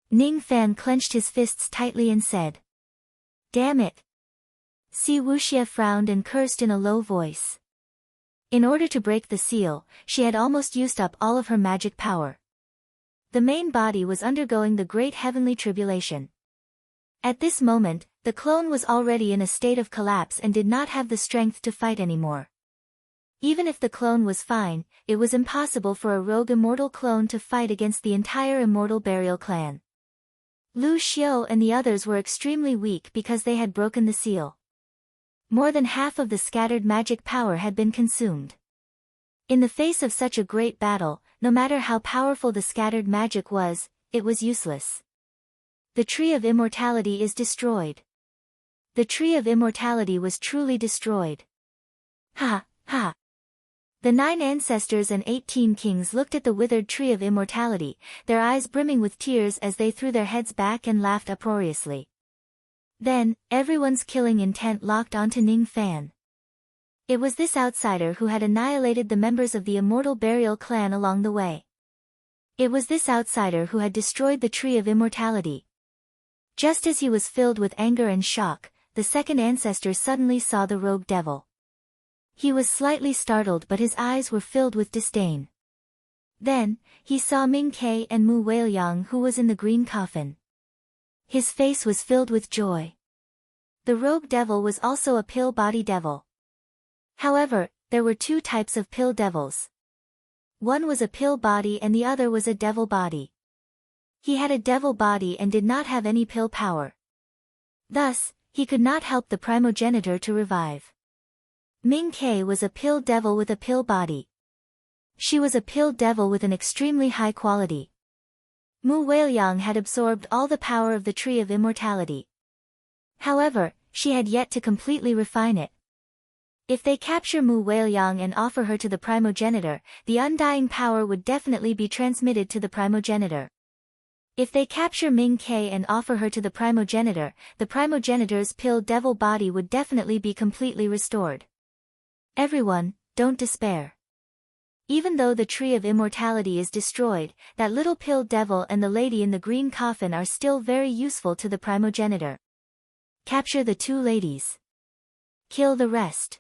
Ning Fan clenched his fists tightly and said. Damn it. Si Wuxie frowned and cursed in a low voice. In order to break the seal, she had almost used up all of her magic power. The main body was undergoing the great heavenly tribulation. At this moment, the clone was already in a state of collapse and did not have the strength to fight anymore. Even if the clone was fine, it was impossible for a rogue immortal clone to fight against the entire immortal burial clan. Lu Xiao and the others were extremely weak because they had broken the seal. More than half of the scattered magic power had been consumed. In the face of such a great battle, no matter how powerful the scattered magic was, it was useless. The tree of immortality is destroyed. The tree of immortality was truly destroyed. Ha, ha. The 9 ancestors and 18 kings looked at the withered tree of immortality, their eyes brimming with tears as they threw their heads back and laughed uproariously. Then, everyone's killing intent locked onto Ning Fan. It was this outsider who had annihilated the members of the immortal burial clan along the way. It was this outsider who had destroyed the tree of immortality. Just as he was filled with anger and shock, the second ancestor suddenly saw the rogue devil. He was slightly startled, but his eyes were filled with disdain. Then, he saw Ming Ke and Mu Weiliang, who was in the green coffin. His face was filled with joy. The rogue devil was also a pill body devil. However, there were 2 types of pill devils. One was a pill body and the other was a devil body. He had a devil body and did not have any pill power. Thus, he could not help the primogenitor to revive. Ming Ke was a pill devil with a pill body. She was a pill devil with an extremely high quality. Mu Weiliang had absorbed all the power of the tree of immortality. However, she had yet to completely refine it. If they capture Mu Weiliang and offer her to the primogenitor, the undying power would definitely be transmitted to the primogenitor. If they capture Ming Ke and offer her to the primogenitor's pill devil body would definitely be completely restored. Everyone, don't despair. Even though the tree of immortality is destroyed, that little pill devil and the lady in the green coffin are still very useful to the primogenitor. Capture the 2 ladies. Kill the rest.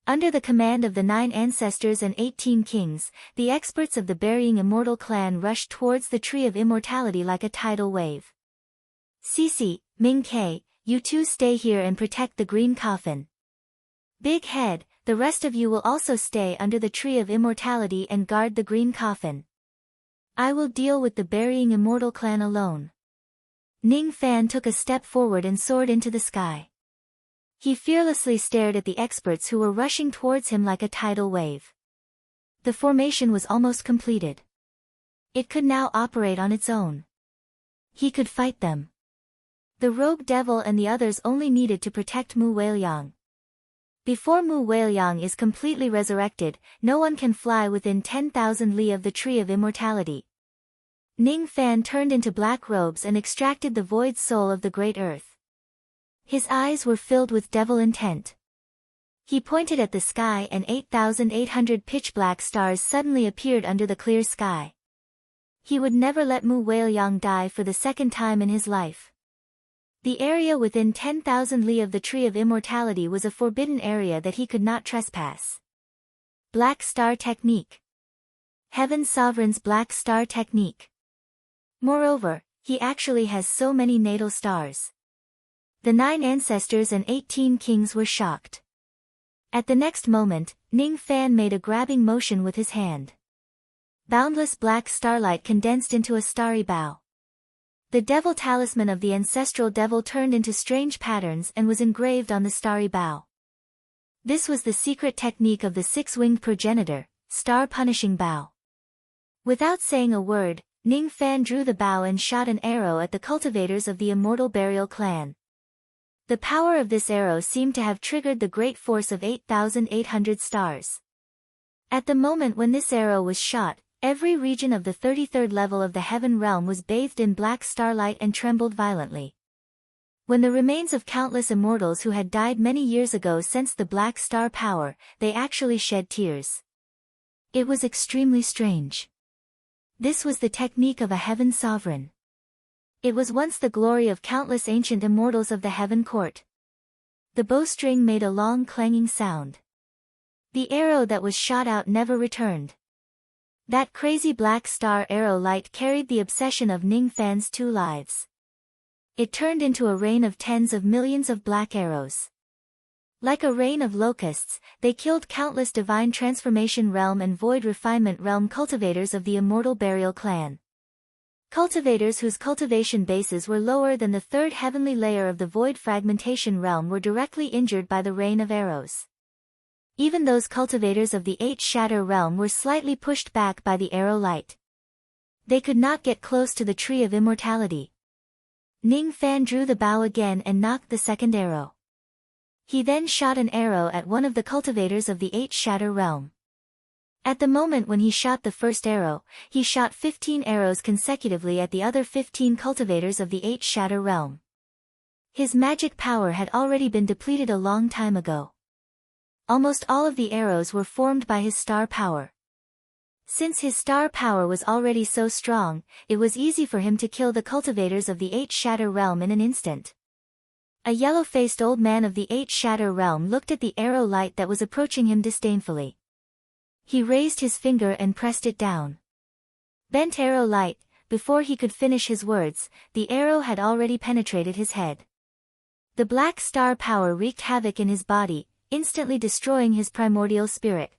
Under the command of the 9 ancestors and 18 kings, the experts of the burying immortal clan rushed towards the tree of immortality like a tidal wave. Cici, Ming Ke, you 2 stay here and protect the green coffin. Big Head, the rest of you will also stay under the tree of immortality and guard the green coffin. I will deal with the burying immortal clan alone. Ning Fan took a step forward and soared into the sky. He fearlessly stared at the experts who were rushing towards him like a tidal wave. The formation was almost completed. It could now operate on its own. He could fight them. The rogue devil and the others only needed to protect Mu Weiliang. Before Mu Weiliang is completely resurrected, no one can fly within 10,000 li of the tree of immortality. Ning Fan turned into black robes and extracted the void soul of the great earth. His eyes were filled with devil intent. He pointed at the sky and 8,800 pitch-black stars suddenly appeared under the clear sky. He would never let Mu Weiliang die for the second time in his life. The area within 10,000 li of the tree of immortality was a forbidden area that he could not trespass. Black Star Technique. Heaven Sovereign's Black Star Technique. Moreover, he actually has so many natal stars. The 9 ancestors and 18 kings were shocked. At the next moment, Ning Fan made a grabbing motion with his hand. Boundless black starlight condensed into a starry bow. The devil talisman of the ancestral devil turned into strange patterns and was engraved on the starry bow. This was the secret technique of the 6-winged progenitor, Star Punishing Bow. Without saying a word, Ning Fan drew the bow and shot an arrow at the cultivators of the immortal burial clan. The power of this arrow seemed to have triggered the great force of 8,800 stars. At the moment when this arrow was shot, every region of the 33rd level of the heaven realm was bathed in black starlight and trembled violently. When the remains of countless immortals who had died many years ago sensed the black star power, they actually shed tears. It was extremely strange. This was the technique of a heaven sovereign. It was once the glory of countless ancient immortals of the heaven court. The bowstring made a long clanging sound. The arrow that was shot out never returned. That crazy black star arrow light carried the obsession of Ning Fan's 2 lives. It turned into a rain of tens of millions of black arrows. Like a rain of locusts, they killed countless divine transformation realm and void refinement realm cultivators of the immortal burial clan. Cultivators whose cultivation bases were lower than the 3rd heavenly layer of the void fragmentation realm were directly injured by the rain of arrows. Even those cultivators of the 8th shatter realm were slightly pushed back by the arrow light. They could not get close to the tree of immortality. Ning Fan drew the bow again and knocked the 2nd arrow. He then shot an arrow at one of the cultivators of the 8th shatter realm. At the moment when he shot the 1st arrow, he shot 15 arrows consecutively at the other 15 cultivators of the 8th shatter realm. His magic power had already been depleted a long time ago. Almost all of the arrows were formed by his star power. Since his star power was already so strong, it was easy for him to kill the cultivators of the 8th shatter realm in an instant. A yellow-faced old man of the 8th shatter realm looked at the arrow light that was approaching him disdainfully. He raised his finger and pressed it down. Bent arrow light, before he could finish his words, the arrow had already penetrated his head. The black star power wreaked havoc in his body, instantly destroying his primordial spirit.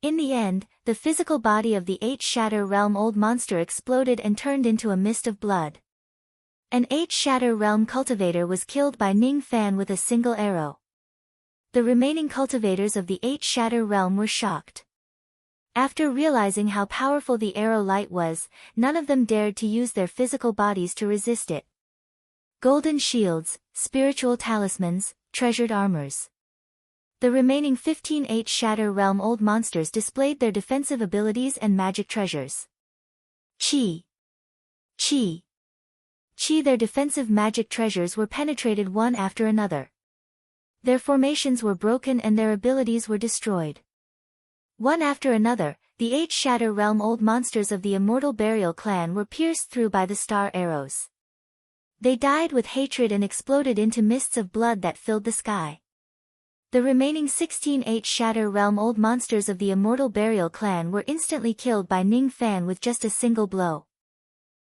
In the end, the physical body of the 8th shatter realm old monster exploded and turned into a mist of blood. An 8th shatter realm cultivator was killed by Ning Fan with a single arrow. The remaining cultivators of the 8th shatter realm were shocked. After realizing how powerful the arrow light was, none of them dared to use their physical bodies to resist it. Golden shields, spiritual talismans, treasured armors. The remaining 15 8th shatter realm old monsters displayed their defensive abilities and magic treasures. Chi. Their defensive magic treasures were penetrated one after another. Their formations were broken and their abilities were destroyed. One after another, the 8th shatter realm old monsters of the immortal burial clan were pierced through by the star arrows. They died with hatred and exploded into mists of blood that filled the sky. The remaining 16 8th shatter realm old monsters of the immortal burial clan were instantly killed by Ning Fan with just a single blow.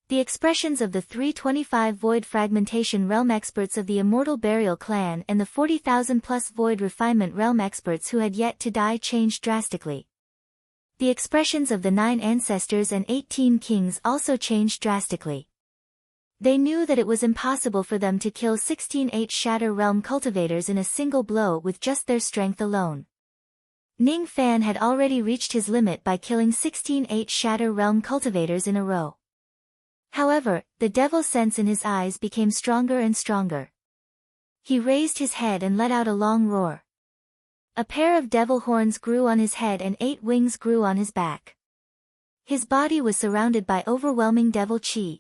The expressions of the 325 void fragmentation realm experts of the immortal burial clan and the 40,000 plus void refinement realm experts who had yet to die changed drastically. The expressions of the 9 ancestors and 18 kings also changed drastically. They knew that it was impossible for them to kill 16 8th shatter realm cultivators in a single blow with just their strength alone. Ning Fan had already reached his limit by killing 16 8th shatter realm cultivators in a row. However, the devil sense in his eyes became stronger and stronger. He raised his head and let out a long roar. A pair of devil horns grew on his head and 8 wings grew on his back. His body was surrounded by overwhelming devil chi.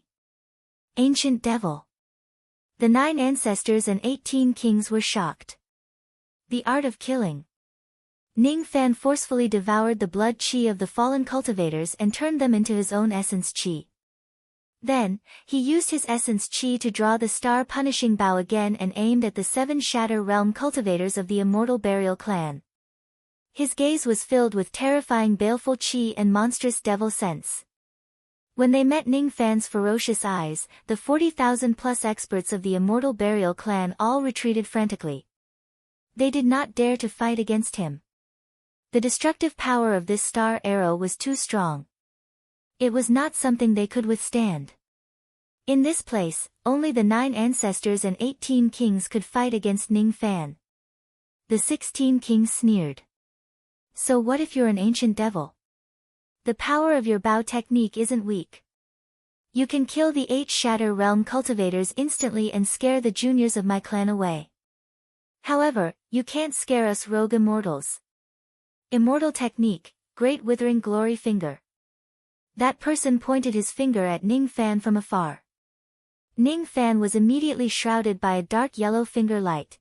Ancient devil. The 9 ancestors and 18 kings were shocked. The art of killing. Ning Fan forcefully devoured the blood chi of the fallen cultivators and turned them into his own essence chi. Then, he used his essence chi to draw the star-punishing bow again and aimed at the 7 shatter realm cultivators of the immortal burial clan. His gaze was filled with terrifying baleful chi and monstrous devil sense. When they met Ning Fan's ferocious eyes, the 40,000 plus experts of the immortal burial clan all retreated frantically. They did not dare to fight against him. The destructive power of this star arrow was too strong. It was not something they could withstand. In this place, only the 9 ancestors and 18 kings could fight against Ning Fan. The 16 kings sneered. So what if you're an ancient devil? The power of your bow technique isn't weak. You can kill the 8 shatter realm cultivators instantly and scare the juniors of my clan away. However, you can't scare us rogue immortals. Immortal technique, great withering glory finger. That person pointed his finger at Ning Fan from afar. Ning Fan was immediately shrouded by a dark yellow finger light.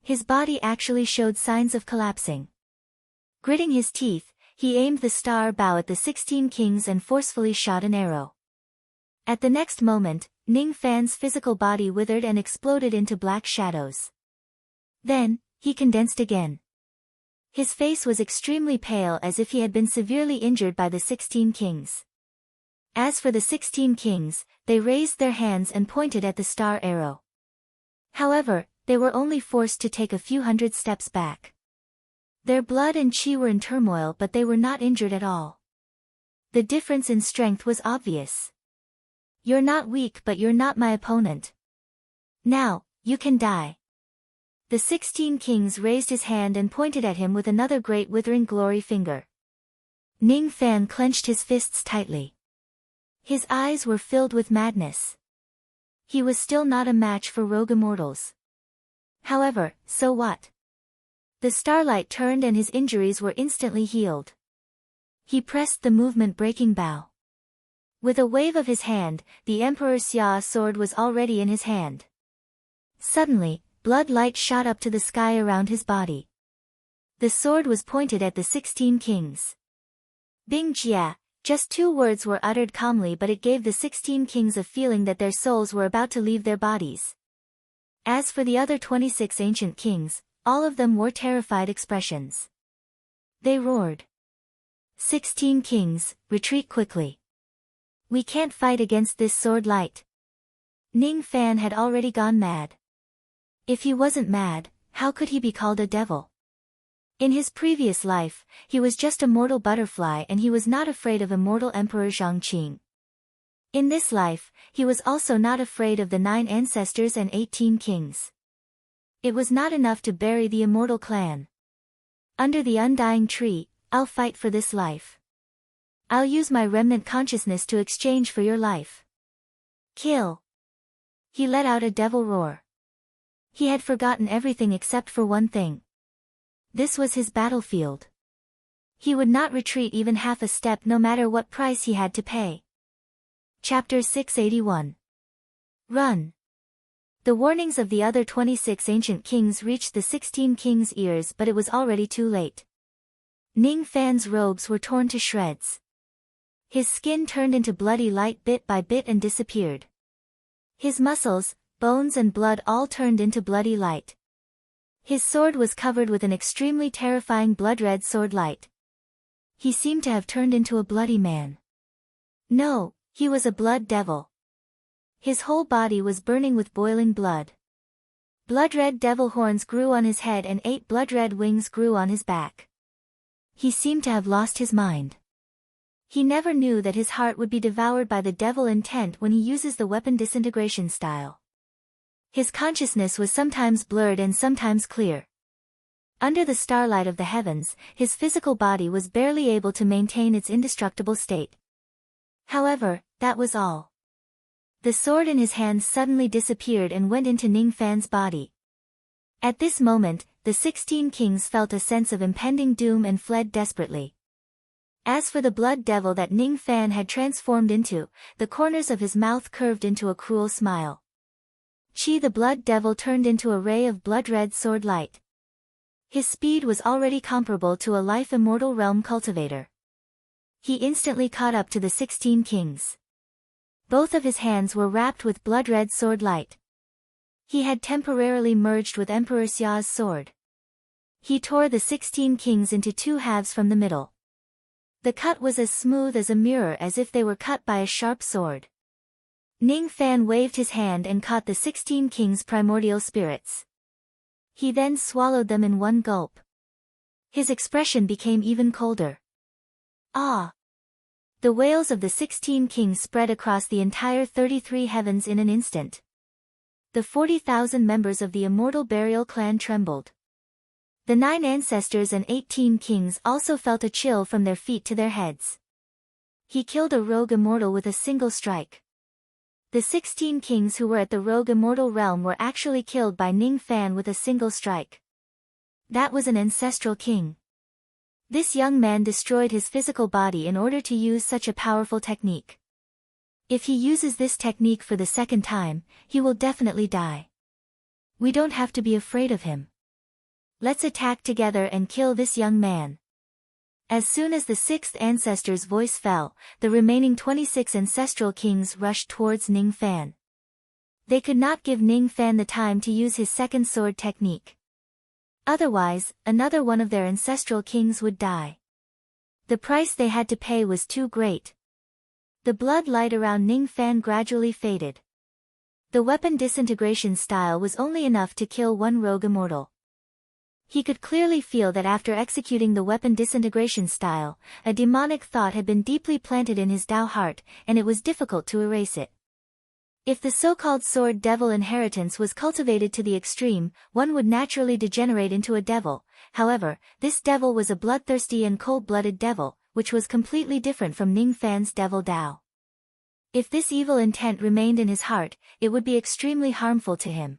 His body actually showed signs of collapsing. Gritting his teeth, he aimed the star bow at the 16 kings and forcefully shot an arrow. At the next moment, Ning Fan's physical body withered and exploded into black shadows. Then, he condensed again. His face was extremely pale as if he had been severely injured by the 16 kings. As for the 16 kings, they raised their hands and pointed at the star arrow. However, they were only forced to take a few hundred steps back. Their blood and chi were in turmoil, but they were not injured at all. The difference in strength was obvious. You're not weak, but you're not my opponent. Now, you can die. The 16 kings raised his hand and pointed at him with another great withering glory finger. Ning Fan clenched his fists tightly. His eyes were filled with madness. He was still not a match for rogue immortals. However, so what? The starlight turned and his injuries were instantly healed. He pressed the movement-breaking bow. With a wave of his hand, the Emperor Xia's sword was already in his hand. Suddenly, blood light shot up to the sky around his body. The sword was pointed at the 16 kings. Bing Jia, just 2 words were uttered calmly, but it gave the 16 kings a feeling that their souls were about to leave their bodies. As for the other 26 ancient kings, all of them wore terrified expressions. They roared. 16 kings, retreat quickly. We can't fight against this sword light. Ning Fan had already gone mad. If he wasn't mad, how could he be called a devil? In his previous life, he was just a mortal butterfly and he was not afraid of immortal Emperor Zhongqing. In this life, he was also not afraid of the 9 ancestors and 18 kings. It was not enough to bury the immortal clan. Under the undying tree, I'll fight for this life. I'll use my remnant consciousness to exchange for your life. Kill. He let out a devil roar. He had forgotten everything except for one thing. This was his battlefield. He would not retreat even half a step no matter what price he had to pay. Chapter 681. Run. The warnings of the other 26 ancient kings reached the 16 kings' ears, but it was already too late. Ning Fan's robes were torn to shreds. His skin turned into bloody light bit by bit and disappeared. His muscles, bones and blood all turned into bloody light. His sword was covered with an extremely terrifying blood-red sword light. He seemed to have turned into a bloody man. No, he was a blood devil. His whole body was burning with boiling blood. Blood-red devil horns grew on his head and 8 blood-red wings grew on his back. He seemed to have lost his mind. He never knew that his heart would be devoured by the devil intent when he uses the weapon disintegration style. His consciousness was sometimes blurred and sometimes clear. Under the starlight of the heavens, his physical body was barely able to maintain its indestructible state. However, that was all. The sword in his hands suddenly disappeared and went into Ning Fan's body. At this moment, the 16 kings felt a sense of impending doom and fled desperately. As for the blood devil that Ning Fan had transformed into, the corners of his mouth curved into a cruel smile. Qi the blood devil turned into a ray of blood-red sword light. His speed was already comparable to a life immortal realm cultivator. He instantly caught up to the 16 kings. Both of his hands were wrapped with blood-red sword light. He had temporarily merged with Emperor Xia's sword. He tore the 16 kings into 2 halves from the middle. The cut was as smooth as a mirror, as if they were cut by a sharp sword. Ning Fan waved his hand and caught the 16 kings' primordial spirits. He then swallowed them in one gulp. His expression became even colder. Ah! The wails of the 16 kings spread across the entire 33 heavens in an instant. The 40,000 members of the immortal burial clan trembled. The 9 ancestors and 18 kings also felt a chill from their feet to their heads. He killed a rogue immortal with a single strike. The 16 kings who were at the rogue immortal realm were actually killed by Ning Fan with a single strike. That was an ancestral king. This young man destroyed his physical body in order to use such a powerful technique. If he uses this technique for the second time, he will definitely die. We don't have to be afraid of him. Let's attack together and kill this young man. As soon as the 6th ancestor's voice fell, the remaining 26 ancestral kings rushed towards Ning Fan. They could not give Ning Fan the time to use his second sword technique. Otherwise, another one of their ancestral kings would die. The price they had to pay was too great. The blood light around Ning Fan gradually faded. The weapon disintegration style was only enough to kill one rogue immortal. He could clearly feel that after executing the weapon disintegration style, a demonic thought had been deeply planted in his Tao heart, and it was difficult to erase it. If the so-called sword devil inheritance was cultivated to the extreme, one would naturally degenerate into a devil. However, this devil was a bloodthirsty and cold-blooded devil, which was completely different from Ning Fan's devil Tao. If this evil intent remained in his heart, it would be extremely harmful to him.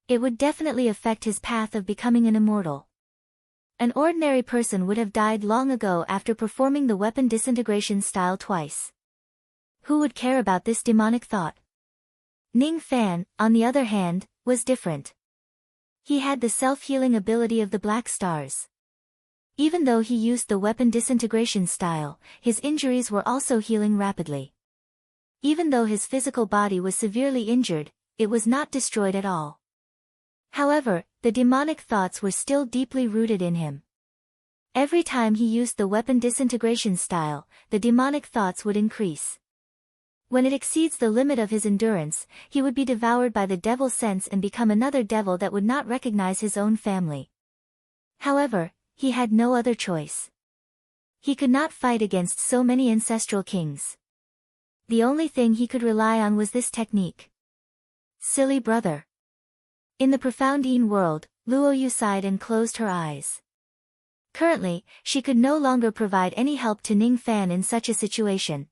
It would definitely affect his path of becoming an immortal. An ordinary person would have died long ago after performing the weapon disintegration style twice. Who would care about this demonic thought? Ning Fan, on the other hand, was different. He had the self-healing ability of the Black Stars. Even though he used the weapon disintegration style, his injuries were also healing rapidly. Even though his physical body was severely injured, it was not destroyed at all. However, the demonic thoughts were still deeply rooted in him. Every time he used the weapon disintegration style, the demonic thoughts would increase. When it exceeds the limit of his endurance, he would be devoured by the devil sense and become another devil that would not recognize his own family. However, he had no other choice. He could not fight against so many ancestral kings. The only thing he could rely on was this technique. Silly brother. In the profound Yin world, Luoyu sighed and closed her eyes. Currently, she could no longer provide any help to Ning Fan in such a situation.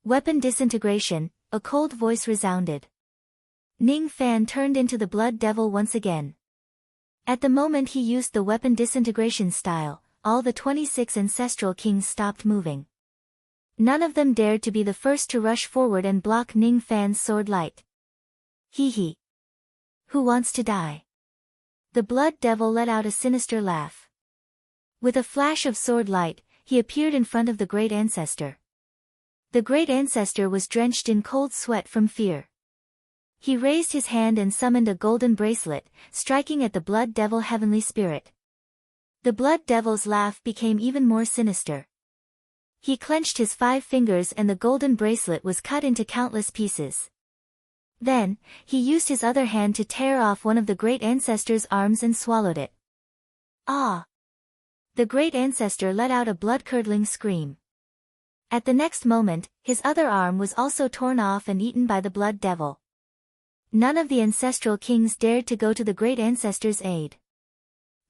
Weapon disintegration, a cold voice resounded. Ning Fan turned into the blood devil once again. At the moment he used the weapon disintegration style, all the 26 ancestral kings stopped moving. None of them dared to be the first to rush forward and block Ning Fan's sword light. Hee hee. Who wants to die? The blood devil let out a sinister laugh. With a flash of sword light, he appeared in front of the great ancestor. The great ancestor was drenched in cold sweat from fear. He raised his hand and summoned a golden bracelet, striking at the blood devil heavenly spirit. The blood devil's laugh became even more sinister. He clenched his 5 fingers and the golden bracelet was cut into countless pieces. Then, he used his other hand to tear off one of the great ancestor's arms and swallowed it. Ah! The great ancestor let out a blood-curdling scream. At the next moment, his other arm was also torn off and eaten by the blood devil. None of the ancestral kings dared to go to the great ancestor's aid.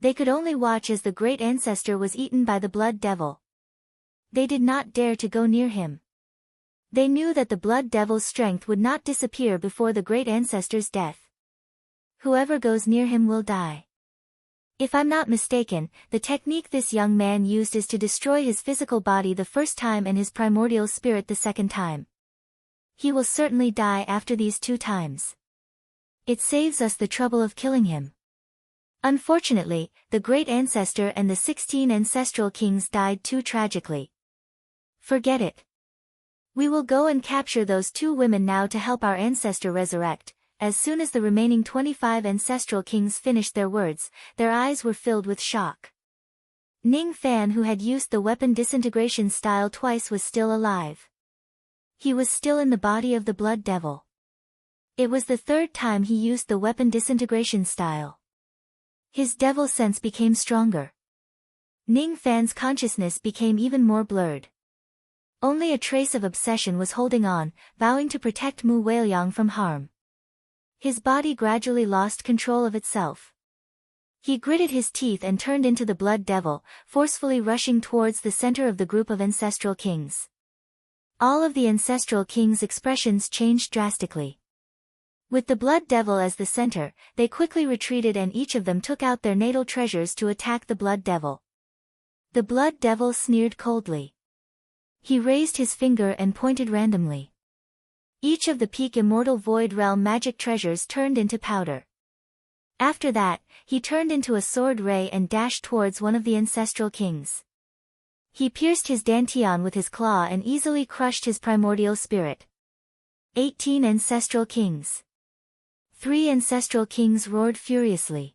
They could only watch as the great ancestor was eaten by the blood devil. They did not dare to go near him. They knew that the blood devil's strength would not disappear before the great ancestor's death. Whoever goes near him will die. If I'm not mistaken, the technique this young man used is to destroy his physical body the first time and his primordial spirit the second time. He will certainly die after these 2 times. It saves us the trouble of killing him. Unfortunately, the great ancestor and the 16 ancestral kings died too tragically. Forget it. We will go and capture those 2 women now to help our ancestor resurrect. As soon as the remaining 25 ancestral kings finished their words, their eyes were filled with shock. Ning Fan, who had used the weapon disintegration style twice, was still alive. He was still in the body of the blood devil. It was the 3rd time he used the weapon disintegration style. His devil sense became stronger. Ning Fan's consciousness became even more blurred. Only a trace of obsession was holding on, vowing to protect Mu Weiliang from harm. His body gradually lost control of itself. He gritted his teeth and turned into the blood devil, forcefully rushing towards the center of the group of ancestral kings. All of the ancestral kings' expressions changed drastically. With the blood devil as the center, they quickly retreated and each of them took out their natal treasures to attack the blood devil. The blood devil sneered coldly. He raised his finger and pointed randomly. Each of the peak immortal void realm magic treasures turned into powder. After that, he turned into a sword ray and dashed towards one of the ancestral kings. He pierced his dantian with his claw and easily crushed his primordial spirit. 18 ancestral kings. 3 ancestral kings roared furiously.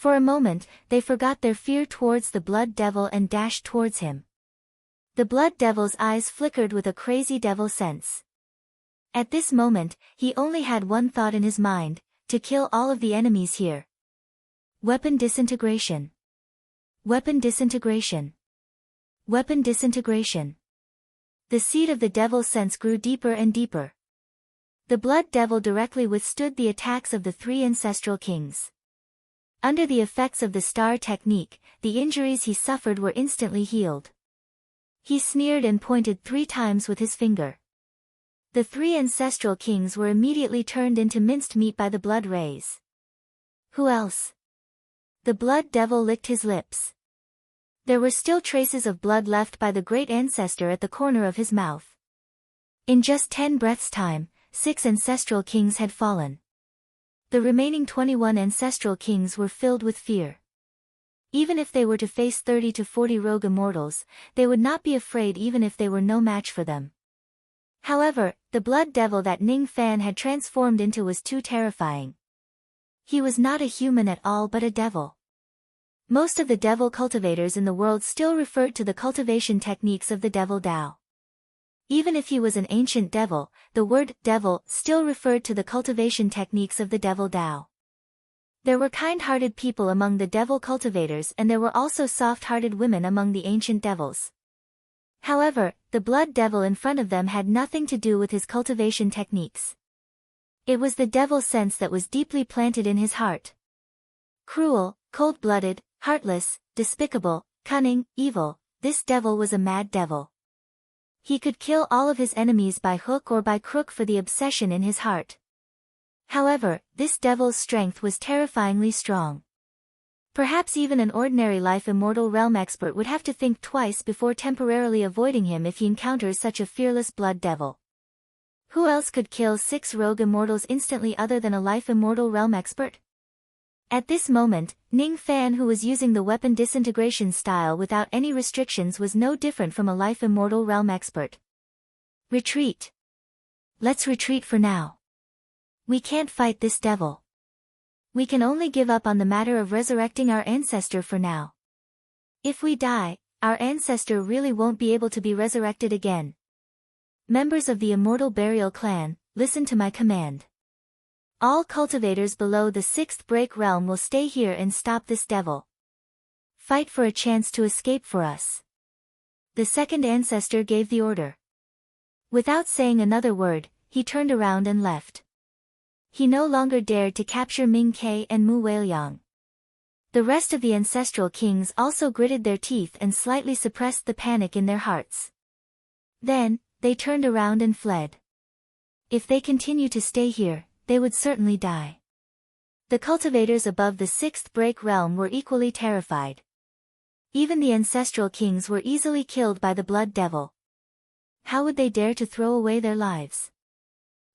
For a moment, they forgot their fear towards the Blood Devil and dashed towards him. The Blood Devil's eyes flickered with a crazy devil sense. At this moment, he only had one thought in his mind: to kill all of the enemies here. Weapon disintegration. Weapon disintegration. Weapon disintegration. The seed of the devil's sense grew deeper and deeper. The Blood Devil directly withstood the attacks of the three ancestral kings. Under the effects of the star technique, the injuries he suffered were instantly healed. He sneered and pointed 3 times with his finger. The three ancestral kings were immediately turned into minced meat by the blood rays. Who else? The Blood Devil licked his lips. There were still traces of blood left by the great ancestor at the corner of his mouth. In just 10 breaths' time, 6 ancestral kings had fallen. The remaining 21 ancestral kings were filled with fear. Even if they were to face 30 to 40 rogue immortals, they would not be afraid even if they were no match for them. However, the Blood Devil that Ning Fan had transformed into was too terrifying. He was not a human at all but a devil. Most of the devil cultivators in the world still referred to the cultivation techniques of the Devil Tao. Even if he was an ancient devil, the word devil still referred to the cultivation techniques of the Devil Tao. There were kind-hearted people among the devil cultivators, and there were also soft-hearted women among the ancient devils. However, the Blood Devil in front of them had nothing to do with his cultivation techniques. It was the devil sense that was deeply planted in his heart. Cruel, cold-blooded, heartless, despicable, cunning, evil, this devil was a mad devil. He could kill all of his enemies by hook or by crook for the obsession in his heart. However, this devil's strength was terrifyingly strong. Perhaps even an ordinary life immortal realm expert would have to think twice before temporarily avoiding him if he encounters such a fearless blood devil. Who else could kill 6 rogue immortals instantly other than a life immortal realm expert? At this moment, Ning Fan, who was using the weapon disintegration style without any restrictions, was no different from a life immortal realm expert. Retreat. Let's retreat for now. We can't fight this devil. We can only give up on the matter of resurrecting our ancestor for now. If we die, our ancestor really won't be able to be resurrected again. Members of the Immortal Burial Clan, listen to my command. All cultivators below the 6th break realm will stay here and stop this devil. Fight for a chance to escape for us. The second ancestor gave the order. Without saying another word, he turned around and left. He no longer dared to capture Ming Ke and Mu Weiliang. The rest of the ancestral kings also gritted their teeth and slightly suppressed the panic in their hearts. Then, they turned around and fled. If they continue to stay here, they would certainly die. The cultivators above the 6th break realm were equally terrified. Even the ancestral kings were easily killed by the Blood Devil. How would they dare to throw away their lives?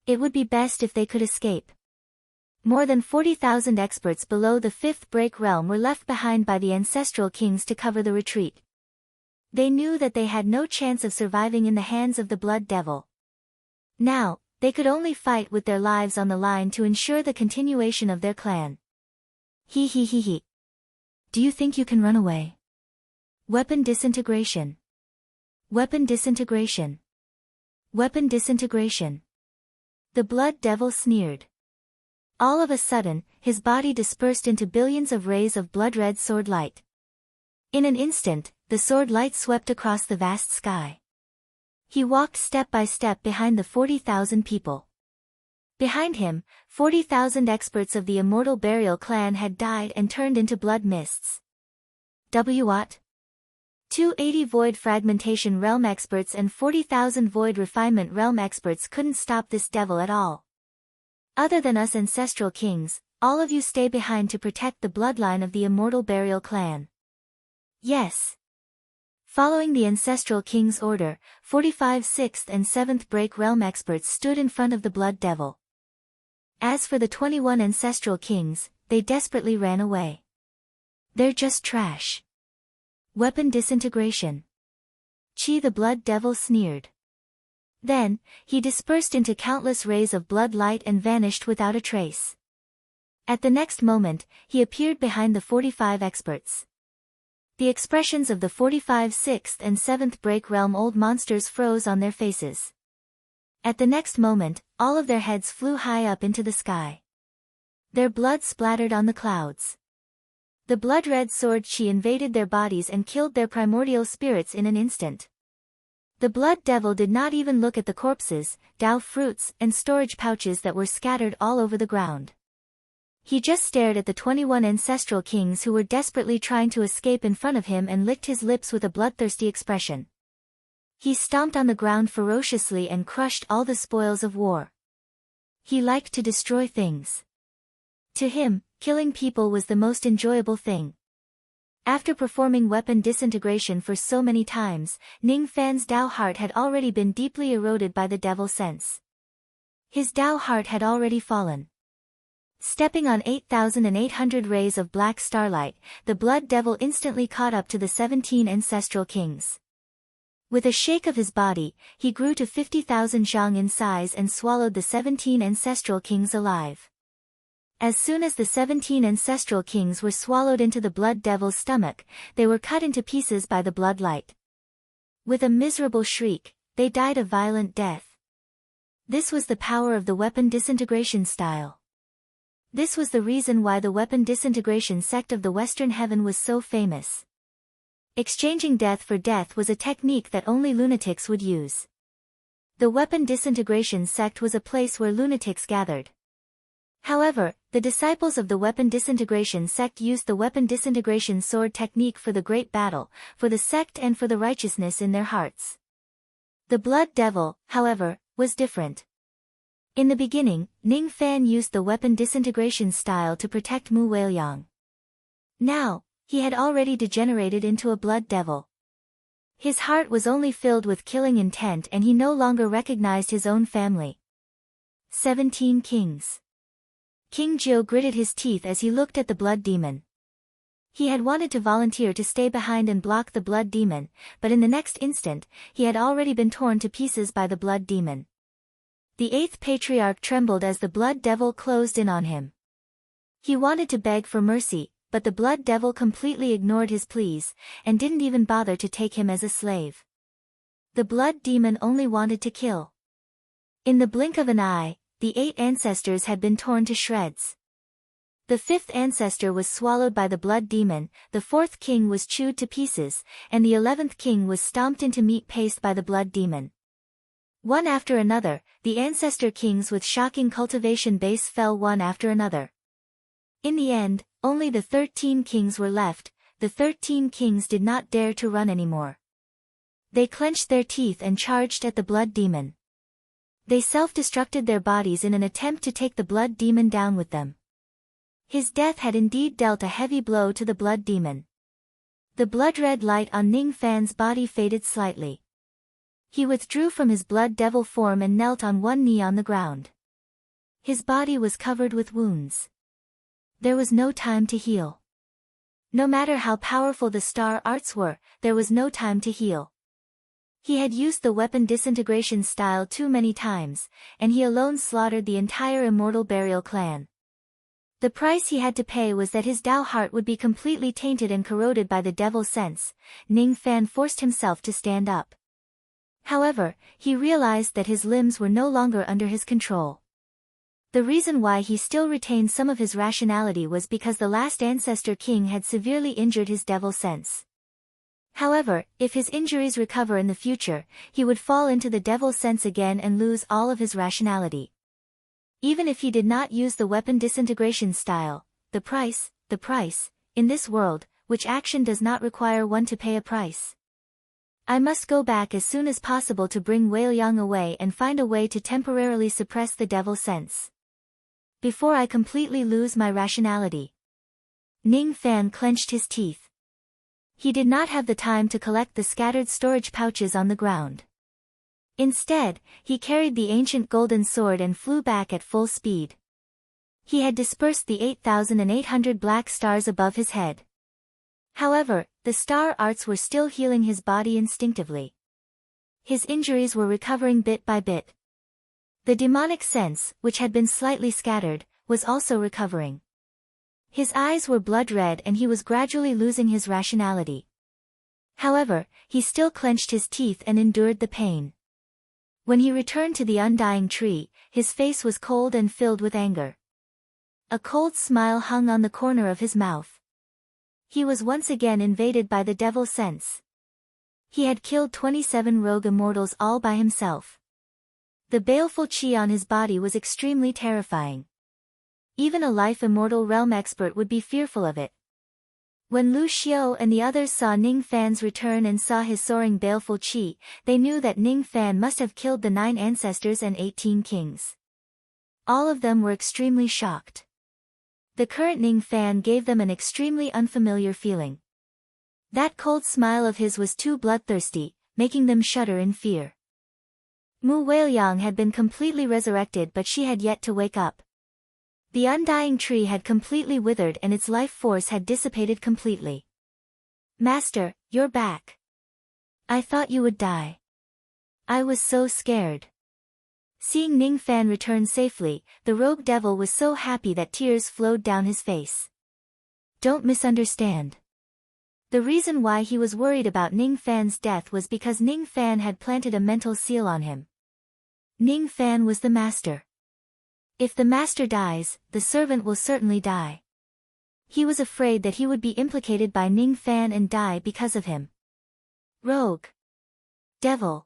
It would be best if they could escape. More than 40,000 experts below the 5th break realm were left behind by the ancestral kings to cover the retreat. They knew that they had no chance of surviving in the hands of the Blood Devil. Now, they could only fight with their lives on the line to ensure the continuation of their clan. He. Do you think you can run away? Weapon disintegration. Weapon disintegration. Weapon disintegration. The Blood Devil sneered. All of a sudden, his body dispersed into billions of rays of blood-red sword light. In an instant, the sword light swept across the vast sky. He walked step by step behind the 40,000 people. Behind him, 40,000 experts of the Immortal Burial Clan had died and turned into blood mists. What? 280 Void Fragmentation Realm experts and 40,000 Void Refinement Realm experts couldn't stop this devil at all. Other than us ancestral kings, all of you stay behind to protect the bloodline of the Immortal Burial Clan. Yes. Following the ancestral king's order, 45 6th and 7th break realm experts stood in front of the Blood Devil. As for the 21 ancestral kings, they desperately ran away. They're just trash. Weapon disintegration. Chi, the Blood Devil sneered. Then, he dispersed into countless rays of blood light and vanished without a trace. At the next moment, he appeared behind the 45 experts. The expressions of the 45 sixth and 7th break realm old monsters froze on their faces. At the next moment, all of their heads flew high up into the sky. Their blood splattered on the clouds. The blood-red sword chi invaded their bodies and killed their primordial spirits in an instant. The blood devil did not even look at the corpses, Dao fruits, and storage pouches that were scattered all over the ground. He just stared at the 21 ancestral kings who were desperately trying to escape in front of him and licked his lips with a bloodthirsty expression. He stomped on the ground ferociously and crushed all the spoils of war. He liked to destroy things. To him, killing people was the most enjoyable thing. After performing weapon disintegration for so many times, Ning Fan's Dao heart had already been deeply eroded by the devil sense. His Dao heart had already fallen. Stepping on 8,800 rays of black starlight, the blood devil instantly caught up to the 17 ancestral kings. With a shake of his body, he grew to 50,000 zhang in size and swallowed the 17 ancestral kings alive. As soon as the 17 ancestral kings were swallowed into the blood devil's stomach, they were cut into pieces by the blood light. With a miserable shriek, they died a violent death. This was the power of the weapon disintegration style. This was the reason why the weapon disintegration sect of the Western Heaven was so famous. Exchanging death for death was a technique that only lunatics would use. The weapon disintegration sect was a place where lunatics gathered. However, the disciples of the weapon disintegration sect used the weapon disintegration sword technique for the great battle, for the sect and for the righteousness in their hearts. The blood devil, however, was different. In the beginning, Ning Fan used the weapon disintegration style to protect Mu Weiliang. Now, he had already degenerated into a blood devil. His heart was only filled with killing intent and he no longer recognized his own family. 17 kings. King Jiu gritted his teeth as he looked at the blood demon. He had wanted to volunteer to stay behind and block the blood demon, but in the next instant, he had already been torn to pieces by the blood demon. The 8th patriarch trembled as the blood devil closed in on him. He wanted to beg for mercy, but the blood devil completely ignored his pleas, and didn't even bother to take him as a slave. The blood demon only wanted to kill. In the blink of an eye, the 8 ancestors had been torn to shreds. The 5th ancestor was swallowed by the blood demon, the 4th king was chewed to pieces, and the 11th king was stomped into meat paste by the blood demon. One after another, the ancestor kings with shocking cultivation base fell one after another. In the end, only the 13 kings were left. The 13 kings did not dare to run anymore. They clenched their teeth and charged at the blood demon. They self-destructed their bodies in an attempt to take the blood demon down with them. His death had indeed dealt a heavy blow to the blood demon. The blood-red light on Ning Fan's body faded slightly. He withdrew from his blood devil form and knelt on one knee on the ground. His body was covered with wounds. There was no time to heal. No matter how powerful the star arts were, there was no time to heal. He had used the weapon disintegration style too many times, and he alone slaughtered the entire immortal burial clan. The price he had to pay was that his Dao heart would be completely tainted and corroded by the devil sense. Ning Fan forced himself to stand up. However, he realized that his limbs were no longer under his control. The reason why he still retained some of his rationality was because the last ancestor king had severely injured his devil sense. However, if his injuries recover in the future, he would fall into the devil sense again and lose all of his rationality. Even if he did not use the weapon disintegration style, the price, in this world, which action does not require one to pay a price. I must go back as soon as possible to bring Weiliang away and find a way to temporarily suppress the devil sense. Before I completely lose my rationality. Ning Fan clenched his teeth. He did not have the time to collect the scattered storage pouches on the ground. Instead, he carried the ancient golden sword and flew back at full speed. He had dispersed the 8,800 black stars above his head. However, the star arts were still healing his body instinctively. His injuries were recovering bit by bit. The demonic sense, which had been slightly scattered, was also recovering. His eyes were blood red and he was gradually losing his rationality. However, he still clenched his teeth and endured the pain. When he returned to the undying tree, his face was cold and filled with anger. A cold smile hung on the corner of his mouth. He was once again invaded by the devil sense. He had killed 27 rogue immortals all by himself. The baleful chi on his body was extremely terrifying. Even a life immortal realm expert would be fearful of it. When Lu Xiao and the others saw Ning Fan's return and saw his soaring baleful chi, they knew that Ning Fan must have killed the 9 ancestors and 18 kings. All of them were extremely shocked. The current Ning Fan gave them an extremely unfamiliar feeling. That cold smile of his was too bloodthirsty, making them shudder in fear. Mu Weiliang had been completely resurrected, but she had yet to wake up. The undying tree had completely withered and its life force had dissipated completely. Master, you're back. I thought you would die. I was so scared. Seeing Ning Fan return safely, the rogue devil was so happy that tears flowed down his face. Don't misunderstand. The reason why he was worried about Ning Fan's death was because Ning Fan had planted a mental seal on him. Ning Fan was the master. If the master dies, the servant will certainly die. He was afraid that he would be implicated by Ning Fan and die because of him. Rogue. Devil.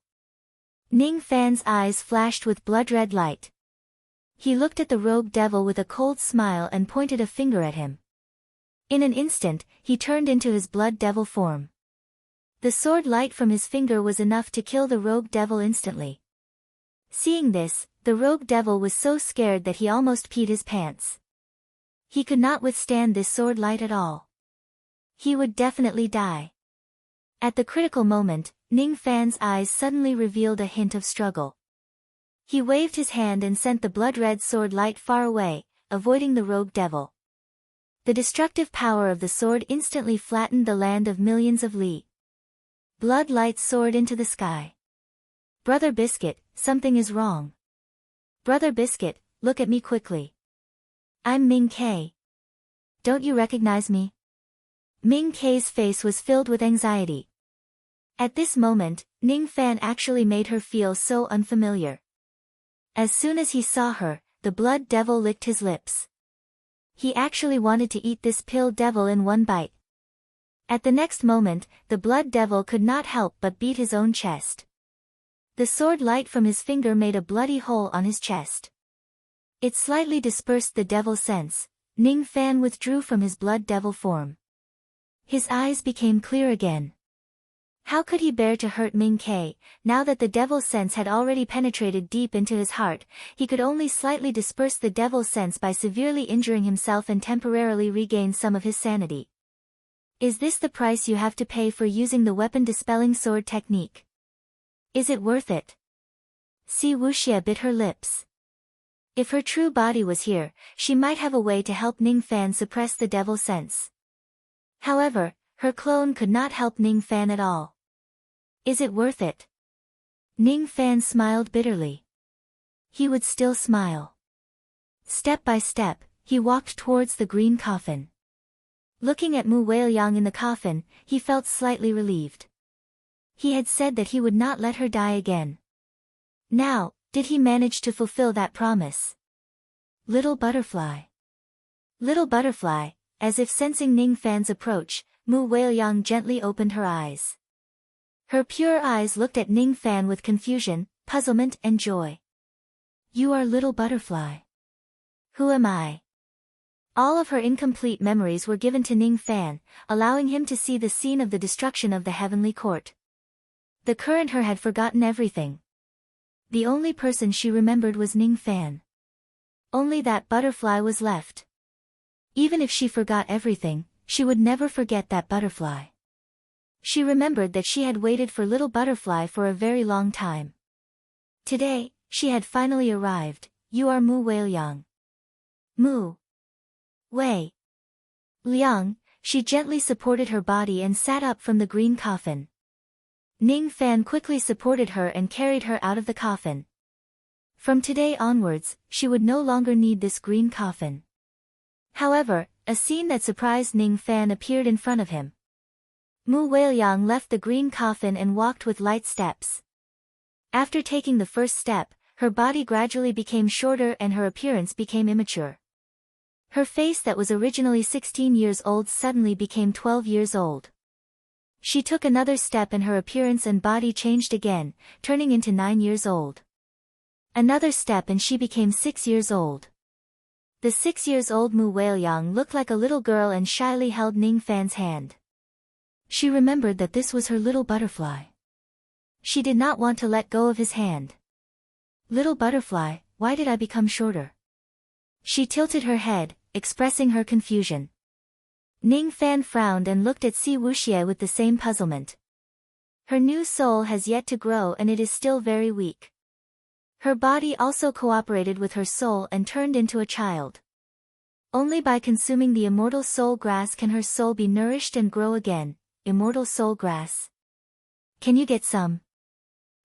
Ning Fan's eyes flashed with blood-red light. He looked at the rogue devil with a cold smile and pointed a finger at him. In an instant, he turned into his blood devil form. The sword light from his finger was enough to kill the rogue devil instantly. Seeing this, the rogue devil was so scared that he almost peed his pants. He could not withstand this sword light at all. He would definitely die. At the critical moment, Ning Fan's eyes suddenly revealed a hint of struggle. He waved his hand and sent the blood-red sword light far away, avoiding the rogue devil. The destructive power of the sword instantly flattened the land of millions of li. Blood light soared into the sky. Brother Biscuit, something is wrong. Brother Biscuit, look at me quickly. I'm Ming Ke. Don't you recognize me? Ming Ke's face was filled with anxiety. At this moment, Ning Fan actually made her feel so unfamiliar. As soon as he saw her, the blood devil licked his lips. He actually wanted to eat this pill devil in one bite. At the next moment, the blood devil could not help but beat his own chest. The sword light from his finger made a bloody hole on his chest. It slightly dispersed the devil sense. Ning Fan withdrew from his blood devil form. His eyes became clear again. How could he bear to hurt Ming Ke? Now that the devil sense had already penetrated deep into his heart, he could only slightly disperse the devil sense by severely injuring himself and temporarily regain some of his sanity. Is this the price you have to pay for using the weapon-dispelling sword technique? Is it worth it? Si Wuxia bit her lips. If her true body was here, she might have a way to help Ning Fan suppress the devil sense. However, her clone could not help Ning Fan at all. Is it worth it? Ning Fan smiled bitterly. He would still smile. Step by step, he walked towards the green coffin. Looking at Mu Weiliang in the coffin, he felt slightly relieved. He had said that he would not let her die again. Now, did he manage to fulfill that promise? Little butterfly. Little butterfly, as if sensing Ning Fan's approach, Mu Weiliang gently opened her eyes. Her pure eyes looked at Ning Fan with confusion, puzzlement and joy. You are Little Butterfly. Who am I? All of her incomplete memories were given to Ning Fan, allowing him to see the scene of the destruction of the heavenly court. The current her had forgotten everything. The only person she remembered was Ning Fan. Only that butterfly was left. Even if she forgot everything, she would never forget that butterfly. She remembered that she had waited for Little Butterfly for a very long time. Today, she had finally arrived. You are Mu Weiliang. Mu Wei Liang, she gently supported her body and sat up from the green coffin. Ning Fan quickly supported her and carried her out of the coffin. From today onwards, she would no longer need this green coffin. However, A scene that surprised Ning Fan appeared in front of him. Mu Weiliang left the green coffin and walked with light steps. After taking the first step, her body gradually became shorter and her appearance became immature. Her face that was originally 16 years old suddenly became 12 years old. She took another step and her appearance and body changed again, turning into 9 years old. Another step and she became 6 years old. The 6 years old Mu Weiliang looked like a little girl and shyly held Ning Fan's hand. She remembered that this was her little butterfly. She did not want to let go of his hand. Little butterfly, why did I become shorter? She tilted her head, expressing her confusion. Ning Fan frowned and looked at Si Wuxie with the same puzzlement. Her new soul has yet to grow and it is still very weak. Her body also cooperated with her soul and turned into a child. Only by consuming the immortal soul grass can her soul be nourished and grow again. Immortal soul grass. Can you get some?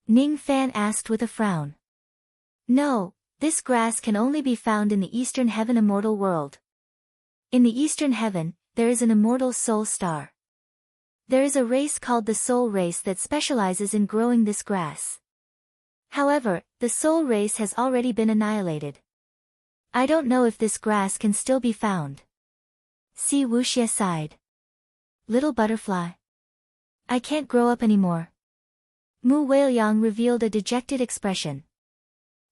Ning Fan asked with a frown. No, this grass can only be found in the Eastern Heaven immortal world. In the Eastern Heaven, there is an immortal soul star. There is a race called the soul race that specializes in growing this grass. However, the soul race has already been annihilated. I don't know if this grass can still be found. Si Wuxie sighed. Little butterfly. I can't grow up anymore. Mu Weiliang revealed a dejected expression.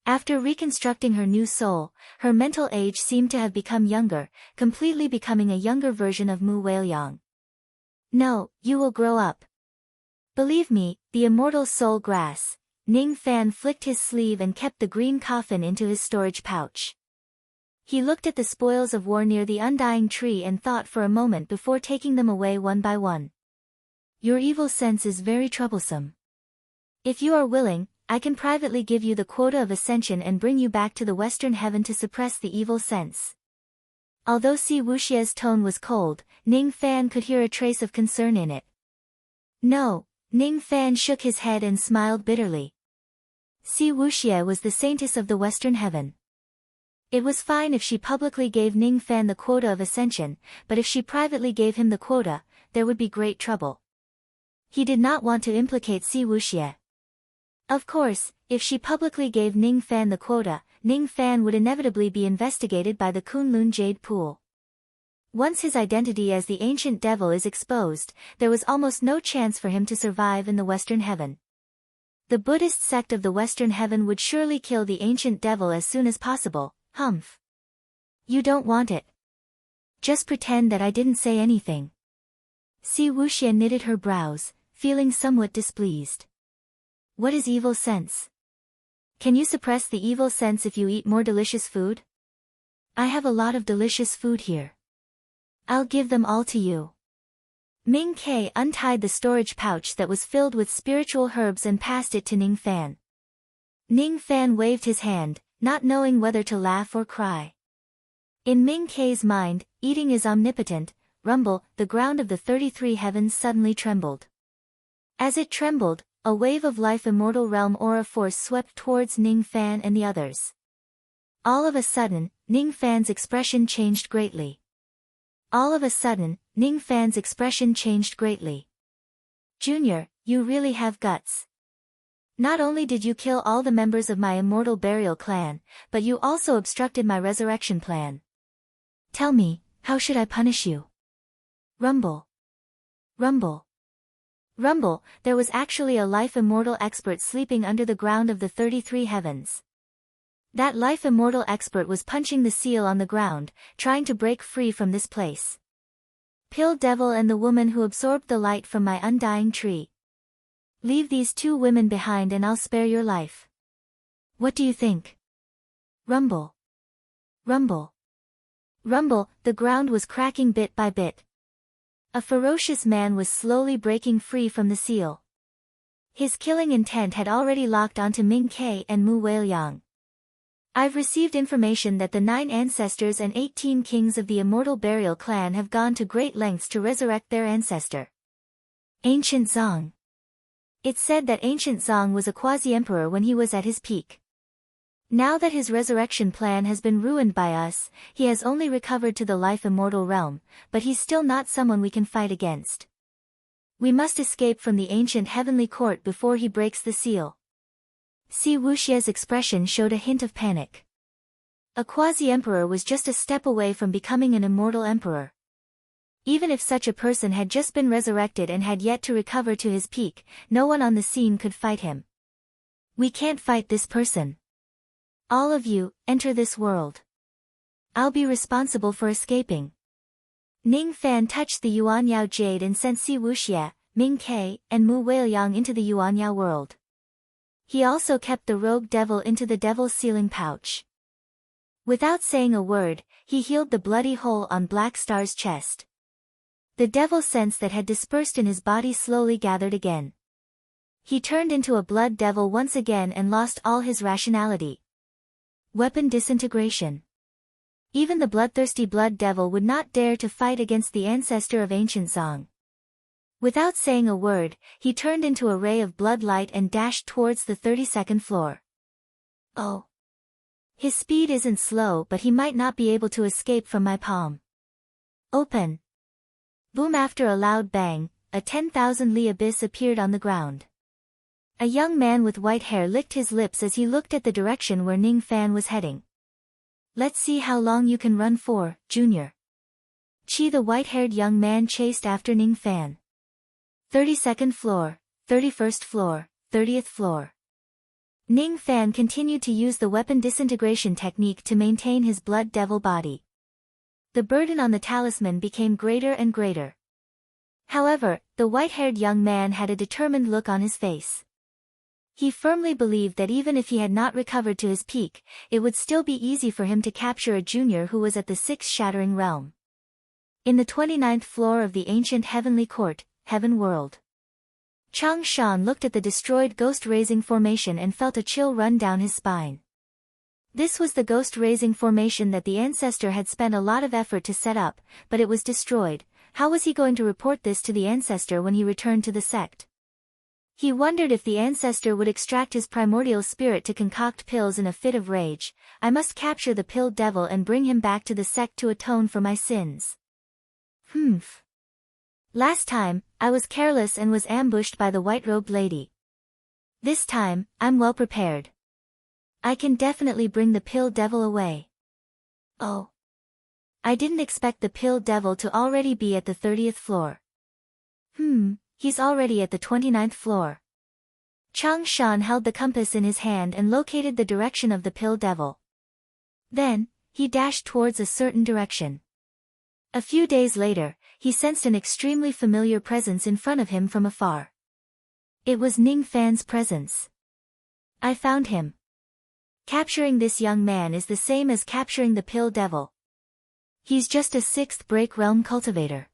After reconstructing her new soul, her mental age seemed to have become younger, completely becoming a younger version of Mu Weiliang. No, you will grow up. Believe me, the immortal soul grass. Ning Fan flicked his sleeve and kept the green coffin into his storage pouch. He looked at the spoils of war near the undying tree and thought for a moment before taking them away one by one. Your evil sense is very troublesome. If you are willing, I can privately give you the quota of ascension and bring you back to the Western Heaven to suppress the evil sense. Although Si Wuxie's tone was cold, Ning Fan could hear a trace of concern in it. No, Ning Fan shook his head and smiled bitterly. Si Wuxie was the saintess of the Western Heaven. It was fine if she publicly gave Ning Fan the quota of ascension, but if she privately gave him the quota, there would be great trouble. He did not want to implicate Si Wuxie. Of course, if she publicly gave Ning Fan the quota, Ning Fan would inevitably be investigated by the Kunlun Jade Pool. Once his identity as the ancient devil is exposed, there was almost no chance for him to survive in the Western Heaven. The Buddhist sect of the Western Heaven would surely kill the ancient devil as soon as possible. Humph. You don't want it. Just pretend that I didn't say anything. Si Wuxie knitted her brows, feeling somewhat displeased. What is evil sense? Can you suppress the evil sense if you eat more delicious food? I have a lot of delicious food here. I'll give them all to you. Ming Ke untied the storage pouch that was filled with spiritual herbs and passed it to Ning Fan. Ning Fan waved his hand, not knowing whether to laugh or cry. In Ming Ke's mind, eating is omnipotent. Rumble, the ground of the 33 heavens suddenly trembled. As it trembled, a wave of life immortal realm aura force swept towards Ning Fan and the others. All of a sudden, Ning Fan's expression changed greatly. Junior, you really have guts. Not only did you kill all the members of my immortal burial clan, but you also obstructed my resurrection plan. Tell me, how should I punish you? Rumble. Rumble. Rumble, there was actually a life immortal expert sleeping under the ground of the 33 heavens. That life immortal expert was punching the seal on the ground, trying to break free from this place. Pill Devil and the woman who absorbed the light from my undying tree. Leave these 2 women behind and I'll spare your life. What do you think? Rumble. Rumble. Rumble, the ground was cracking bit by bit. A ferocious man was slowly breaking free from the seal. His killing intent had already locked onto Ming Ke and Mu Weiliang. I've received information that the 9 ancestors and 18 kings of the immortal burial clan have gone to great lengths to resurrect their ancestor. Ancient Zong. It's said that Ancient Zong was a quasi-emperor when he was at his peak. Now that his resurrection plan has been ruined by us, he has only recovered to the life immortal realm, but he's still not someone we can fight against. We must escape from the ancient heavenly court before he breaks the seal. Si Wuxia's expression showed a hint of panic. A quasi-emperor was just a step away from becoming an immortal emperor. Even if such a person had just been resurrected and had yet to recover to his peak, no one on the scene could fight him. We can't fight this person. All of you, enter this world. I'll be responsible for escaping. Ning Fan touched the Yuanyao jade and sent Si Wuxia, Ming Ke, and Mu Weiliang into the Yuanyao world. He also kept the rogue devil into the devil's sealing pouch. Without saying a word, he healed the bloody hole on Black Star's chest. The devil sense that had dispersed in his body slowly gathered again. He turned into a blood devil once again and lost all his rationality. Weapon disintegration. Even the bloodthirsty blood devil would not dare to fight against the ancestor of ancient Zhang. Without saying a word, he turned into a ray of blood light and dashed towards the 32nd floor. Oh. His speed isn't slow, but he might not be able to escape from my palm. Open. Boom! After a loud bang, a 10,000 li abyss appeared on the ground. A young man with white hair licked his lips as he looked at the direction where Ning Fan was heading. Let's see how long you can run for, Junior. Chi, the white-haired young man, chased after Ning Fan. 32nd floor, 31st floor, 30th floor. Ning Fan continued to use the weapon disintegration technique to maintain his blood devil body. The burden on the talisman became greater and greater. However, the white-haired young man had a determined look on his face. He firmly believed that even if he had not recovered to his peak, it would still be easy for him to capture a junior who was at the 6th shattering realm. In the 29th floor of the ancient heavenly court, Heaven World. Chang Shan looked at the destroyed ghost-raising formation and felt a chill run down his spine. This was the ghost-raising formation that the ancestor had spent a lot of effort to set up, but it was destroyed. How was he going to report this to the ancestor when he returned to the sect? He wondered if the ancestor would extract his primordial spirit to concoct pills in a fit of rage. I must capture the pill devil and bring him back to the sect to atone for my sins. Last time, I was careless and was ambushed by the white-robed lady. This time, I'm well prepared. I can definitely bring the pill devil away. Oh. I didn't expect the pill devil to already be at the 30th floor. He's already at the 29th floor. Chang Shan held the compass in his hand and located the direction of the pill devil. Then, he dashed towards a certain direction. A few days later, he sensed an extremely familiar presence in front of him from afar. It was Ning Fan's presence. I found him. Capturing this young man is the same as capturing the pill devil. He's just a 6th break realm cultivator.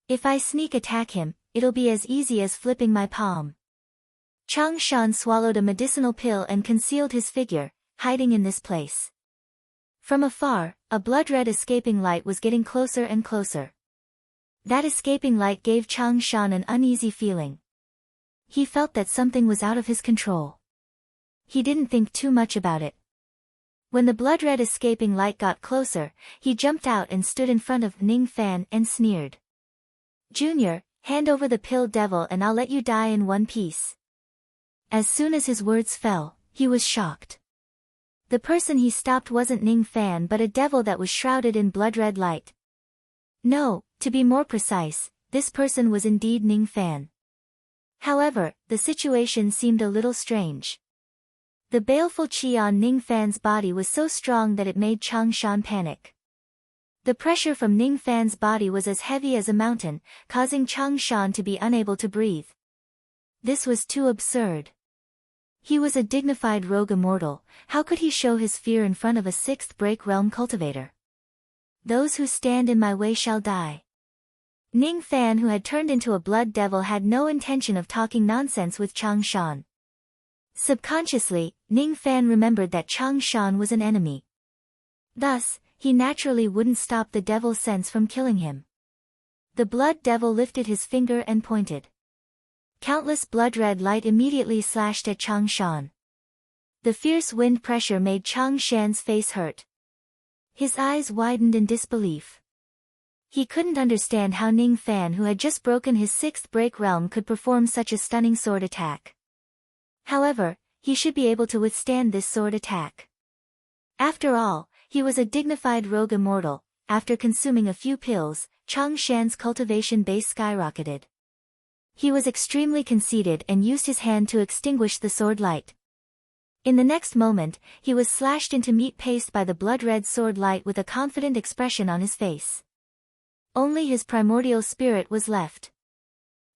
If I sneak attack him, it'll be as easy as flipping my palm. Chang Shan swallowed a medicinal pill and concealed his figure, hiding in this place. From afar, a blood-red escaping light was getting closer and closer. That escaping light gave Chang Shan an uneasy feeling. He felt that something was out of his control. He didn't think too much about it. When the blood-red escaping light got closer, he jumped out and stood in front of Ning Fan and sneered. Junior, hand over the pill devil and I'll let you die in one piece. As soon as his words fell, he was shocked. The person he stopped wasn't Ning Fan but a devil that was shrouded in blood-red light. No, to be more precise, this person was indeed Ning Fan. However, the situation seemed a little strange. The baleful qi on Ning Fan's body was so strong that it made Chang Shan panic. The pressure from Ning Fan's body was as heavy as a mountain, causing Chang Shan to be unable to breathe. This was too absurd. He was a dignified rogue immortal, how could he show his fear in front of a 6th break realm cultivator? Those who stand in my way shall die. Ning Fan, who had turned into a blood devil, had no intention of talking nonsense with Chang Shan. Subconsciously, Ning Fan remembered that Chang Shan was an enemy. Thus, he naturally wouldn't stop the devil's sense from killing him. The blood devil lifted his finger and pointed. Countless blood-red light immediately slashed at Chang Shan. The fierce wind pressure made Chang Shan's face hurt. His eyes widened in disbelief. He couldn't understand how Ning Fan, who had just broken his 6th break realm, could perform such a stunning sword attack. However, he should be able to withstand this sword attack. After all, he was a dignified rogue immortal. After consuming a few pills, Chang Shan's cultivation base skyrocketed. He was extremely conceited and used his hand to extinguish the sword light. In the next moment, he was slashed into meat paste by the blood-red sword light with a confident expression on his face. Only his primordial spirit was left.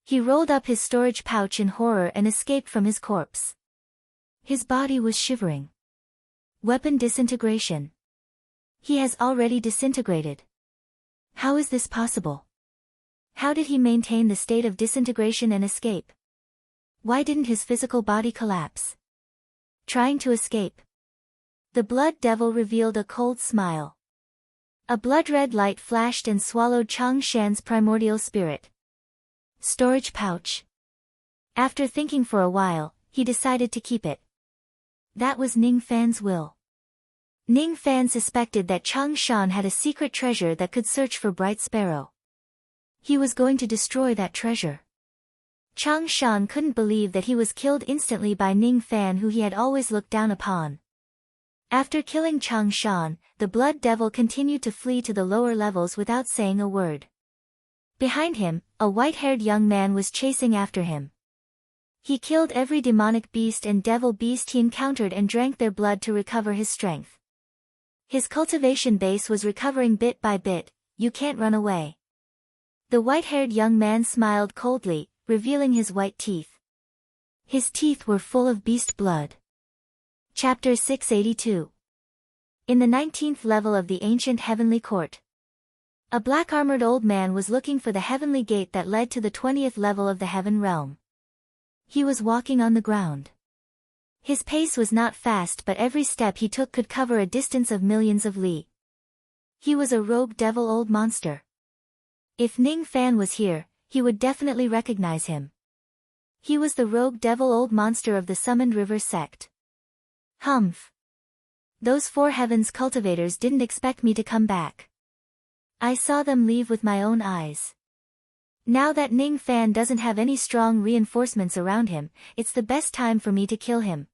He rolled up his storage pouch in horror and escaped from his corpse. His body was shivering. Weapon disintegration. He has already disintegrated. How is this possible? How did he maintain the state of disintegration and escape? Why didn't his physical body collapse? Trying to escape. The blood devil revealed a cold smile. A blood-red light flashed and swallowed Chang Shan's primordial spirit. Storage pouch. After thinking for a while, he decided to keep it. That was Ning Fan's will. Ning Fan suspected that Chang Shan had a secret treasure that could search for Bright Sparrow. He was going to destroy that treasure. Chang Shan couldn't believe that he was killed instantly by Ning Fan, who he had always looked down upon. After killing Chang Shan, the blood devil continued to flee to the lower levels without saying a word. Behind him, a white-haired young man was chasing after him. He killed every demonic beast and devil beast he encountered and drank their blood to recover his strength. His cultivation base was recovering bit by bit. You can't run away. The white-haired young man smiled coldly, revealing his white teeth. His teeth were full of beast blood. Chapter 682. In the 19th level of the ancient heavenly court, a black-armored old man was looking for the heavenly gate that led to the 20th level of the heaven realm. He was walking on the ground. His pace was not fast, but every step he took could cover a distance of millions of li. He was a rogue devil old monster. If Ning Fan was here, he would definitely recognize him. He was the rogue devil old monster of the Summoned River sect. Humph. Those 4 heavens cultivators didn't expect me to come back. I saw them leave with my own eyes. Now that Ning Fan doesn't have any strong reinforcements around him, it's the best time for me to kill him.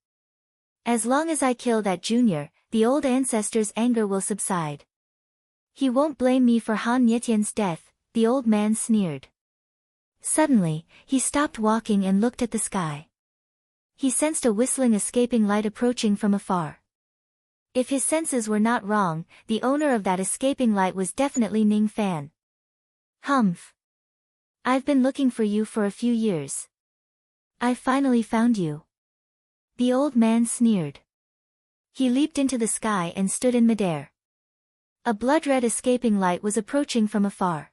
As long as I kill that junior, the old ancestor's anger will subside. He won't blame me for Han Yetian's death, the old man sneered. Suddenly, he stopped walking and looked at the sky. He sensed a whistling escaping light approaching from afar. If his senses were not wrong, the owner of that escaping light was definitely Ning Fan. Humph. I've been looking for you for a few years. I finally found you. The old man sneered. He leaped into the sky and stood in midair. A blood-red escaping light was approaching from afar.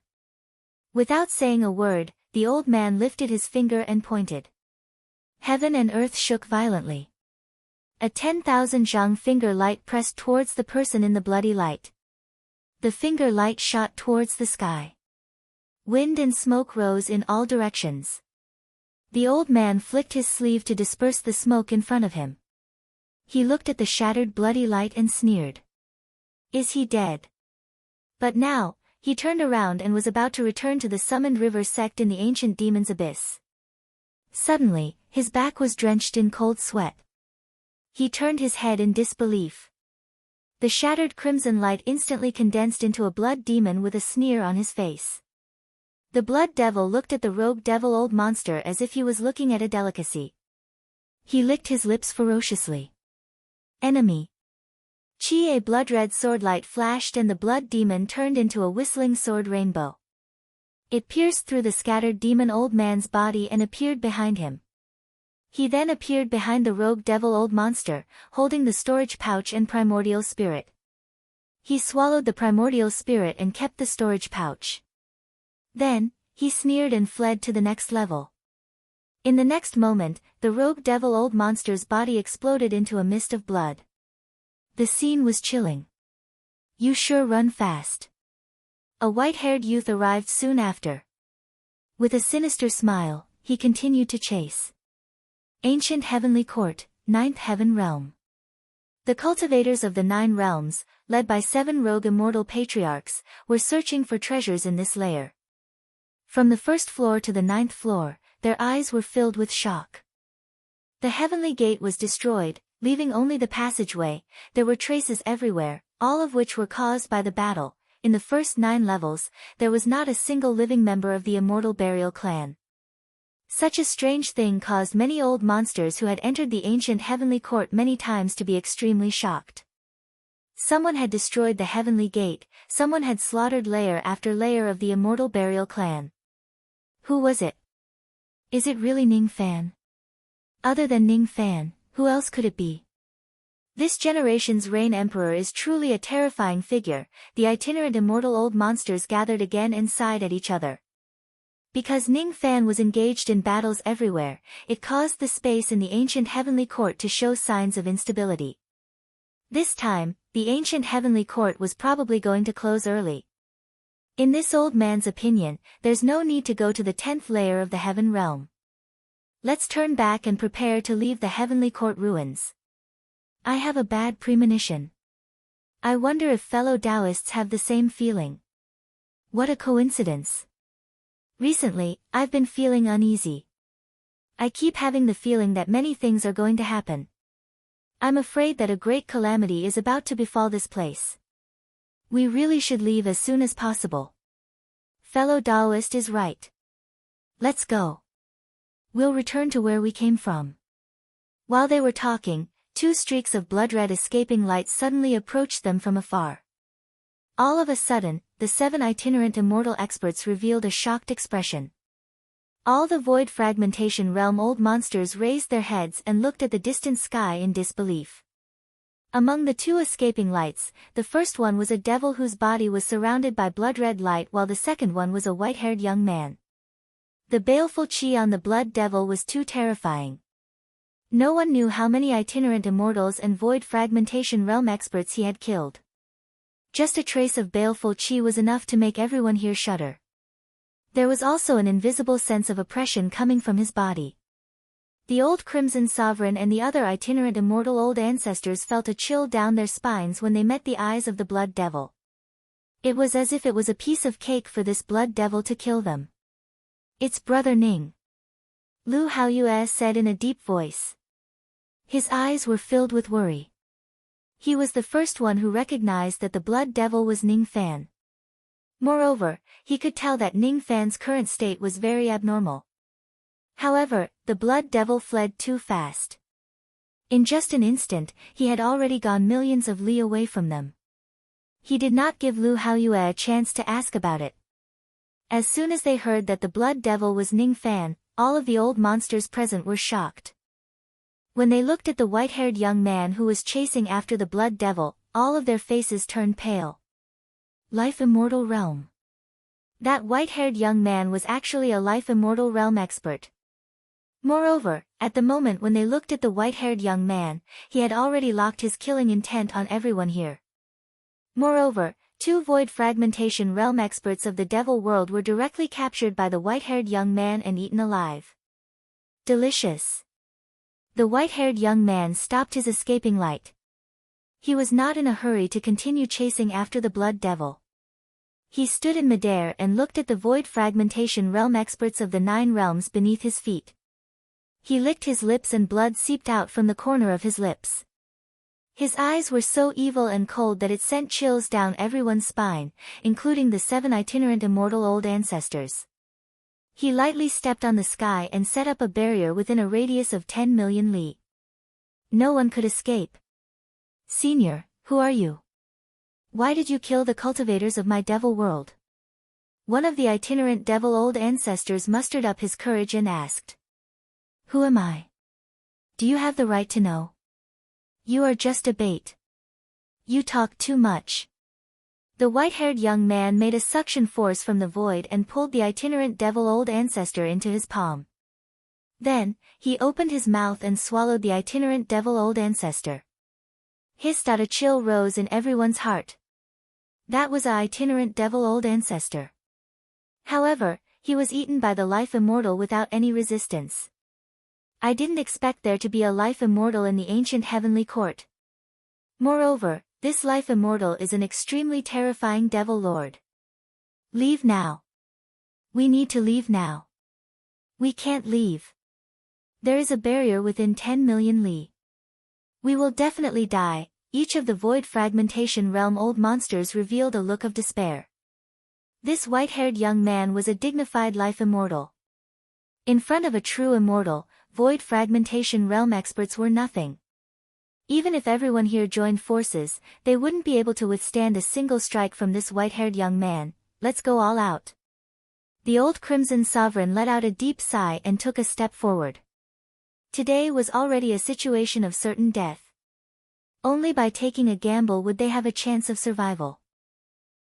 Without saying a word, the old man lifted his finger and pointed. Heaven and earth shook violently. A 10,000 zhang finger light pressed towards the person in the bloody light. The finger light shot towards the sky. Wind and smoke rose in all directions. The old man flicked his sleeve to disperse the smoke in front of him. He looked at the shattered bloody light and sneered. Is he dead? But now, he turned around and was about to return to the Summoned River sect in the ancient demon's abyss. Suddenly, his back was drenched in cold sweat. He turned his head in disbelief. The shattered crimson light instantly condensed into a blood demon with a sneer on his face. The blood devil looked at the rogue devil old monster as if he was looking at a delicacy. He licked his lips ferociously. Enemy. A blood-red sword light flashed and the blood demon turned into a whistling sword rainbow. It pierced through the scattered demon old man's body and appeared behind him. He then appeared behind the rogue devil old monster, holding the storage pouch and primordial spirit. He swallowed the primordial spirit and kept the storage pouch. Then, he sneered and fled to the next level. In the next moment, the rogue devil old monster's body exploded into a mist of blood. The scene was chilling. You sure run fast. A white-haired youth arrived soon after. With a sinister smile, he continued to chase. Ancient Heavenly Court, 9th Heaven Realm. The cultivators of the 9 realms, led by 7 rogue immortal patriarchs, were searching for treasures in this layer. From the 1st floor to the 9th floor, their eyes were filled with shock. The heavenly gate was destroyed, leaving only the passageway. There were traces everywhere, all of which were caused by the battle. In the first 9 levels, there was not a single living member of the immortal burial clan. Such a strange thing caused many old monsters who had entered the ancient heavenly court many times to be extremely shocked. Someone had destroyed the heavenly gate, someone had slaughtered layer after layer of the immortal burial clan. Who was it? Is it really Ning Fan? Other than Ning Fan, who else could it be? This generation's Reign Emperor is truly a terrifying figure. The itinerant immortal old monsters gathered again and sighed at each other. Because Ning Fan was engaged in battles everywhere, it caused the space in the ancient heavenly court to show signs of instability. This time, the ancient heavenly court was probably going to close early. In this old man's opinion, there's no need to go to the 10th layer of the heaven realm. Let's turn back and prepare to leave the heavenly court ruins. I have a bad premonition. I wonder if fellow Taoists have the same feeling. What a coincidence. Recently, I've been feeling uneasy. I keep having the feeling that many things are going to happen. I'm afraid that a great calamity is about to befall this place. We really should leave as soon as possible. Fellow Taoist is right. Let's go. We'll return to where we came from. While they were talking, 2 streaks of blood-red escaping light suddenly approached them from afar. All of a sudden, the 7 itinerant immortal experts revealed a shocked expression. All the void fragmentation realm old monsters raised their heads and looked at the distant sky in disbelief. Among the 2 escaping lights, the first one was a devil whose body was surrounded by blood-red light, while the second one was a white-haired young man. The baleful chi on the blood devil was too terrifying. No one knew how many itinerant immortals and void fragmentation realm experts he had killed. Just a trace of baleful chi was enough to make everyone here shudder. There was also an invisible sense of oppression coming from his body. The old Crimson Sovereign and the other itinerant immortal old ancestors felt a chill down their spines when they met the eyes of the blood devil. It was as if it was a piece of cake for this blood devil to kill them. It's Brother Ning, Lu Haoyue said in a deep voice. His eyes were filled with worry. He was the first one who recognized that the blood devil was Ning Fan. Moreover, he could tell that Ning Fan's current state was very abnormal. However, the blood devil fled too fast. In just an instant, he had already gone millions of li away from them. He did not give Lu Haoyue a chance to ask about it. As soon as they heard that the blood devil was Ning Fan, all of the old monsters present were shocked. When they looked at the white-haired young man who was chasing after the blood devil, all of their faces turned pale. Life Immortal Realm. That white-haired young man was actually a Life Immortal Realm expert. Moreover, at the moment when they looked at the white-haired young man, he had already locked his killing intent on everyone here. Moreover, 2 void fragmentation realm experts of the devil world were directly captured by the white-haired young man and eaten alive. Delicious. The white-haired young man stopped his escaping light. He was not in a hurry to continue chasing after the blood devil. He stood in midair and looked at the void fragmentation realm experts of the 9 realms beneath his feet. He licked his lips and blood seeped out from the corner of his lips. His eyes were so evil and cold that it sent chills down everyone's spine, including the 7 itinerant immortal old ancestors. He lightly stepped on the sky and set up a barrier within a radius of 10 million li. No one could escape. Senior, who are you? Why did you kill the cultivators of my devil world? One of the itinerant devil old ancestors mustered up his courage and asked. Who am I? Do you have the right to know? You are just a bait. You talk too much. The white-haired young man made a suction force from the void and pulled the itinerant devil old ancestor into his palm. Then, he opened his mouth and swallowed the itinerant devil old ancestor. Hissed out, a chill rose in everyone's heart. That was a itinerant devil old ancestor. However, he was eaten by the life immortal without any resistance. I didn't expect there to be a life immortal in the ancient heavenly court. Moreover, this life immortal is an extremely terrifying devil lord. Leave now. We need to leave now. We can't leave. There is a barrier within 10 million li. We will definitely die. Each of the void fragmentation realm old monsters revealed a look of despair. This white-haired young man was a dignified life immortal. In front of a true immortal, void fragmentation realm experts were nothing. Even if everyone here joined forces, they wouldn't be able to withstand a single strike from this white-haired young man. Let's go all out. The old Crimson Sovereign let out a deep sigh and took a step forward. Today was already a situation of certain death. Only by taking a gamble would they have a chance of survival.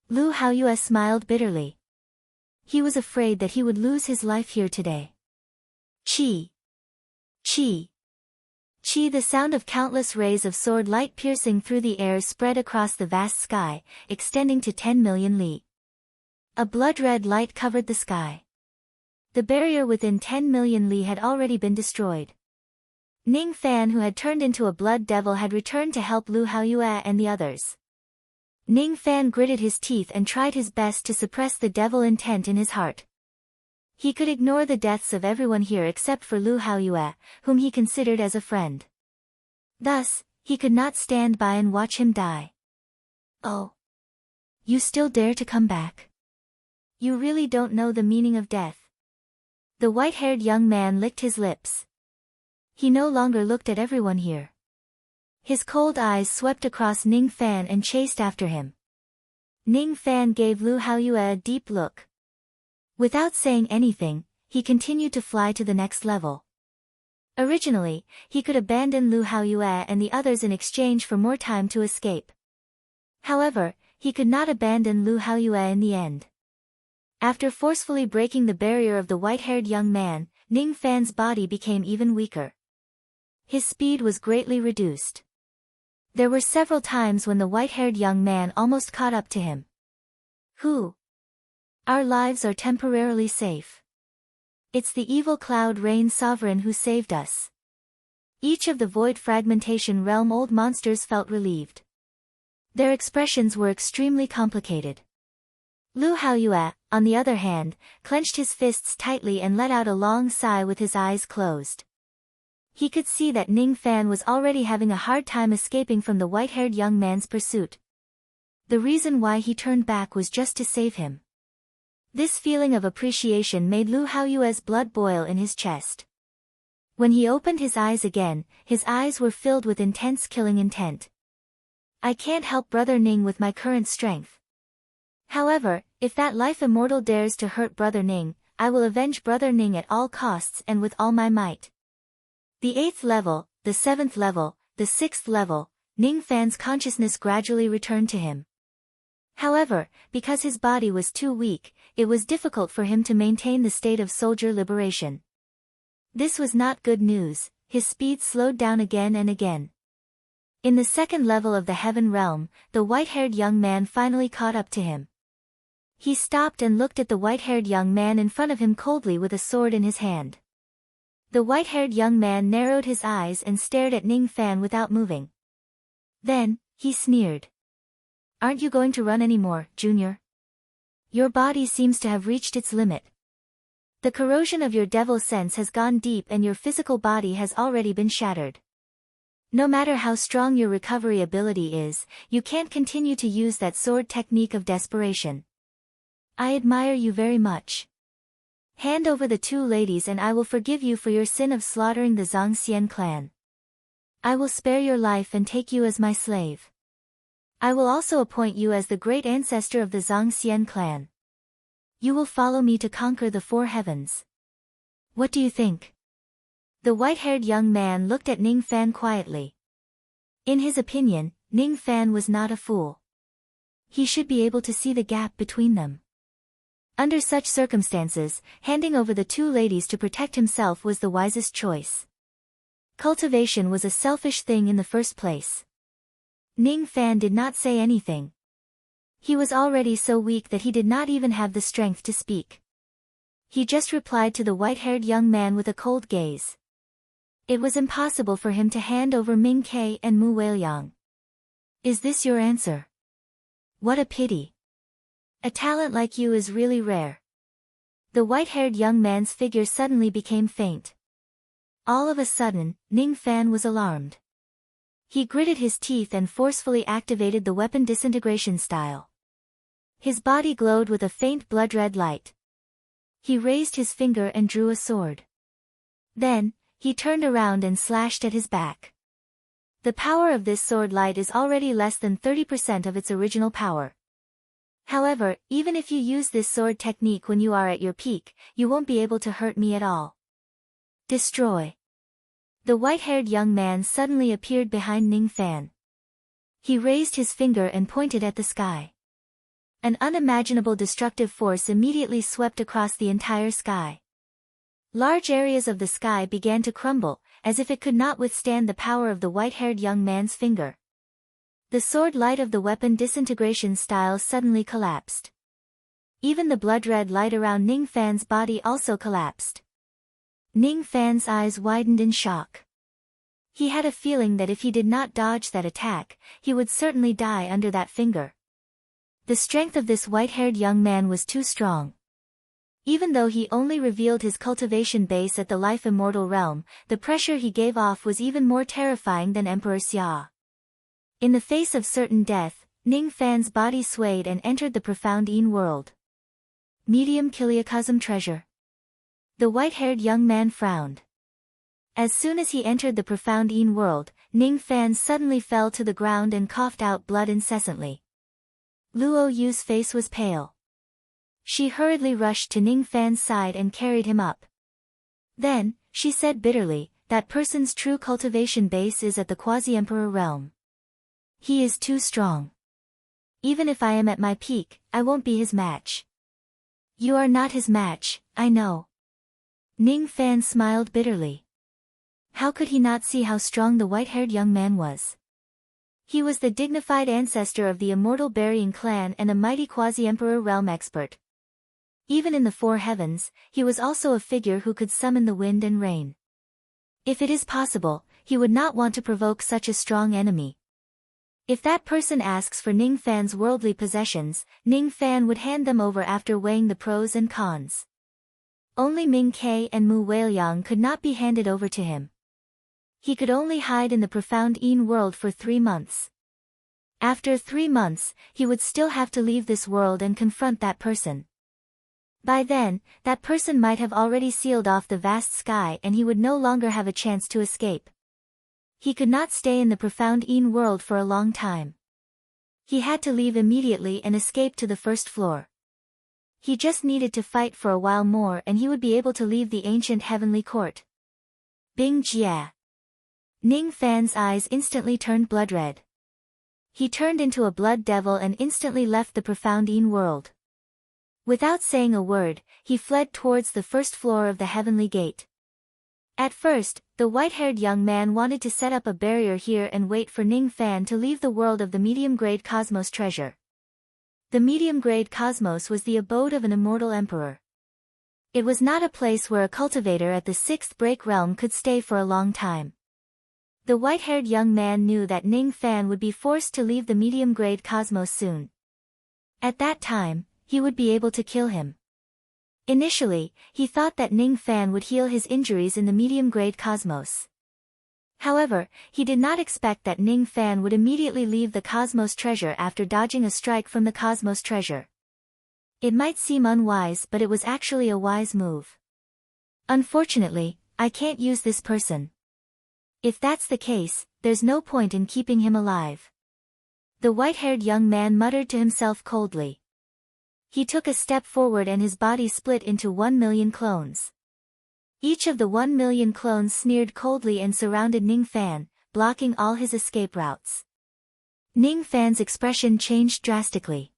Lu Haoyue smiled bitterly. He was afraid that he would lose his life here today. Chi! Chi! Chi! The sound of countless rays of sword light piercing through the air spread across the vast sky, extending to 10 million li. A blood-red light covered the sky. The barrier within 10 million li had already been destroyed. Ning Fan, who had turned into a blood devil, had returned to help Lu Haoyue and the others. Ning Fan gritted his teeth and tried his best to suppress the devil intent in his heart. He could ignore the deaths of everyone here except for Lu Haoyue, whom he considered as a friend. Thus, he could not stand by and watch him die. Oh. You still dare to come back? You really don't know the meaning of death. The white-haired young man licked his lips. He no longer looked at everyone here. His cold eyes swept across Ning Fan and chased after him. Ning Fan gave Lu Haoyue a deep look. Without saying anything, he continued to fly to the next level. Originally, he could abandon Lu Haoyue and the others in exchange for more time to escape. However, he could not abandon Lu Haoyue in the end. After forcefully breaking the barrier of the white-haired young man, Ning Fan's body became even weaker. His speed was greatly reduced. There were several times when the white-haired young man almost caught up to him. Who? Our lives are temporarily safe. It's the evil Cloud Rain Sovereign who saved us. Each of the void fragmentation realm old monsters felt relieved. Their expressions were extremely complicated. Lu Haoyue, on the other hand, clenched his fists tightly and let out a long sigh with his eyes closed. He could see that Ning Fan was already having a hard time escaping from the white-haired young man's pursuit. The reason why he turned back was just to save him. This feeling of appreciation made Lu Haoyue's blood boil in his chest. When he opened his eyes again, his eyes were filled with intense killing intent. I can't help Brother Ning with my current strength. However, if that life immortal dares to hurt Brother Ning, I will avenge Brother Ning at all costs and with all my might. The 8th level, the 7th level, the 6th level, Ning Fan's consciousness gradually returned to him. However, because his body was too weak, it was difficult for him to maintain the state of soldier liberation. This was not good news. His speed slowed down again and again. In the 2nd level of the Heaven Realm, the white-haired young man finally caught up to him. He stopped and looked at the white-haired young man in front of him coldly with a sword in his hand. The white-haired young man narrowed his eyes and stared at Ning Fan without moving. Then, he sneered. Aren't you going to run anymore, Junior? Your body seems to have reached its limit. The corrosion of your devil sense has gone deep and your physical body has already been shattered. No matter how strong your recovery ability is, you can't continue to use that sword technique of desperation. I admire you very much. Hand over the 2 ladies and I will forgive you for your sin of slaughtering the Zhangxian clan. I will spare your life and take you as my slave. I will also appoint you as the great ancestor of the Zhangxian clan. You will follow me to conquer the 4 heavens. What do you think? The white-haired young man looked at Ning Fan quietly. In his opinion, Ning Fan was not a fool. He should be able to see the gap between them. Under such circumstances, handing over the 2 ladies to protect himself was the wisest choice. Cultivation was a selfish thing in the first place. Ning Fan did not say anything. He was already so weak that he did not even have the strength to speak. He just replied to the white-haired young man with a cold gaze. It was impossible for him to hand over Ming Ke and Mu Weiliang. Is this your answer? What a pity. A talent like you is really rare. The white-haired young man's figure suddenly became faint. All of a sudden, Ning Fan was alarmed. He gritted his teeth and forcefully activated the weapon disintegration style. His body glowed with a faint blood-red light. He raised his finger and drew a sword. Then, he turned around and slashed at his back. The power of this sword light is already less than 30% of its original power. However, even if you use this sword technique when you are at your peak, you won't be able to hurt me at all. Destroy. The white-haired young man suddenly appeared behind Ning Fan. He raised his finger and pointed at the sky. An unimaginable destructive force immediately swept across the entire sky. Large areas of the sky began to crumble, as if it could not withstand the power of the white-haired young man's finger. The sword light of the weapon disintegration style suddenly collapsed. Even the blood-red light around Ning Fan's body also collapsed. Ning Fan's eyes widened in shock. He had a feeling that if he did not dodge that attack, he would certainly die under that finger. The strength of this white-haired young man was too strong. Even though he only revealed his cultivation base at the life immortal realm, the pressure he gave off was even more terrifying than Emperor Xia. In the face of certain death, Ning Fan's body swayed and entered the profound Yin world. Medium Kiliacosm treasure. The white-haired young man frowned. As soon as he entered the profound Yin world, Ning Fan suddenly fell to the ground and coughed out blood incessantly. Luo Yu's face was pale. She hurriedly rushed to Ning Fan's side and carried him up. Then, she said bitterly, that person's true cultivation base is at the quasi-emperor realm. He is too strong. Even if I am at my peak, I won't be his match. You are not his match, I know. Ning Fan smiled bitterly. How could he not see how strong the white-haired young man was? He was the dignified ancestor of the immortal burying clan and a mighty quasi-emperor realm expert. Even in the four heavens, he was also a figure who could summon the wind and rain. If it is possible, he would not want to provoke such a strong enemy. If that person asks for Ning Fan's worldly possessions, Ning Fan would hand them over after weighing the pros and cons. Only Ming Ke and Mu Weiliang could not be handed over to him. He could only hide in the profound Yin world for 3 months. After 3 months, he would still have to leave this world and confront that person. By then, that person might have already sealed off the vast sky and he would no longer have a chance to escape. He could not stay in the profound Yin world for a long time. He had to leave immediately and escape to the first floor. He just needed to fight for a while more and he would be able to leave the ancient heavenly court. Bing Jia. Ning Fan's eyes instantly turned blood-red. He turned into a blood devil and instantly left the profound Yin world. Without saying a word, he fled towards the first floor of the heavenly gate. At first, the white-haired young man wanted to set up a barrier here and wait for Ning Fan to leave the world of the medium-grade cosmos treasure. The medium-grade cosmos was the abode of an immortal emperor. It was not a place where a cultivator at the 6th break realm could stay for a long time. The white-haired young man knew that Ning Fan would be forced to leave the medium-grade cosmos soon. At that time, he would be able to kill him. Initially, he thought that Ning Fan would heal his injuries in the medium-grade cosmos. However, he did not expect that Ning Fan would immediately leave the cosmos treasure after dodging a strike from the cosmos treasure. It might seem unwise, but it was actually a wise move. Unfortunately, I can't use this person. If that's the case, there's no point in keeping him alive. The white-haired young man muttered to himself coldly. He took a step forward and his body split into 1,000,000 clones. Each of the 1,000,000 clones sneered coldly and surrounded Ning Fan, blocking all his escape routes. Ning Fan's expression changed drastically.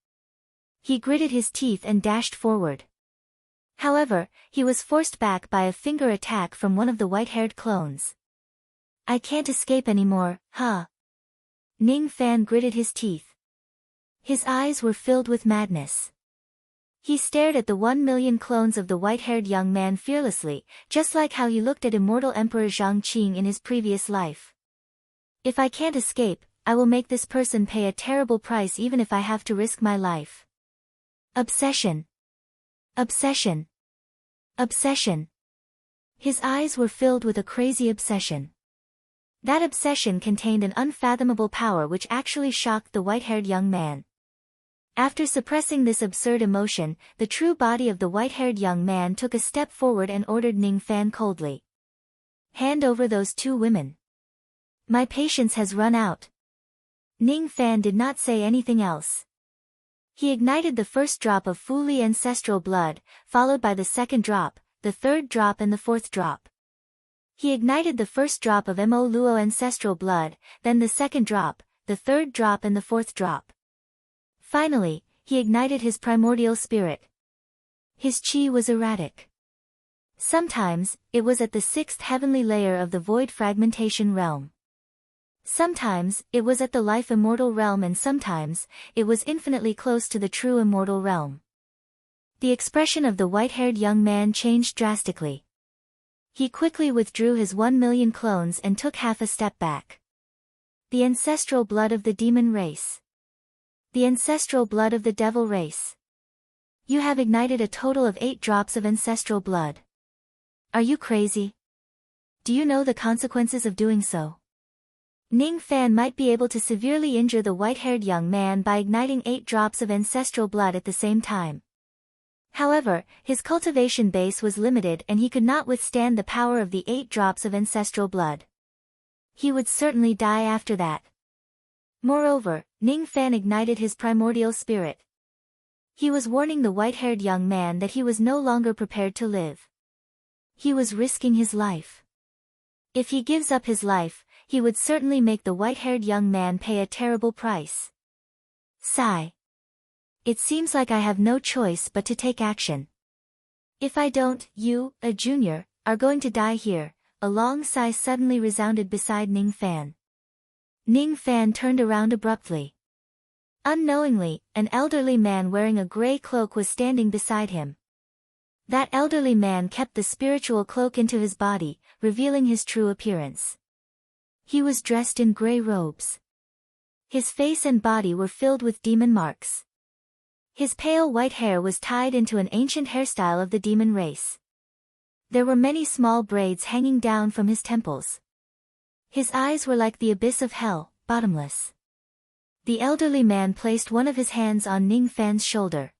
He gritted his teeth and dashed forward. However, he was forced back by a finger attack from one of the white-haired clones. I can't escape anymore, huh? Ning Fan gritted his teeth. His eyes were filled with madness. He stared at the 1,000,000 clones of the white-haired young man fearlessly, just like how he looked at immortal Emperor Zhang Qing in his previous life. If I can't escape, I will make this person pay a terrible price even if I have to risk my life. Obsession. Obsession. Obsession. His eyes were filled with a crazy obsession. That obsession contained an unfathomable power which actually shocked the white-haired young man. After suppressing this absurd emotion, the true body of the white-haired young man took a step forward and ordered Ning Fan coldly. Hand over those two women. My patience has run out. Ning Fan did not say anything else. He ignited the first drop of Fu Li ancestral blood, followed by the second drop, the third drop and the fourth drop. He ignited the first drop of Mo Luo ancestral blood, then the second drop, the third drop and the fourth drop. Finally, he ignited his primordial spirit. His chi was erratic. Sometimes, it was at the sixth heavenly layer of the void fragmentation realm. Sometimes, it was at the life immortal realm and sometimes, it was infinitely close to the true immortal realm. The expression of the white-haired young man changed drastically. He quickly withdrew his 1,000,000 clones and took half a step back. The ancestral blood of the demon race. The ancestral blood of the devil race. You have ignited a total of 8 drops of ancestral blood. Are you crazy? Do you know the consequences of doing so? Ning Fan might be able to severely injure the white-haired young man by igniting 8 drops of ancestral blood at the same time. However, his cultivation base was limited and he could not withstand the power of the 8 drops of ancestral blood. He would certainly die after that. Moreover, Ning Fan ignited his primordial spirit. He was warning the white-haired young man that he was no longer prepared to live. He was risking his life. If he gives up his life, he would certainly make the white-haired young man pay a terrible price. Sigh. It seems like I have no choice but to take action. If I don't, you, a junior, are going to die here. A long sigh suddenly resounded beside Ning Fan. Ning Fan turned around abruptly. Unknowingly, an elderly man wearing a gray cloak was standing beside him. That elderly man kept the spiritual cloak into his body, revealing his true appearance. He was dressed in gray robes. His face and body were filled with demon marks. His pale white hair was tied into an ancient hairstyle of the demon race. There were many small braids hanging down from his temples. His eyes were like the abyss of hell, bottomless. The elderly man placed one of his hands on Ning Fan's shoulder.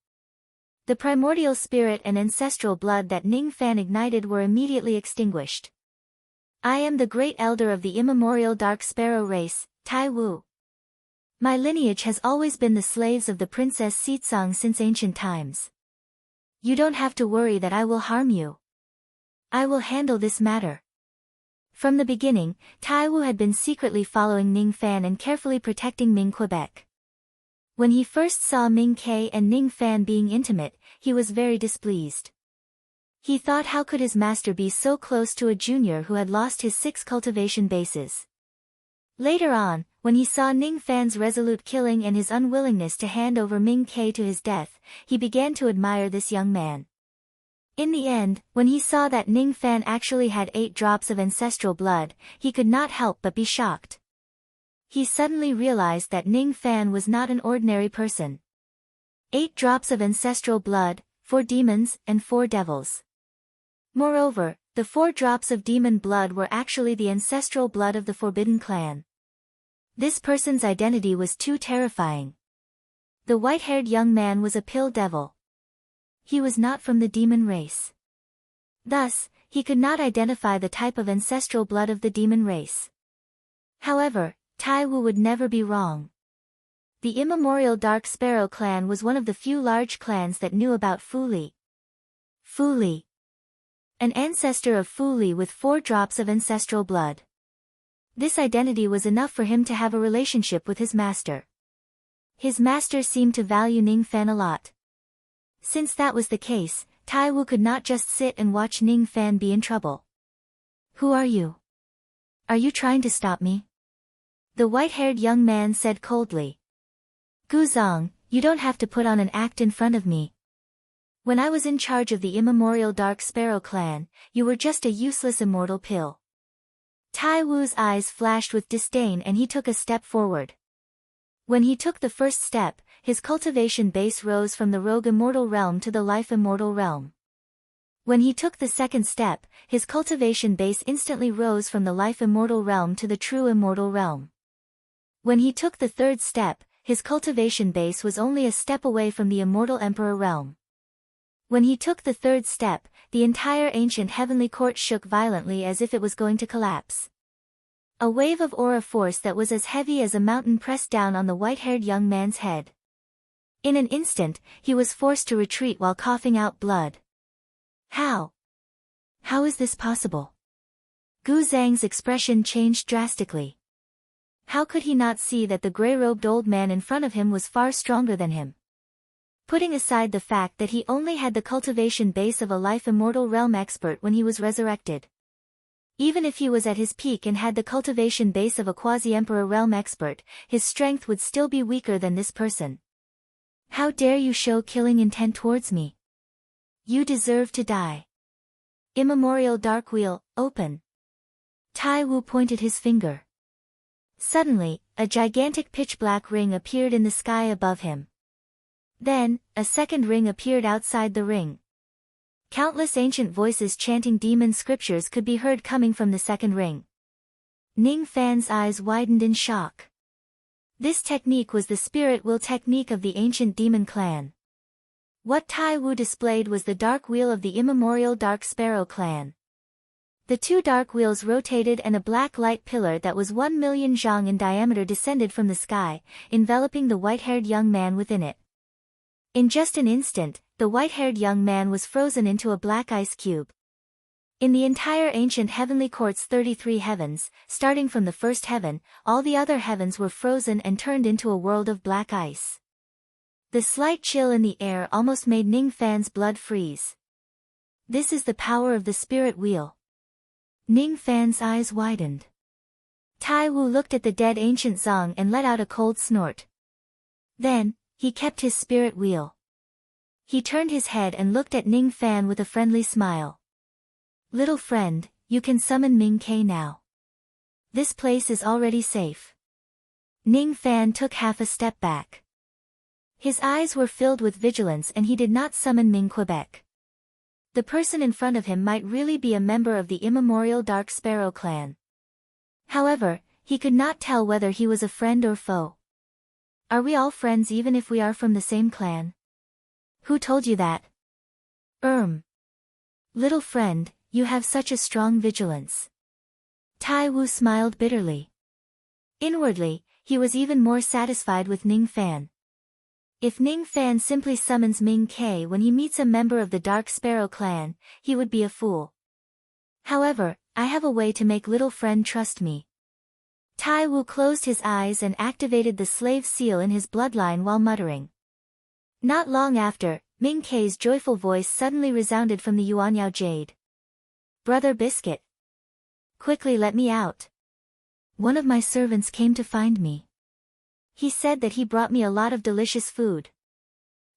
The primordial spirit and ancestral blood that Ning Fan ignited were immediately extinguished. I am the great elder of the immemorial Dark Sparrow race, Tai Wu. My lineage has always been the slaves of the Princess Sitsang since ancient times. You don't have to worry that I will harm you. I will handle this matter. From the beginning, Tai Wu had been secretly following Ning Fan and carefully protecting Ming Quebec. When he first saw Ming Ke and Ning Fan being intimate, he was very displeased. He thought how could his master be so close to a junior who had lost his 6 cultivation bases. Later on, when he saw Ning Fan's resolute killing and his unwillingness to hand over Ming Ke to his death, he began to admire this young man. In the end, when he saw that Ning Fan actually had 8 drops of ancestral blood, he could not help but be shocked. He suddenly realized that Ning Fan was not an ordinary person. 8 drops of ancestral blood, 4 demons and 4 devils. Moreover, the 4 drops of demon blood were actually the ancestral blood of the Forbidden Clan. This person's identity was too terrifying. The white-haired young man was a pill devil. He was not from the demon race. Thus, he could not identify the type of ancestral blood of the demon race. However, Tai Wu would never be wrong. The immemorial Dark Sparrow clan was one of the few large clans that knew about Fu Li. Fu Li. An ancestor of Fu Li with 4 drops of ancestral blood. This identity was enough for him to have a relationship with his master. His master seemed to value Ning Fan a lot. Since that was the case, Tai Wu could not just sit and watch Ning Fan be in trouble. Who are you? Are you trying to stop me? The white-haired young man said coldly. Guzong, you don't have to put on an act in front of me. When I was in charge of the immemorial Dark Sparrow clan, you were just a useless immortal pill. Tai Wu's eyes flashed with disdain and he took a step forward. When he took the first step, his cultivation base rose from the rogue immortal realm to the life immortal realm. When he took the second step, his cultivation base instantly rose from the life immortal realm to the true immortal realm. When he took the third step, his cultivation base was only a step away from the immortal emperor realm. When he took the third step, the entire ancient heavenly court shook violently as if it was going to collapse. A wave of aura force that was as heavy as a mountain pressed down on the white-haired young man's head. In an instant, he was forced to retreat while coughing out blood. How? How is this possible? Gu Zhang's expression changed drastically. How could he not see that the gray-robed old man in front of him was far stronger than him? Putting aside the fact that he only had the cultivation base of a life immortal realm expert when he was resurrected. Even if he was at his peak and had the cultivation base of a quasi-emperor realm expert, his strength would still be weaker than this person. How dare you show killing intent towards me? You deserve to die. Immemorial Dark Wheel, open. Tai Wu pointed his finger. Suddenly, a gigantic pitch-black ring appeared in the sky above him. Then, a second ring appeared outside the ring. Countless ancient voices chanting demon scriptures could be heard coming from the second ring. Ning Fan's eyes widened in shock. This technique was the spirit will technique of the ancient demon clan. What Tai Wu displayed was the dark wheel of the immemorial Dark Sparrow clan. The two dark wheels rotated and a black light pillar that was 1,000,000 zhang in diameter descended from the sky, enveloping the white-haired young man within it. In just an instant, the white-haired young man was frozen into a black ice cube. In the entire ancient heavenly court's 33 heavens, starting from the first heaven, all the other heavens were frozen and turned into a world of black ice. The slight chill in the air almost made Ning Fan's blood freeze. This is the power of the spirit wheel. Ning Fan's eyes widened. Tai Wu looked at the dead ancient Zhang and let out a cold snort. Then, he kept his spirit wheel. He turned his head and looked at Ning Fan with a friendly smile. Little friend, you can summon Ming Ke now. This place is already safe. Ning Fan took half a step back. His eyes were filled with vigilance and he did not summon Ming Quebec. The person in front of him might really be a member of the immemorial Dark Sparrow clan. However, he could not tell whether he was a friend or foe. Are we all friends even if we are from the same clan? Who told you that? Little friend, you have such a strong vigilance. Tai Wu smiled bitterly. Inwardly, he was even more satisfied with Ning Fan. If Ning Fan simply summons Ming Ke when he meets a member of the Dark Sparrow clan, he would be a fool. However, I have a way to make little friend trust me. Tai Wu closed his eyes and activated the slave seal in his bloodline while muttering. Not long after, Ming Ke's joyful voice suddenly resounded from the Yuanyao Jade. Brother Biscuit. Quickly let me out. One of my servants came to find me. He said that he brought me a lot of delicious food.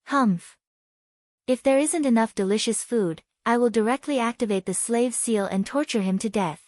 Humph. If there isn't enough delicious food, I will directly activate the slave seal and torture him to death.